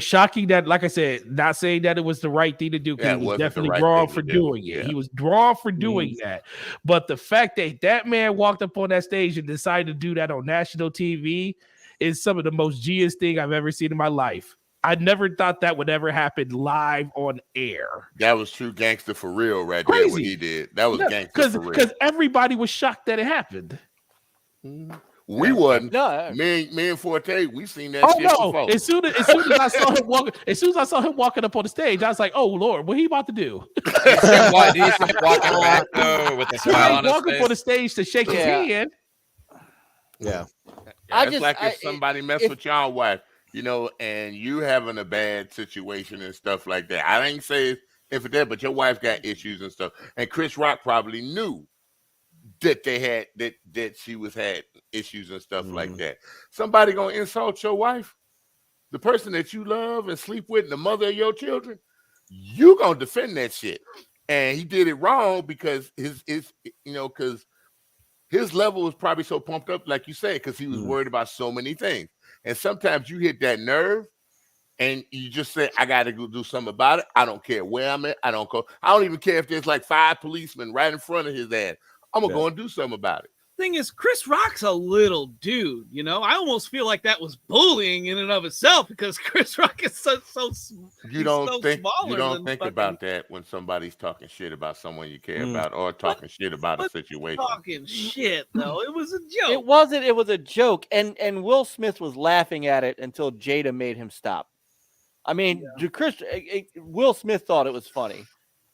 shocking that, like I said, not saying that it was the right thing to do, because he was definitely drawn for doing it. He was drawn for doing that. But the fact that man walked up on that stage and decided to do that on national TV is some of the most genius thing I've ever seen in my life. I never thought that would ever happen live on air. That was true gangster for real right there, what he did. That was gangster for real. Because everybody was shocked that it happened. We wasn't. No, me and Forte, we seen that shit before. As soon as I saw him walking up on the stage, I was like, "Oh Lord, what he about to do?" Do you see him walking back though with a smile on his face? Walking up on the stage to shake his hand. Yeah, it's like if somebody mess with your wife, and you having a bad situation and stuff like that. I ain't say if it's that, but your wife got issues and stuff, and Chris Rock probably knew that they had that she had issues and stuff like that. Somebody gonna insult your wife, the person that you love and sleep with, and the mother of your children. You gonna defend that shit, and he did it wrong because because his level was probably so pumped up, like you said, because he was worried about so many things. And sometimes you hit that nerve, and you just say, "I got to go do something about it. I don't care where I'm at. I don't even care if there's like 5 policemen right in front of his ass. I'm gonna go and do something about it." thing is, Chris Rock's a little dude, you know. I almost feel like that was bullying in and of itself because Chris Rock is so you don't so think fucking, about that when somebody's talking shit about someone you care about or talking shit about a situation. Talking shit though, it was a joke. It wasn't. It was a joke, and Will Smith was laughing at it until Jada made him stop. I mean, Will Smith thought it was funny.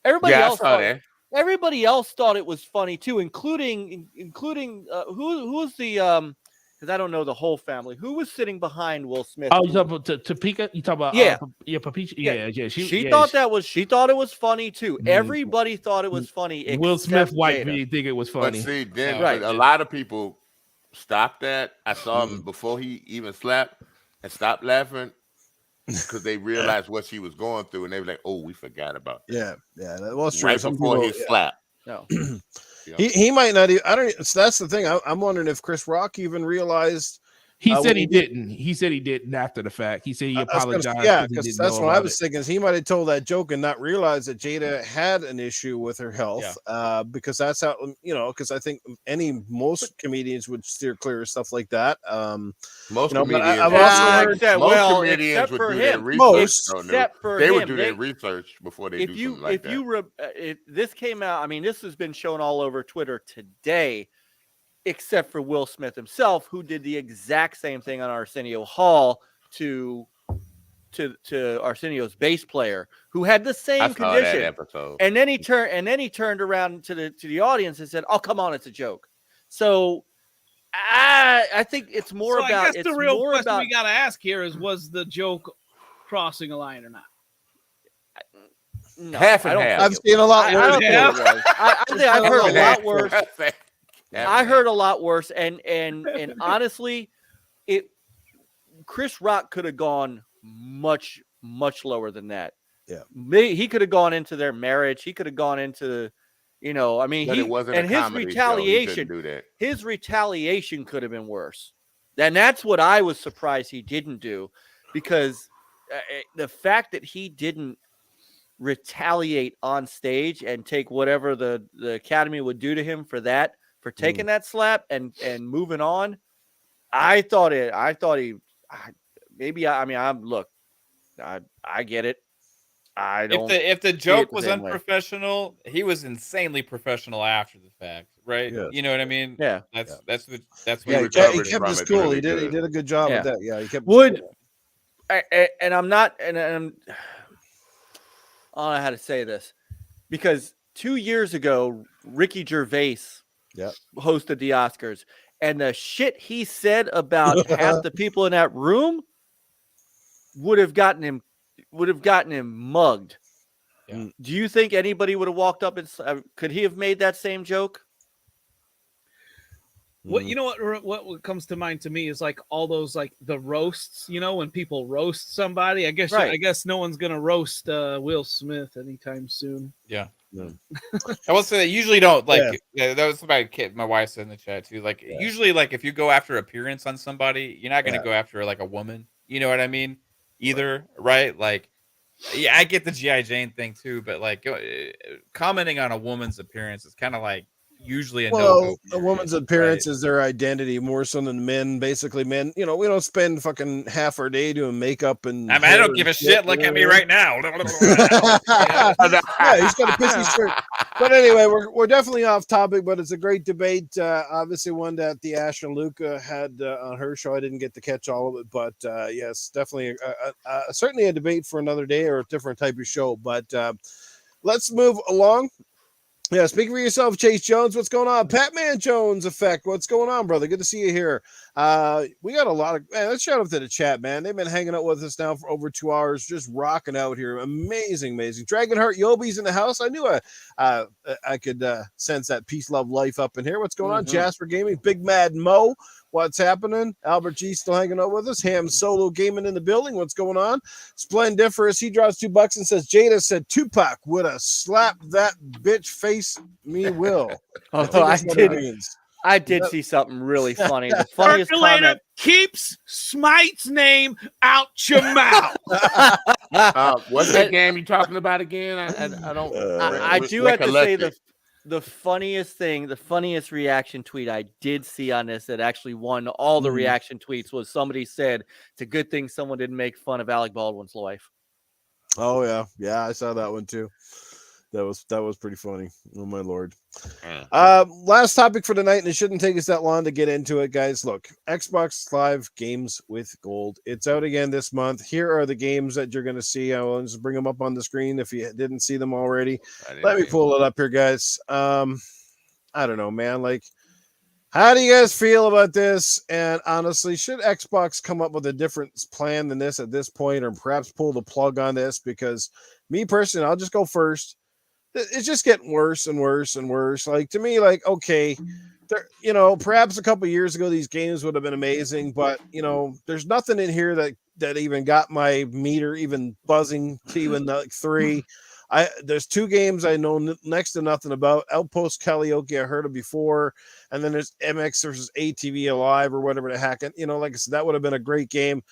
Everybody else thought that. Everybody else thought it was funny too, including who was the because I don't know the whole family. Who was sitting behind Will Smith? Oh, you talking about Topeka? You talking about Papicha? Yeah. She thought it was funny too. Everybody thought it was funny. Will Smith wife didn't think it was funny. But see, then a lot of people stopped that. I saw him before he even slapped and stopped laughing. Because they realized what she was going through, and they were like, "Oh, we forgot about that." Yeah, that was true. Right before he slapped. No, he might not. I don't. So that's the thing. I'm wondering if Chris Rock even realized. He said he didn't. He said he didn't after the fact. He said he apologized. Yeah, because that's what I was thinking. Is he might have told that joke and not realized that Jada had an issue with her health. Because that's how because I think most comedians would steer clear of stuff like that. Most comedians. I've also heard that. Most comedians would do their research. They would do their research before they do something like that. If this came out, I mean, this has been shown all over Twitter today. Except for Will Smith himself, who did the exact same thing on Arsenio Hall to Arsenio's bass player, who had the same condition. That episode. And then he turned around to the audience and said, "Oh, come on, it's a joke." So I think it's more about. I guess the real question we got to ask here is: was the joke crossing a line or not? No, half and half. I've seen a lot worse. I think I've heard a lot worse. I heard a lot worse, and honestly, Chris Rock could have gone much lower than that. Yeah, he could have gone into their marriage. He could have gone into, I mean, but it wasn't a comedy retaliation. Show. He couldn't do that. His retaliation could have been worse, and that's what I was surprised he didn't do, because the fact that he didn't retaliate on stage and take whatever the Academy would do to him for taking that slap and moving on. I get it. I don't. If the joke was unprofessional, he was insanely professional after the fact, right? Yes. You know what I mean? Yeah. That's what he kept his cool. He did a good job with that. Yeah, he kept. And I'm not, and I don't know how to say this, because 2 years ago, Ricky Gervais hosted the Oscars, and the shit he said about half the people in that room would have gotten him mugged. Yeah. Do you think anybody would have walked up and could he have made that same joke? What what comes to mind to me is like all those like the roasts, when people roast somebody. I guess no one's gonna roast Will Smith anytime soon. Yeah. I will say that usually don't that was somebody my wife said in the chat too. Like usually, like if you go after appearance on somebody, you're not gonna go after like a woman. You know what I mean? Either, right? Like, yeah, I get the G.I. Jane thing too, but like commenting on a woman's appearance is kind of like usually a woman's appearance is their identity more so than men. Basically, men, we don't spend fucking half our day doing makeup and. I mean, I don't give a shit. Look at me right now. Yeah, he's got a pissy shirt. But anyway, we're definitely off topic, but it's a great debate. Obviously, one that the Ash and Luca had on her show. I didn't get to catch all of it, but yes, definitely, certainly a debate for another day or a different type of show. But let's move along. Yeah, speak for yourself, Chase Jones. What's going on? Patman Jones effect. What's going on, brother? Good to see you here. We got a lot of let's shout out to the chat, man. They've been hanging out with us now for over 2 hours, just rocking out here. Amazing. Dragonheart Yobi's in the house. I knew I could sense that peace, love, life up in here. What's going on? Jasper Gaming, Big Mad Mo. What's happening? Albert G still hanging out with us. Ham Solo Gaming in the building. What's going on? Splendiferous. He drops $2 and says, Jada said Tupac would have slapped that bitch face. Me will. I did see something really funny. The funniest comment keeps Smite's name out your mouth. What's that game you talking about again? I don't. I do have to say The funniest reaction tweet I did see on this that actually won all the reaction tweets was somebody said it's a good thing someone didn't make fun of Alec Baldwin's wife. Oh yeah, I saw that one too. That was pretty funny. Oh my lord. Last topic for tonight, and it shouldn't take us that long to get into it, guys. Look, Xbox Live Games with Gold. It's out again this month. Here are the games that you're going to see. I will just bring them up on the screen if you didn't see them already. Let me pull it up here, guys. I don't know, man. Like, how do you guys feel about this? And honestly, should Xbox come up with a different plan than this at this point, or perhaps pull the plug on this? Because me personally, I'll just go first. It's just getting worse and worse and worse. Like, to me, like, okay, perhaps a couple years ago these games would have been amazing, but there's nothing in here that even got my meter even buzzing to even like 3. There's 2 games I know next to nothing about. Outpost Karaoke I heard of before, and then there's MX versus ATV Alive or whatever the heck. And like I said, that would have been a great game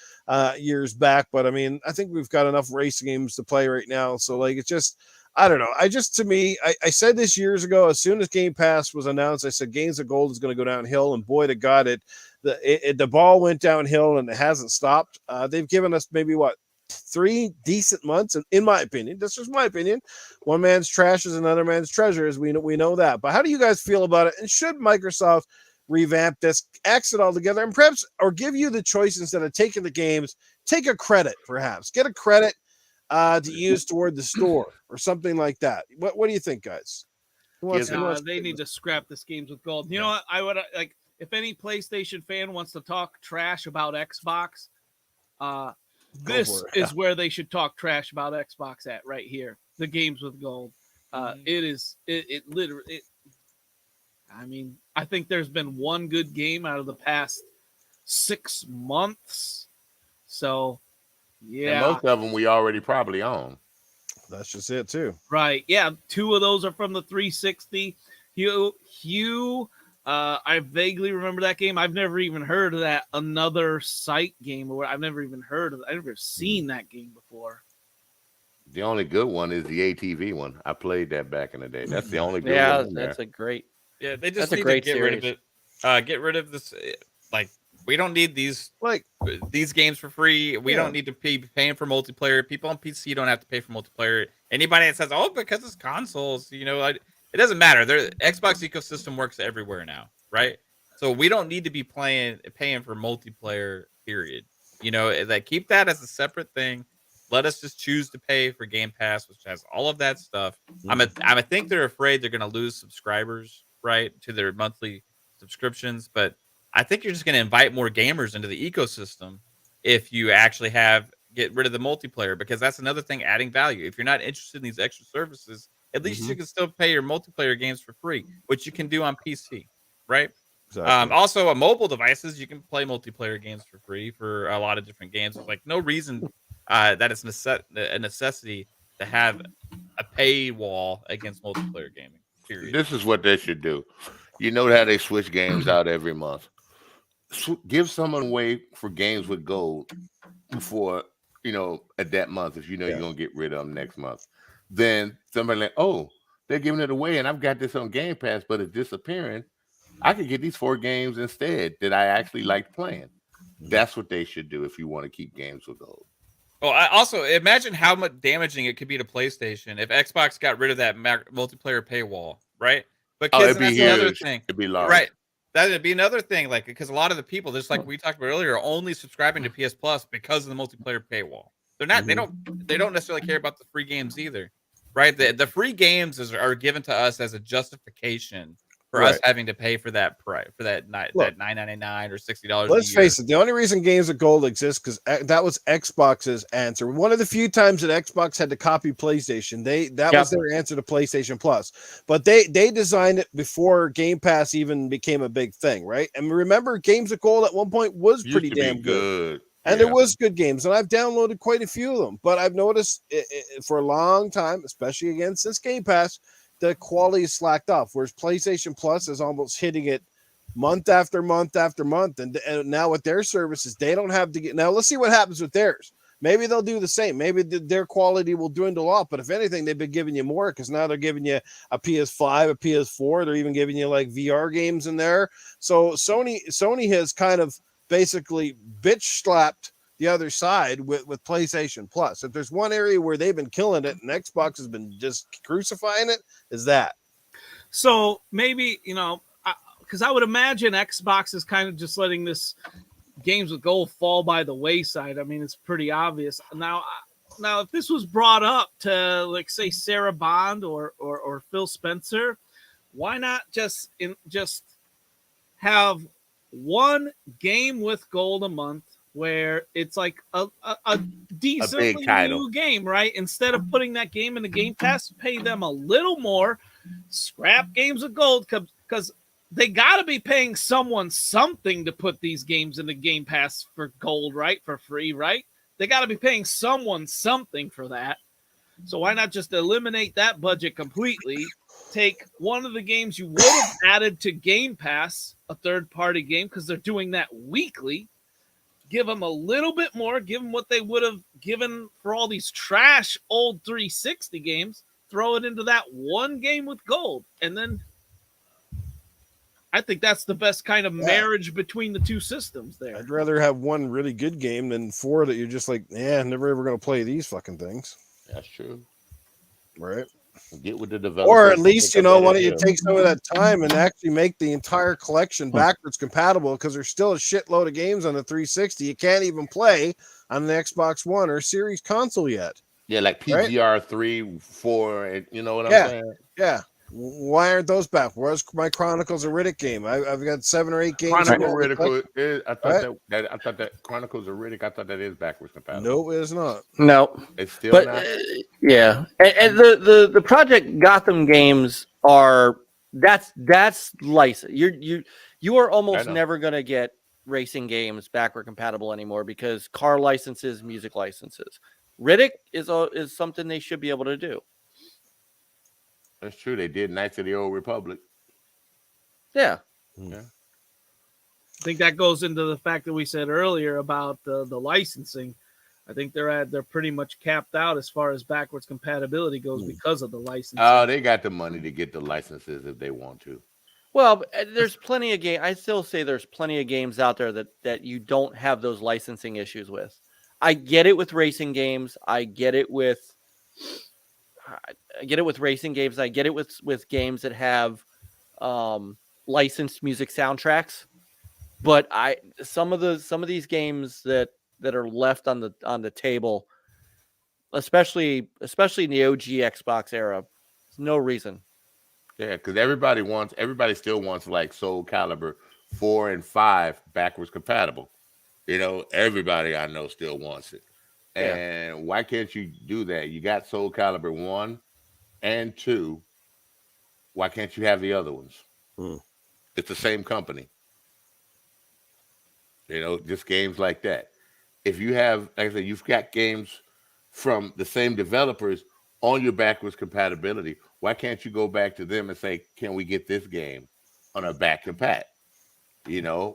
years back. But I mean, I think we've got enough racing games to play right now. So like, it's just, I don't know. To me, I said this years ago, as soon as Game Pass was announced, I said Games of Gold is going to go downhill, and boy to God, the ball went downhill and it hasn't stopped. They've given us maybe 3 decent months, and in my opinion, this is my opinion, one man's trash is another man's treasure, as we know that. But how do you guys feel about it? And should Microsoft revamp this, axe it all together, and perhaps, or give you the choice instead of taking the games, take a credit, perhaps get a credit to use toward the store or something like that? What do you think, guys? They need to scrap this Games with Gold. You know what? I would like, if any PlayStation fan wants to talk trash about Xbox, this is where they should talk trash about Xbox at, right here. The Games with Gold. It literally. I mean, I think there's been one good game out of the past 6 months. So, yeah. And most of them we already probably own. That's just it too. Right. Yeah. 2 of those are from the 360. Hue. I vaguely remember that game. I've never even heard of that Another Sight game, or I've never even heard of it. I've never seen that game before. The only good one is the ATV one. I played that back in the day. That's the only good one. Yeah, that's a great. Yeah, they just need to get rid of it. Get rid of this. Like, we don't need these games for free. We don't need to be paying for multiplayer. People on PC don't have to pay for multiplayer. Anybody that says, "Oh, because it's consoles," it doesn't matter. The Xbox ecosystem works everywhere now, right? So we don't need to be paying for multiplayer. Period. Keep that as a separate thing. Let us just choose to pay for Game Pass, which has all of that stuff. I think they're afraid they're going to lose subscribers, right, to their monthly subscriptions. But I think you're just going to invite more gamers into the ecosystem if you actually get rid of the multiplayer, because that's another thing adding value. If you're not interested in these extra services, at least you can still pay your multiplayer games for free, which you can do on PC, right? Exactly. Also, on mobile devices, you can play multiplayer games for free for a lot of different games. There's no reason that it's a necessity to have a paywall against multiplayer gaming. Period. This is what they should do. You know how they switch games out every month. Give someone away for Games with Gold before, at that month, if you're going to get rid of them next month. Then somebody they're giving it away and I've got this on Game Pass, but it's disappearing. I could get these 4 games instead that I actually like playing. That's what they should do if you want to keep Games with Gold. Well, I also imagine how much damaging it could be to PlayStation if Xbox got rid of that multiplayer paywall, right? Because it'd be huge. Another thing. It'd be large. Right. That'd be another thing, because a lot of the people, just like we talked about earlier, are only subscribing to PS Plus because of the multiplayer paywall. They're not. They don't necessarily care about the free games either, right? The free games are given to us as a justification for us having to pay for that price, for that $9.99 or $60. Let's face it. The only reason Games with Gold exists because that was Xbox's answer. One of the few times that Xbox had to copy PlayStation, that was their answer to PlayStation Plus. But they designed it before Game Pass even became a big thing, right? And remember, Games with Gold at one point was pretty damn good. And there was good games, and I've downloaded quite a few of them. But I've noticed for a long time, especially again since Game Pass, the quality is slacked off, whereas PlayStation Plus is almost hitting it month after month after month. And now with their services, they don't have to get. Now let's see what happens with theirs. maybe they'll do the same. Maybe their quality will dwindle off. But if anything, they've been giving you more because now they're giving you a PS5, a PS4. They're even giving you like VR games in there. So Sony has kind of basically bitch slapped the other side with PlayStation Plus. If there's one area where they've been killing it and Xbox has been just crucifying it, is that. So maybe, because I would imagine Xbox is kind of just letting this games with gold fall by the wayside. I mean, it's pretty obvious. Now if this was brought up to, like, say, Sarah Bond or Phil Spencer, why not just have one game with gold a month where it's like a decently new game, right? Instead of putting that game in the Game Pass, pay them a little more, scrap games with gold, because they got to be paying someone something to put these games in the Game Pass for gold, right? For free, right? They got to be paying someone something for that. So why not just eliminate that budget completely? Take one of the games you would have added to Game Pass, a third-party game, because they're doing that weekly. Give them a little bit more, give them what they would have given for all these trash old 360 games, throw it into that one game with gold. And then I think that's the best kind of marriage between the two systems there. I'd rather have one really good game than four that you're just like, never ever going to play these fucking things. That's true. Right. Get with the developer. Or at least, why don't you take some of that time and actually make the entire collection backwards compatible, because there's still a shitload of games on the 360 you can't even play on the Xbox One or Series console yet. Yeah, like PGR 3, 4, and you know what I'm saying? Yeah. Why aren't those back? Where's my Chronicles of Riddick game? I've got 7 or 8 games. Chronicles of Riddick. I thought that Chronicles of Riddick. I thought that is backwards compatible. No, it is not. No, it's still not. Yeah, and the Project Gotham games are that's license. You are almost never gonna get racing games backward compatible anymore because car licenses, music licenses. Riddick is something they should be able to do. That's true. They did Knights of the Old Republic. Yeah. I think that goes into the fact that we said earlier about the licensing. I think they're pretty much capped out as far as backwards compatibility goes because of the licensing. Oh, they got the money to get the licenses if they want to. Well, there's plenty of games. I still say there's plenty of games out there that you don't have those licensing issues with. I get it with racing games. I get it with racing games. I get it with games that have licensed music soundtracks. But some of these games that are left on the table, especially in the OG Xbox era, there's no reason. Yeah, because everybody still wants like Soul Calibur 4 and 5 backwards compatible. Everybody I know still wants it. And why can't you do that? You got Soul Calibur 1 and 2. Why can't you have the other ones? It's the same company. Just games like that. If you have, like I said, you've got games from the same developers on your backwards compatibility, why can't you go back to them and say, can we get this game on a back compat? They'll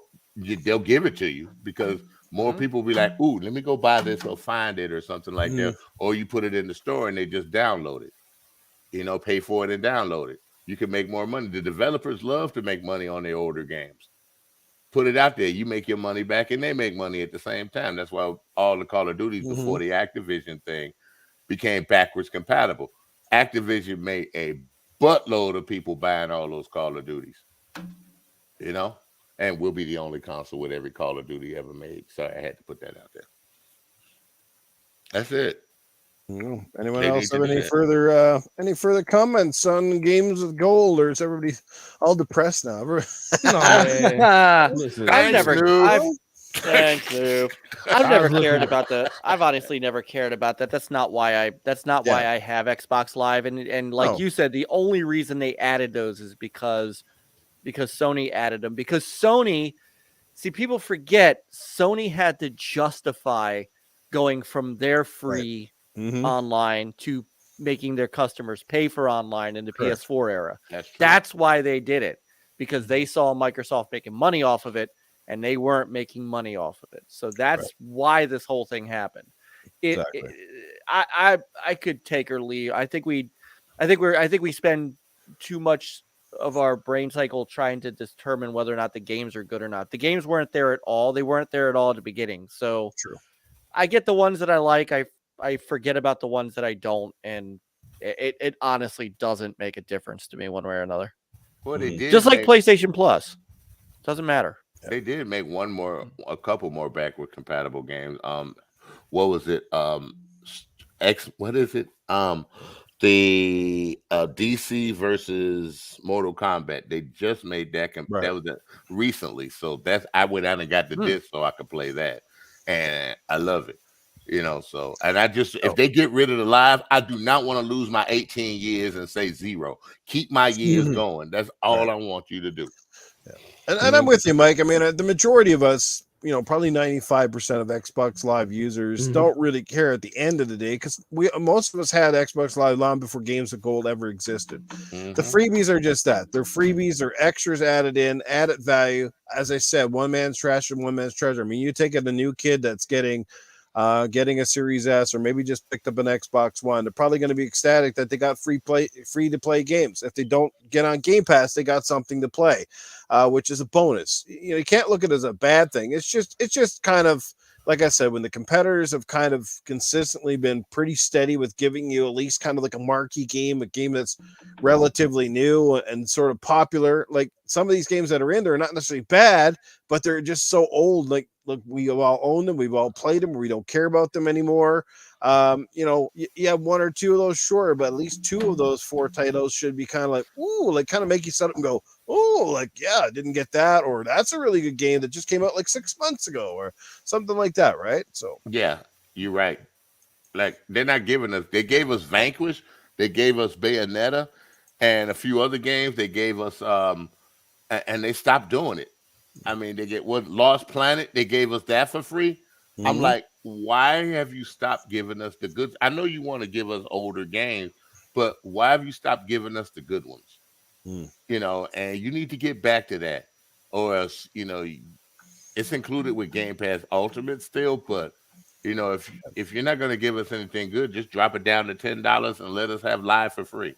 give it to you because more people will be like, ooh, let me go buy this or find it or something like that. Or you put it in the store and they just download it. Pay for it and download it. You can make more money. The developers love to make money on their older games. Put it out there. You make your money back and they make money at the same time. That's why all the Call of Duties before the Activision thing became backwards compatible. Activision made a buttload of people buying all those Call of Duties. And we'll be the only console with every Call of Duty ever made. Sorry, I had to put that out there. That's it. Anyone else have any further comments on games with gold, or is everybody all depressed now? I've never cared about that. I've honestly never cared about that. That's not why I have Xbox Live. And like you said, the only reason they added those is because Sony added them. Because Sony, people forget Sony had to justify going from their free online to making their customers pay for online in the PS4 era. That's why they did it, because they saw Microsoft making money off of it and they weren't making money off of it. So that's why this whole thing happened. Exactly. I could take or leave. I think we spend too much of our brain cycle trying to determine whether or not the games are good or not. The games weren't there at all. They weren't there at all at the beginning. So True. I get the ones that I like. I forget about the ones that I don't, and it honestly doesn't make a difference to me one way or another. Well, they did Just like PlayStation Plus, doesn't matter. They did make a couple more backward compatible games. What was it? What is it? The DC versus Mortal Kombat. They just made that. That was recently. So I went out and got the disc so I could play that, and I love it. So and if they get rid of the live, I do not want to lose my 18 years and say 0. Keep my years going. That's all I want you to do. Yeah. And I'm with you, Mike. I mean, the majority of us, probably 95% of Xbox Live users don't really care at the end of the day, because most of us had Xbox Live long before Games with Gold ever existed. The freebies are just that. They're freebies, they're extras added in, added value. As I said, one man's trash and one man's treasure. I mean, you take a new kid that's getting a Series S, or maybe just picked up an Xbox One, they're probably going to be ecstatic that they got free to play games. If they don't get on Game Pass, they got something to play, which is a bonus. You can't look at it as a bad thing. It's just kind of, like I said, when the competitors have kind of consistently been pretty steady with giving you at least kind of like a marquee game, a game that's relatively new and sort of popular. Like some of these games that are in there are not necessarily bad, but they're just so old. Like, look, we all own them, we've all played them, we don't care about them anymore. You have one or two of those, sure, but at least 2 of those 4 titles should be kind of like, ooh, like kind of make you sit up and go, oh, like, yeah, I didn't get that, or that's a really good game that just came out like 6 months ago, or something like that, right? So yeah, you're right. Like, they're not giving us. They gave us Vanquish, they gave us Bayonetta, and a few other games. They gave us, and they stopped doing it. I mean, they get Lost Planet. They gave us that for free. I'm like, why have you stopped giving us the good? I know you want to give us older games, but why have you stopped giving us the good ones? And you need to get back to that, or else, it's included with Game Pass Ultimate still. But if you're not going to give us anything good, just drop it down to $10 and let us have live for free.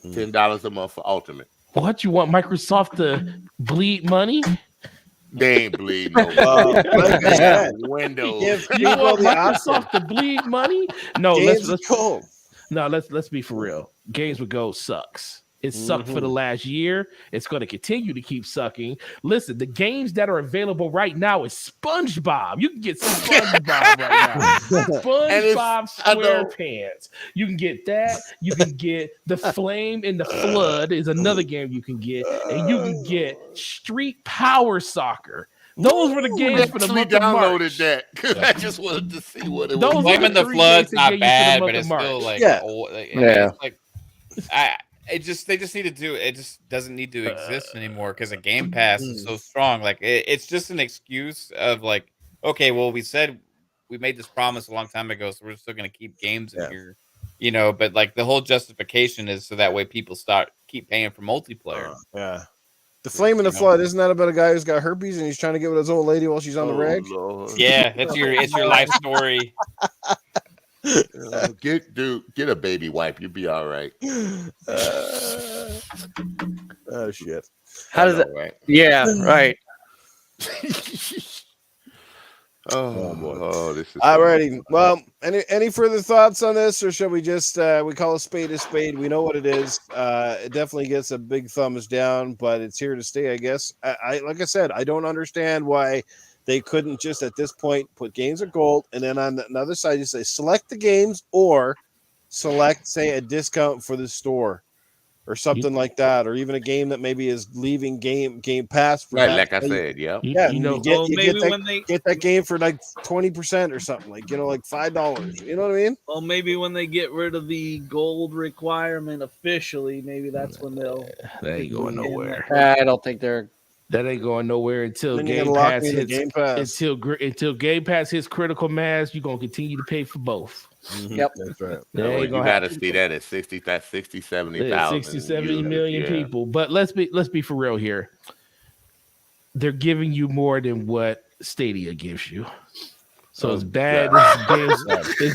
$10 a month for Ultimate. What, you want Microsoft to bleed money? They ain't bleed no Windows. You want Microsoft to bleed money? No, let's be for real. Games with Gold sucks. It sucked for the last year. It's going to continue to keep sucking. Listen, the games that are available right now is SpongeBob. You can get SpongeBob right now. SpongeBob SquarePants. You can get that. You can get The Flame in the Flood is another game you can get. And you can get Street Power Soccer. Those were the games for the month of March. Downloaded that because I just wanted to see what it was. Flame in the Flood's not bad, but it's still like old. It's like they just need to do it. Just doesn't need to exist anymore because the Game Pass is so strong. Like it's just an excuse of like, okay, well, we said we made this promise a long time ago, so we're still going to keep games in here, But like the whole justification is so that way people keep paying for multiplayer. The Flame in the Flood, isn't that about a guy who's got herpes and he's trying to get with his old lady while she's on the rag? Lord. Yeah, it's your life story. Get a baby wipe. You'll be all right. Oh shit! How does it? Right? Yeah, right. This is alrighty. Well, any further thoughts on this, or should we just we call a spade a spade? We know what it is. It definitely gets a big thumbs down, but it's here to stay, I guess. I like I said, I don't understand why they couldn't just at this point put games of gold, and then on another side you say select the games or select, say, a discount for the store or something like that, or even a game that maybe is leaving Game Pass. For right, like I said, get that game for like 20% or something, like like $5. You know what I mean? Well, maybe when they get rid of the gold requirement officially, maybe that's when they'll. They ain't going nowhere. I don't think that ain't going nowhere until Game Pass until Game Pass hits critical mass. You're gonna continue to pay for both. Yep, that's right. You got to see that at 60, 70,000. 60, 70 million people. But let's be for real here. They're giving you more than what Stadia gives you. So as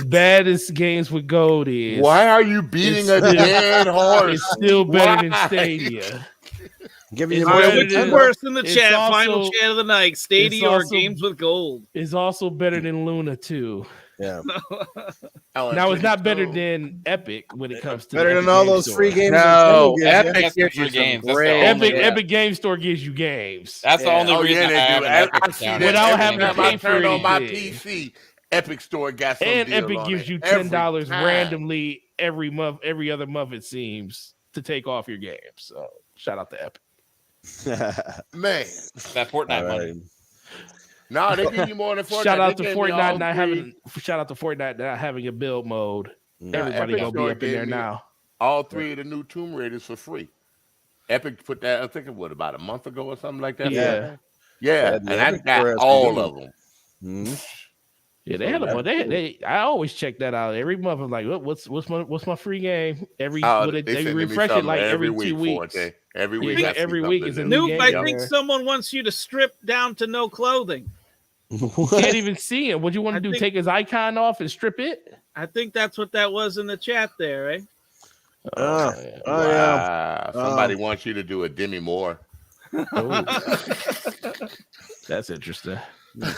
bad as games with gold is. Why are you beating a dead horse? It's still better than Stadia. Giving you All right, more which is worse in the it's chat? also- Final chat of the night: Stadia or games with gold? It's also better than Luna too. Yeah. Now it's not better than Epic when it comes to better the than Epic all Game those Store. free games. No, Nintendo gives you. Epic That's gives free you games. some That's the great. only- Epic Game Store gives you games. That's the only reason I have an Epic I see account. that Without every having to time pay I turn for on my anything. PC, Epic Store got some And deal Epic on gives it you every $10 time. randomly every month, every other month it seems, to take off your game. So shout out to Epic. Man, That Fortnite money. no, they give you more than Fortnite. Shout out They to gave me all Fortnite not three. having a build mode. Everybody Epic gonna be Store up in gave there me now. all three of the new Tomb Raiders for free. Epic put that, I think it was about a month ago or something like that. Yeah. Yeah, the and I Epic Store got has all to of them. Yeah, they had a they I always check that out every month. I'm like, what's my free game? Every They they sending me refresh it something like every week 2 weeks. Forte. Every Yeah, week, like I see every week something is a new. new Noob, game. I think someone wants you to strip down to no clothing. Can't even see him. What you want to I do? think- Take his icon off and strip it? I think that's what that was in the chat there, eh? Oh, yeah. Wow. Somebody wants you to do a Demi Moore. That's interesting. No,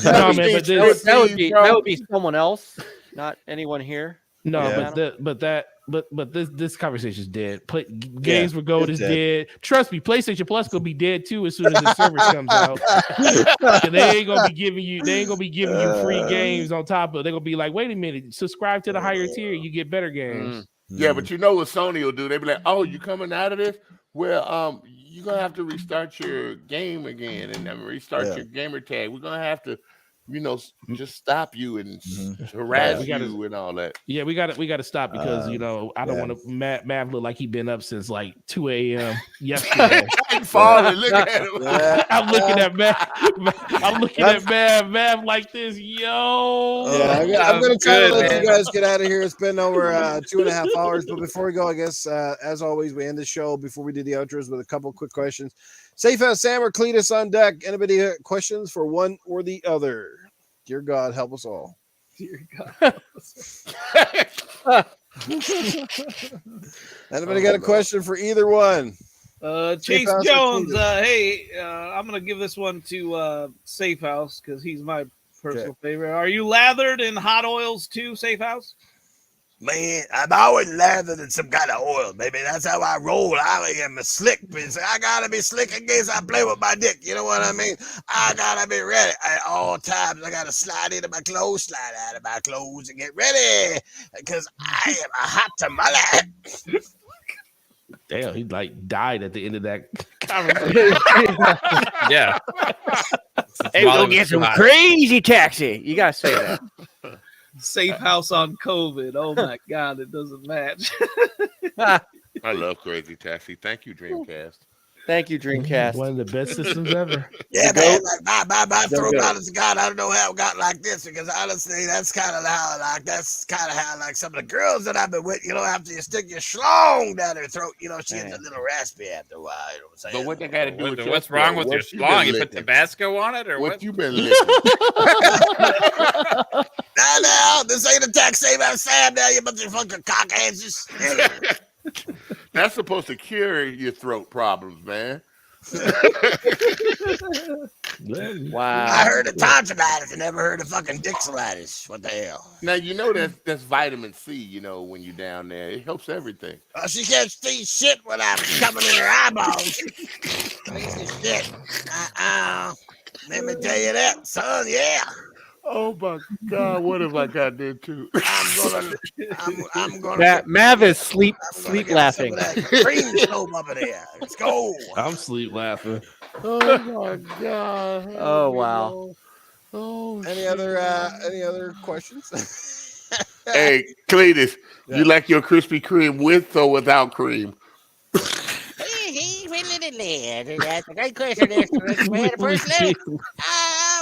No, man, but this, That would be someone else, not anyone here. no, Yeah. but this conversation is dead. Games with gold is it's dead. Trust me, PlayStation Plus gonna be dead too as soon as the service comes out. And they ain't gonna be giving you free games on top of. They're gonna be like, wait a minute, subscribe to the higher tier, you get better games. Yeah, but you know what Sony will do? They'll be like, "Oh, you coming out of this? Well, you're gonna have to restart your game again and then restart your gamer tag. We're gonna have to, just stop you and harass you and all that." Yeah, we got to stop because I don't want to Mav look like he been up since like 2 a.m. yesterday. Falling, look at him. I'm looking at Mav. I'm looking at Mav like this, yo. Yeah, I'm going to try to let you guys get out of here. It's been over 2.5 hours. But before we go, I guess, as always, we end the show before we do the outros with a couple quick questions. Safe as Sam or Cletus on deck. Anybody questions for one or the other? Dear God, help us all. Dear God. Anybody got a question for either one? Chase House or Jones, Cletus? hey, I'm gonna give this one to Safe House because he's my personal favorite. Are you lathered in hot oils too, Safe House? Man, I'm always lathered in some kind of oil, baby. That's how I roll. I am a slick. I gotta be slick in case I play with my dick. You know what I mean? I gotta be ready at all times. I gotta slide into my clothes, slide out of my clothes, and get ready because I am a hot tamale. Damn, he like died at the end of that conversation. Yeah. Hey, go get some crazy taxi. You gotta say that. Safe House on COVID. Oh my God, it doesn't match. I love Crazy Taxi. Thank you, Dreamcast. Thank you, Dreamcast. One of the best systems ever. Yeah, man. Like my throat, honest to God, I don't know how it got like this because honestly, that's kind of how some of the girls that I've been with, after you stick your schlong down her throat, she gets a little raspy after a while. You know what I'm saying? But what they got to do with your What's wrong throat? with your What you been schlong? You put licking? Tabasco on it, or What what? you been licking? Now, this ain't a tax save out Sam now, you bunch of fucking cockhands. That's supposed to cure your throat problems, man. Wow. I heard of tonsillitis. I never heard of fucking dicksillitis. What the hell? Now that's vitamin C. When you're down there, it helps everything. She can't see shit when I'm coming in her eyeballs. Piece of shit. Let me tell you that, son. Yeah. Oh my God! What have I got into? I'm gonna. Mav is sleep get laughing. some of that cream soap up in there. Let's go. I'm sleep laughing. Oh my God! Oh wow. Oh. Any other questions? Hey, Cletus, you like your Krispy Kreme with or without cream? That's a great question. First,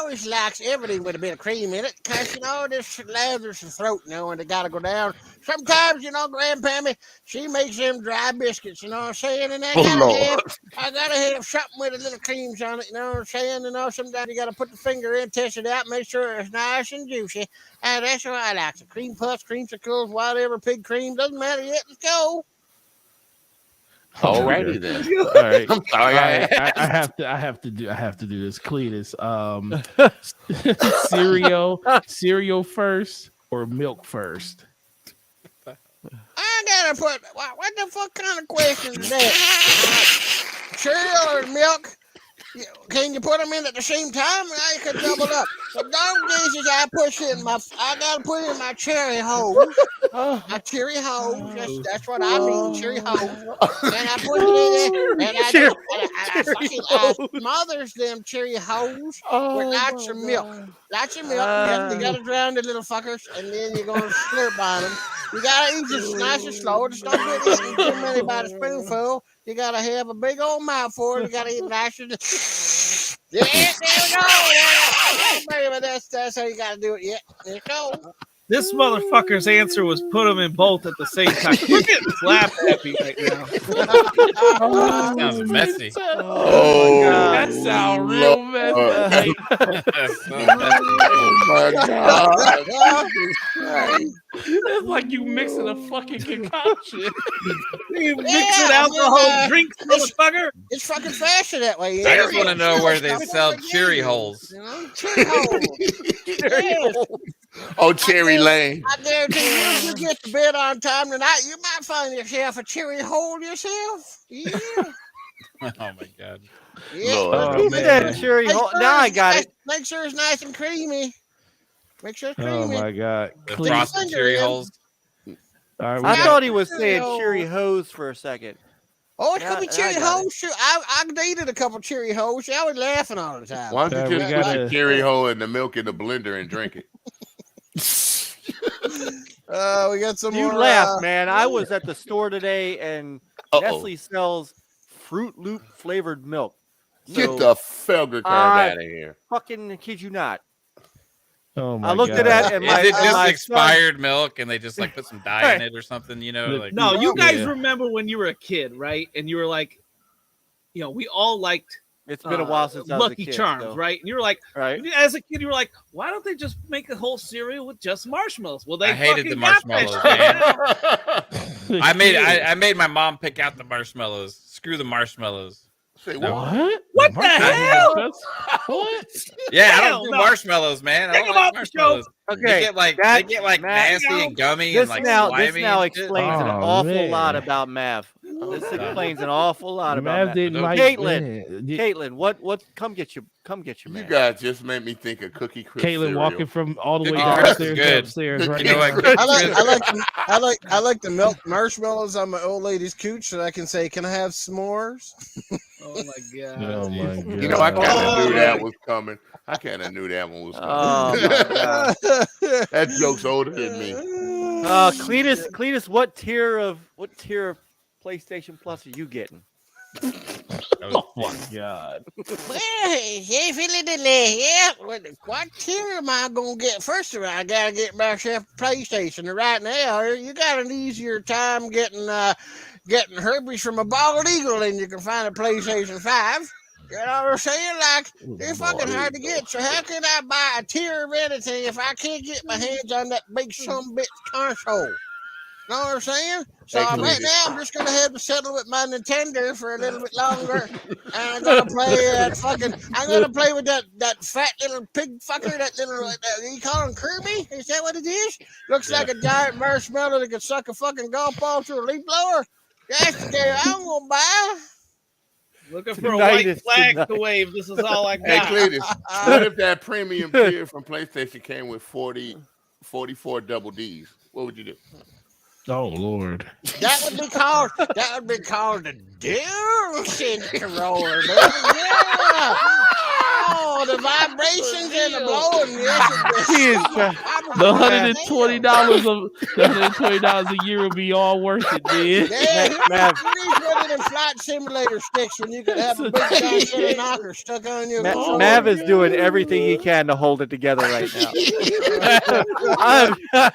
always likes everything with a bit of cream in it, because, this lathers the throat, and they got to go down. Sometimes, Grandpammy, she makes them dry biscuits, you know what I'm saying? And I gotta have something with a little creams on it, you know what I'm saying? Sometimes you got to put the finger in, test it out, make sure it's nice and juicy. And that's what I like. So cream puffs, creamsicles, whatever, pig cream, doesn't matter yet. Let's go. Alrighty then. All right. I'm sorry. I have to do this. Cletus, cereal first or milk first? I gotta put what the fuck kind of question is that? Cereal or milk? Can you put them in at the same time? I could double up. The dog days is I gotta put in my cherry hose. My cherry hose. That's what I mean, cherry hose. And I put it in there, and I smothers them cherry hose with lots of milk. Lots of milk. You gotta drown the little fuckers, and then you're gonna slurp on them. You gotta eat just nice and slow. Just don't get eating too many by the spoonful. You gotta have a big old mouth for it. You gotta eat nice and yeah, there we go. Yeah. That's how you gotta do it. Yeah, there you go. This motherfucker's answer was put them in both at the same time. We're getting slap happy right now. That sounds messy. Oh, that sounds real messy. Oh my God. It's like you mixing a fucking concoction. You mixing alcohol drinks, motherfucker. It's fucking faster that way. I just want to know where they sell cherry holes. Cherry holes. Oh, Cherry Lane. I guarantee you, if you get to bed on time tonight, you might find yourself a cherry hole yourself. Yeah. Oh my God. Yeah. Oh, That cherry hole. Now I got it. Make sure it's nice and creamy. Make sure it's creamy. Oh my God. The Cletus. frosted cherry holes. All right, I thought he was saying hole. cherry hose for a second. Oh, it could be Yeah, cherry I got holes. Too. I dated a couple cherry holes. I was laughing all the time. Why don't you We just put gotta- the cherry hole in the milk in the blender and drink it? We got some You more. laugh, man. I was at the store today, and Uh-oh. Nestle sells Fruit Loop flavored milk. Get So, the Felger card out of here. fucking kid you not. Oh my I looked at God. that, and Is my, it and just my expired milk and they just like put some dye in it or something, like No, you guys Yeah. remember when you were a kid, right? And you were like, we all liked It's been a while since I was a Lucky kid, Charms, so- right? And you were like, Right? as a kid, you were like, why don't they just make a whole cereal with just marshmallows? Well, they I hated fucking the got marshmallows, that shit. man. I made my mom pick out the marshmallows. Screw the marshmallows. Say No. what? What the hell? What? Yeah, I Hell don't do no. marshmallows, man. I Take don't them like off the show. marshmallows. Okay. They get like Matt, nasty and gummy This and like now slimy and shit. explains an Oh, awful lot man. about Mav. This explains an awful lot about Mav Mav. didn't like Caitlin. Yeah. Caitlin, what? Come get your You man. guys just made me think of Cookie Crisp Caitlin cereal. walking from all the way Cookie Crisp is downstairs to good. upstairs right You know now. what? I like the milk marshmallows on my old lady's cooch so I can say, "Can I have s'mores?" Oh my god. Oh my God. You know, I kind of Oh, knew that was coming. I kind of knew that one was coming. Oh my God. That joke's older than me. Cletus, what tier of PlayStation Plus are you getting? Oh my God. Well, hey, yeah. What tier am I gonna get? First of all, I gotta get myself a PlayStation. And right now, you got an easier time getting Herbies from a bald eagle than you can find a PlayStation 5. You know what I'm saying? Like, they're fucking hard to get. So how can I buy a tier of anything if I can't get my hands on that big sumbitch console? Know what I'm saying? So right now, I'm just gonna have to settle with my Nintendo for a little bit longer, and I'm gonna play I'm gonna play with that fat little pig fucker. That little you call him Kirby? Is that what it is? Looks like a giant marshmallow that could suck a fucking golf ball through a leaf blower. That's the game I'm gonna buy. Looking for a Tonight white is flag tonight. to wave. This is all I Hey, got. Cletus, what if that premium tier from PlayStation came with 44 double Ds? What would you do? Oh Lord. That would be called the Dulce controller, baby. Yeah. Oh, the vibrations and the blowing. Yes, The $120 a year will be all worth it, man. Mav. He's ready to flight simulator sticks when you could have a big giant knocker stuck on your. Mav is doing everything he can to hold it together right now.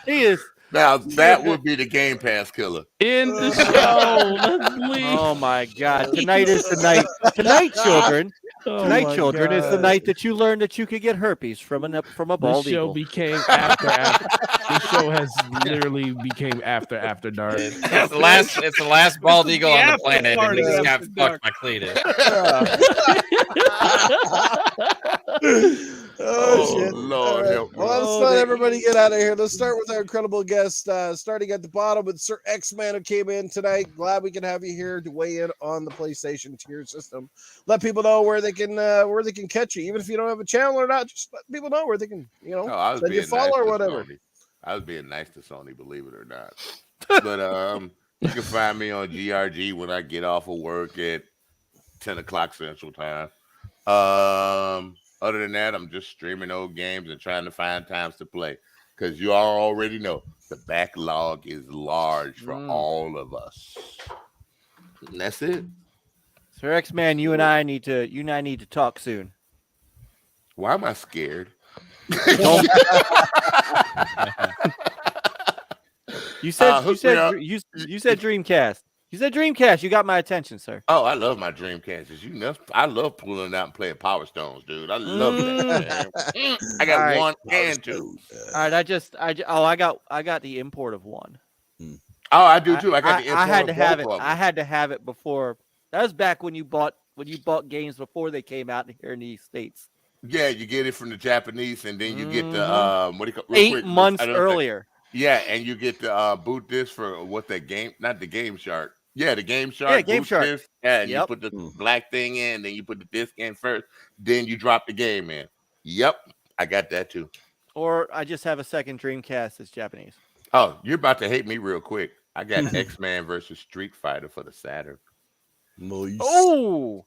He is. Now that would be the Game Pass killer. In the show. Let's leave. Oh my God! Tonight is the night. Tonight, children. Tonight, children, is the night that you learned that you could get herpes from a bald show eagle. Became after. The show has literally became after dark. It's the last bald eagle on the planet, and he just got fucked by Cletus. Shit. Lord help me. Well, let's let everybody get out of here. Let's start with our incredible guest, starting at the bottom with Sir X-Man, who came in tonight. Glad we can have you here to weigh in on the PlayStation tier system. Let people know where they can catch you, even if you don't have a channel or not. Just let people know where they can, send you a follow or whatever. I was being nice to Sony, believe it or not. But you can find me on GRG when I get off of work at 10 o'clock Central Time. Other than that, I'm just streaming old games and trying to find times to play. Because you all already know the backlog is large for all of us. And that's it. Sir X-Man, you and I need to talk soon. Why am I scared? You said Dreamcast. You said Dreamcast. You got my attention, sir. Oh, I love my Dreamcast. As you know, I love pulling out and playing Power Stones, dude. I love that. Man. I got one and two. All right, I got the import of one. Oh, I do too. I got the import. I had to have it. I had to have it before. That was back when you bought games before they came out here in the States. Yeah, you get it from the Japanese, and then you get the what do you call 8 months earlier. Yeah, and you get the boot disc for what that game? Not the Game Shark. Yeah, the Game Shark. Yeah, Game Shark. Disc. Yeah, and you put the black thing in, then you put the disc in first, then you drop the game in. Yep, I got that too. Or I just have a second Dreamcast that's Japanese. Oh, you're about to hate me real quick. I got X-Man versus Street Fighter for the Saturn. Nice. Oh,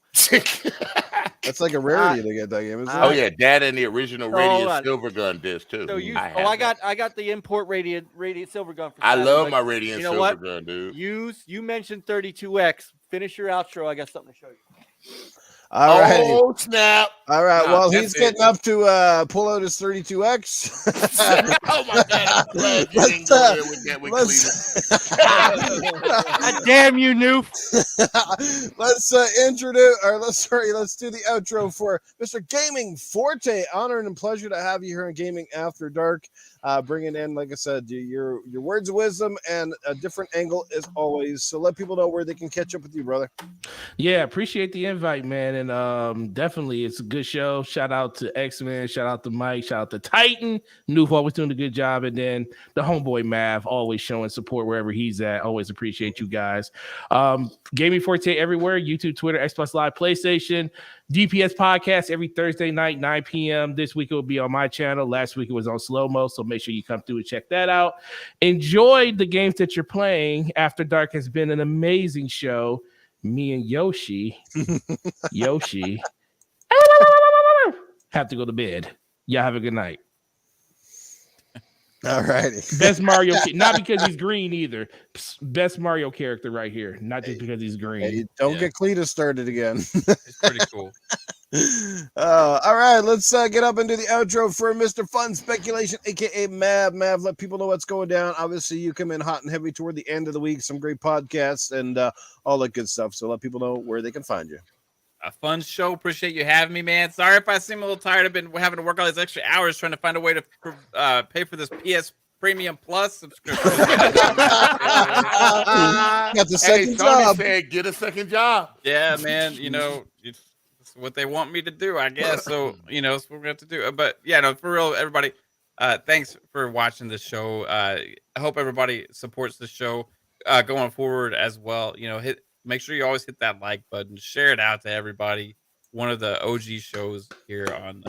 that's like a rarity to get that game. Isn't oh it? yeah, that and the original Radiant Silver Gun disc too. So I got the import Radiant Silver Gun. For I Saturn. love my Radiant Silver Gun, dude. You mentioned 32X. Finish your outro. I got something to show you. All right. Oh snap! All right. Well, he's getting up to pull out his 32X. Oh my God! I'm glad you didn't go there with that with Cleveland. God damn you, noof! Let's do the outro for Mr. Gaming Forte. Honor and pleasure to have you here in Gaming After Dark. Bringing in, like I said, your words of wisdom and a different angle as always. So let people know where they can catch up with you, brother. Yeah, appreciate the invite, man. And definitely it's a good show. Shout out to X-Men, shout out to Mike, shout out to Titan. Noof always doing a good job. And then the homeboy Mav always showing support wherever he's at. Always appreciate you guys. Gaming Forte everywhere, YouTube, Twitter, Xbox Live, PlayStation. DPS podcast every Thursday night, 9 p.m. This week it will be on my channel. Last week it was on Slow Mo, so make sure you come through and check that out. Enjoy the games that you're playing. After Dark has been an amazing show. Me and Yoshi have to go to bed. Y'all have a good night. All righty. Best Mario, not because he's green either. Best Mario character right here, not just because he's green. Hey, don't get Cletus started again. It's pretty cool. All right, let's get up and do the outro for Mr. Fun Speculation, aka Mav. Mav, let people know what's going down. Obviously, you come in hot and heavy toward the end of the week. Some great podcasts and all that good stuff. So let people know where they can find you. A fun show. Appreciate you having me, man. Sorry if I seem a little tired. I've been having to work all these extra hours trying to find a way to pay for this PS Premium Plus subscription. Got the second job. Said, get a second job. Yeah, man. You know, it's what they want me to do, I guess. So, you know, it's what we have to do. But yeah, no, for real, everybody. Thanks for watching the show. I hope everybody supports the show going forward as well. You know, make sure you always hit that like button, share it out to everybody. One of the OG shows here on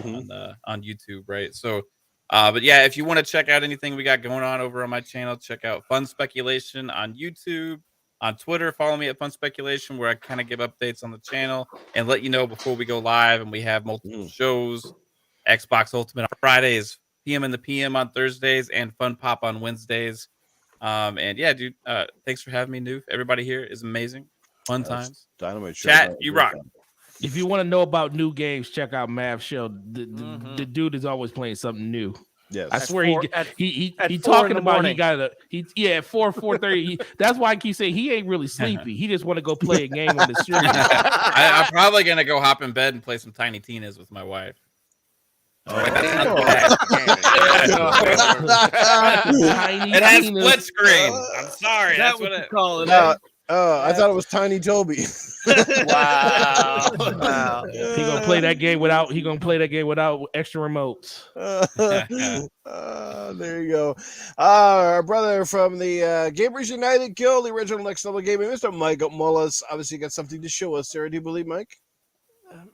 YouTube, right? So, but yeah, if you want to check out anything we got going on over on my channel, check out Fun Speculation on YouTube. on Twitter. Follow me at Fun Speculation, where I kind of give updates on the channel and let you know before we go live. And we have multiple shows. Xbox Ultimate on Fridays, PM in the PM on Thursdays, and Fun Pop on Wednesdays. And yeah, dude, thanks for having me, Noof. Everybody here is amazing. Fun times. Dynamite show. Chat, you rock. If you want to know about new games, check out Mav Show. The dude is always playing something new. Yes. I swear he at 4 talking in the about morning. at 4:30. That's why I keep saying he ain't really sleepy. He just want to go play a game on the street. I'm probably gonna go hop in bed and play some Tiny Tina's with my wife. Tiny It has Tina's. split screen. I'm sorry. That's That's what what you it. call it. I thought it was Tiny Toby. Wow. He gonna play that game without. He gonna play that game without extra remotes. There you go. Our brother from the Gamers United Guild, the original Next Level Gaming, Mr. Mike Mullis. Obviously, got something to show us there. Do you believe, Mike?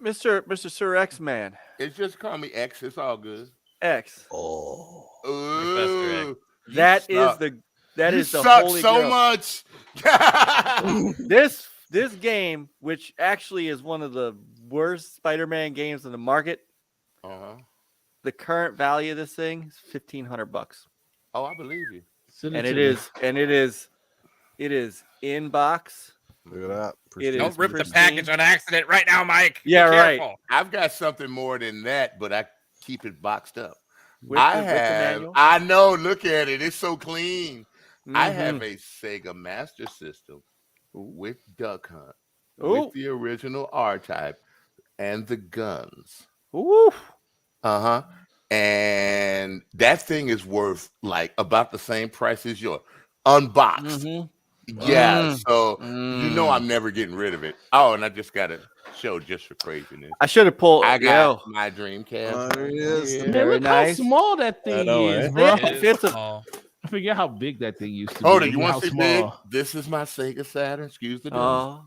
Mr. Sir X Man. It's just call me X. It's all good. X. Oh, Ooh, That you is suck. the You suck suck holy so grail. much. This game, which actually is one of the worst Spider-Man games in the market, the current value of this thing is $1,500. Oh, I believe you. And it is in box. look at that. It Don't is rip the pristine. package on accident right now, Mike. Yeah, Be right. careful. I've got something more than that, but I keep it boxed up. With I the have. manual. I know. Look at it. It's so clean. I Mhm. have a Sega Master System with Duck Hunt, Ooh. with the original R-Type and the guns. Ooh. And that thing is worth like about the same price as yours, unboxed. Mhm. Yeah, so you know I'm never getting rid of it. Oh, and I just got a show just for craziness. I should have pulled. I got my Dreamcast. There it is. Man, Very look nice. how small that thing know, is, eh? bro. Yeah. It is It's a- small. I forget how big that thing used to Hold be. on, you how want to see big? small. This is my Sega Saturn. Excuse the Oh,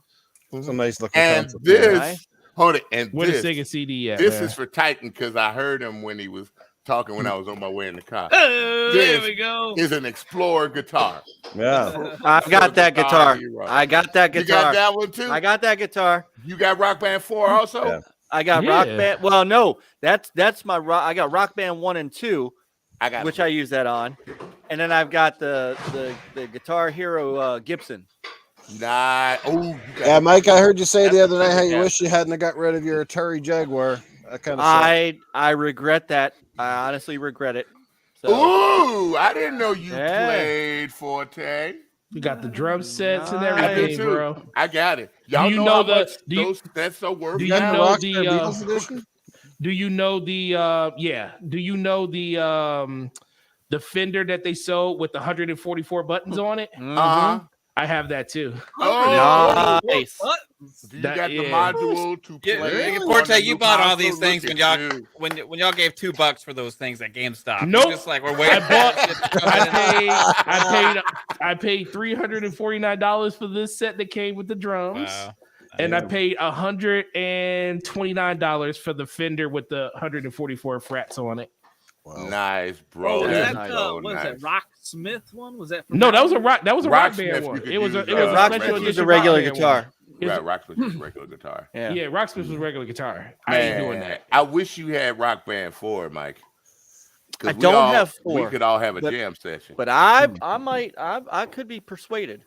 It's a nice looking and console. this, Nice. hold it, and Where the this, Sega CD at? this man? is for Titan because I heard him when he was talking when I was on my way in the car. Oh, there This we go. is an Explorer guitar. Yeah. I've got that guitar. hero. I got that You got guitar. that one too? I got that guitar. You got Rock Band 4 also? Yeah. I got Yeah. Rock Band. Well, no, that's my rock. I got Rock Band 1 and 2, I got which I use that on, and then I've got the Guitar Hero Gibson. Nah. Oh, you got Yeah, Mike, I heard you say the That's other night how you yeah. wish you hadn't got rid of your Atari Jaguar. That kind of I regret that. I honestly regret it. So Ooh, I didn't know you Yeah. played Forte. You got the drum sets and Nice. I do everything, too. bro. I got it. Y'all you know, know how the- much do you- those that's so worth do You got you the know Rockstar the, Beatles edition? Do you know the do you know the Fender that they sold with the 144 buttons on it? Uh-huh. I have that too. Oh, nice. What? do you That- got the yeah. module to Yeah, play? on Forte, the you new bought all console? these things Look when at y'all you. when y'all gave $2 for those things at GameStop. Nope. You're just like we're waiting. I paid $349 for this set that came with the drums. Wow. And I paid $129 for the Fender with the 144 frets on it. Wow. Nice, bro. Oh, is That's that so what was nice. that Rocksmith one? Was that? No, that was a rock Rocksmith, band you one. could It was a use, it was a Rocksmith special was Use edition a regular rock band guitar. one. Right, Rocksmith is a regular guitar. Yeah. Yeah, Rocksmith was regular guitar. I ain't doing Man, that. I wish you had Rock Band 4, Mike. 'Cause I we don't all- have We 4, could all have a but- jam session. But I could be persuaded.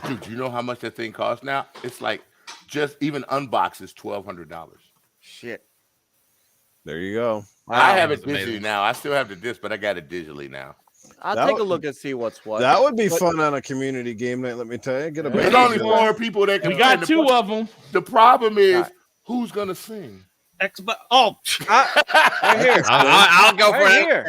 Dude, you know how much that thing costs now? It's like just even unbox is $1,200. Shit. There you go. I have it That's amazing. digitally now. I still have the disc, but I got it digitally now. I'll That take a would- look and see what's what. That would be But- fun on a community game night, let me tell you. Get a Yeah. There's band only together. 4 people that can We got play. 2 of them. The problem is Right. who's gonna sing? Xbox. Oh, Right here. I'll go for Right it. here.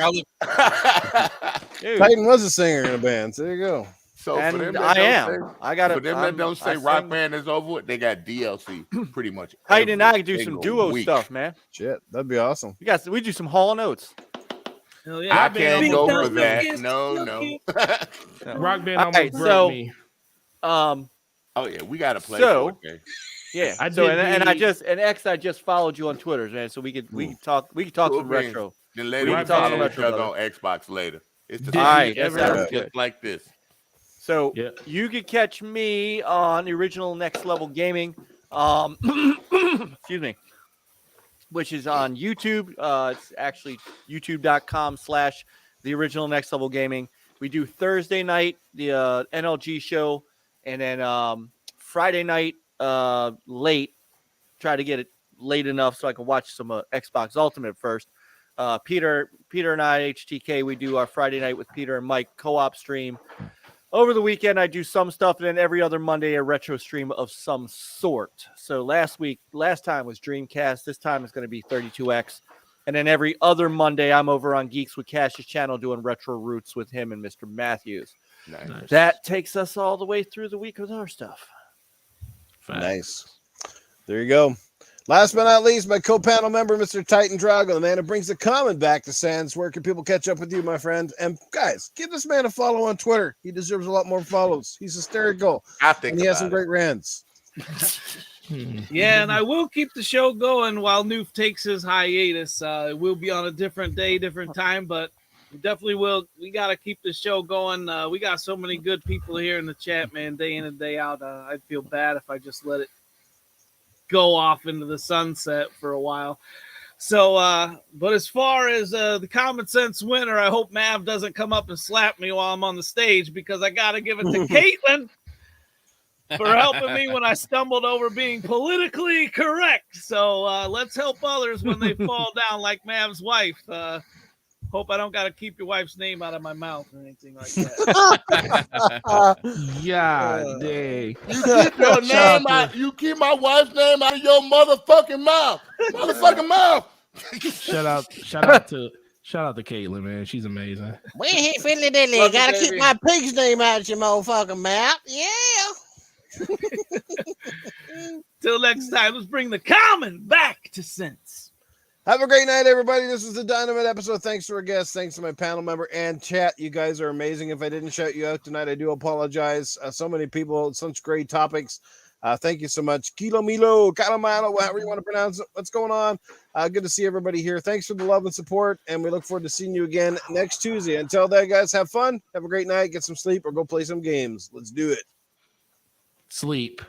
Dude. Titan was a singer in a band. So there you go. So for them And that I don't am. say- I got for them that don't say I Rock sing- Band is over with, they got DLC pretty much. Titan and every I do some single duo week. stuff, man. Shit, that'd be awesome. We do some Hall Notes. hell yeah. I can't Big go Dumb for that. Kiss, No. Rock band All almost right, broke so- me. Oh yeah, we gotta play. So- Forte. Yeah. I so did and I the- just I just followed you on Twitter, man. So we could talk Cool some beans. retro. Then later Rock we follow Band. each other on Xbox later. It's the Did All right, he that ever- sounds just good. like this. So you could catch me on the original Next Level Gaming, excuse me, which is on YouTube. It's actually youtube.com/the original Next Level Gaming. We do Thursday night, the NLG show, and then Friday night late. Try to get it late enough so I can watch some Xbox Ultimate first. Peter and I, HTK, we do our Friday night with Peter and Mike co-op stream. Over the weekend, I do some stuff, and then every other Monday, a retro stream of some sort. So last time was Dreamcast. This time it's going to be 32X. And then every other Monday, I'm over on Geeks with Cash's channel doing Retro Roots with him and Mr. Matthews. Nice. That takes us all the way through the week with our stuff. Nice. There you go. Last but not least, my co-panel member, Mr. Titan Drago, the man who brings the comment back to Sands. Where can people catch up with you, my friend? And guys, give this man a follow on Twitter. He deserves a lot more follows. He's hysterical. I think and he has some great rants. Yeah, and I will keep the show going while Noof takes his hiatus. It will be on a different day, different time, but we definitely will. We got to keep the show going. We got so many good people here in the chat, man, day in and day out. I'd feel bad if I just let it go off into the sunset for a while. So, but as far as the common sense winner, I hope Mav doesn't come up and slap me while I'm on the stage, because I got to give it to Caitlin for helping me when I stumbled over being politically correct. So let's help others when they fall down, like Mav's wife. Hope I don't got to keep your wife's name out of my mouth or anything like that. Yeah, dang. You keep your name out. You keep my wife's name out of your motherfucking mouth. Motherfucking mouth. Shout out to Caitlin, man. She's amazing. We ain't fiddly diddly. Gotta keep my pig's name out of your motherfucking mouth. Yeah. Till next time, let's bring the common back to sense. Have a great night, everybody. This was the Dynamite episode. Thanks to our guests. Thanks to my panel member and chat. You guys are amazing. If I didn't shout you out tonight, I do apologize. So many people, such great topics. Thank you so much. Kilo Milo, Calamano, however you want to pronounce it. What's going on? Good to see everybody here. Thanks for the love and support, and we look forward to seeing you again next Tuesday. Until then, guys, have fun. Have a great night. Get some sleep or go play some games. Let's do it. Sleep.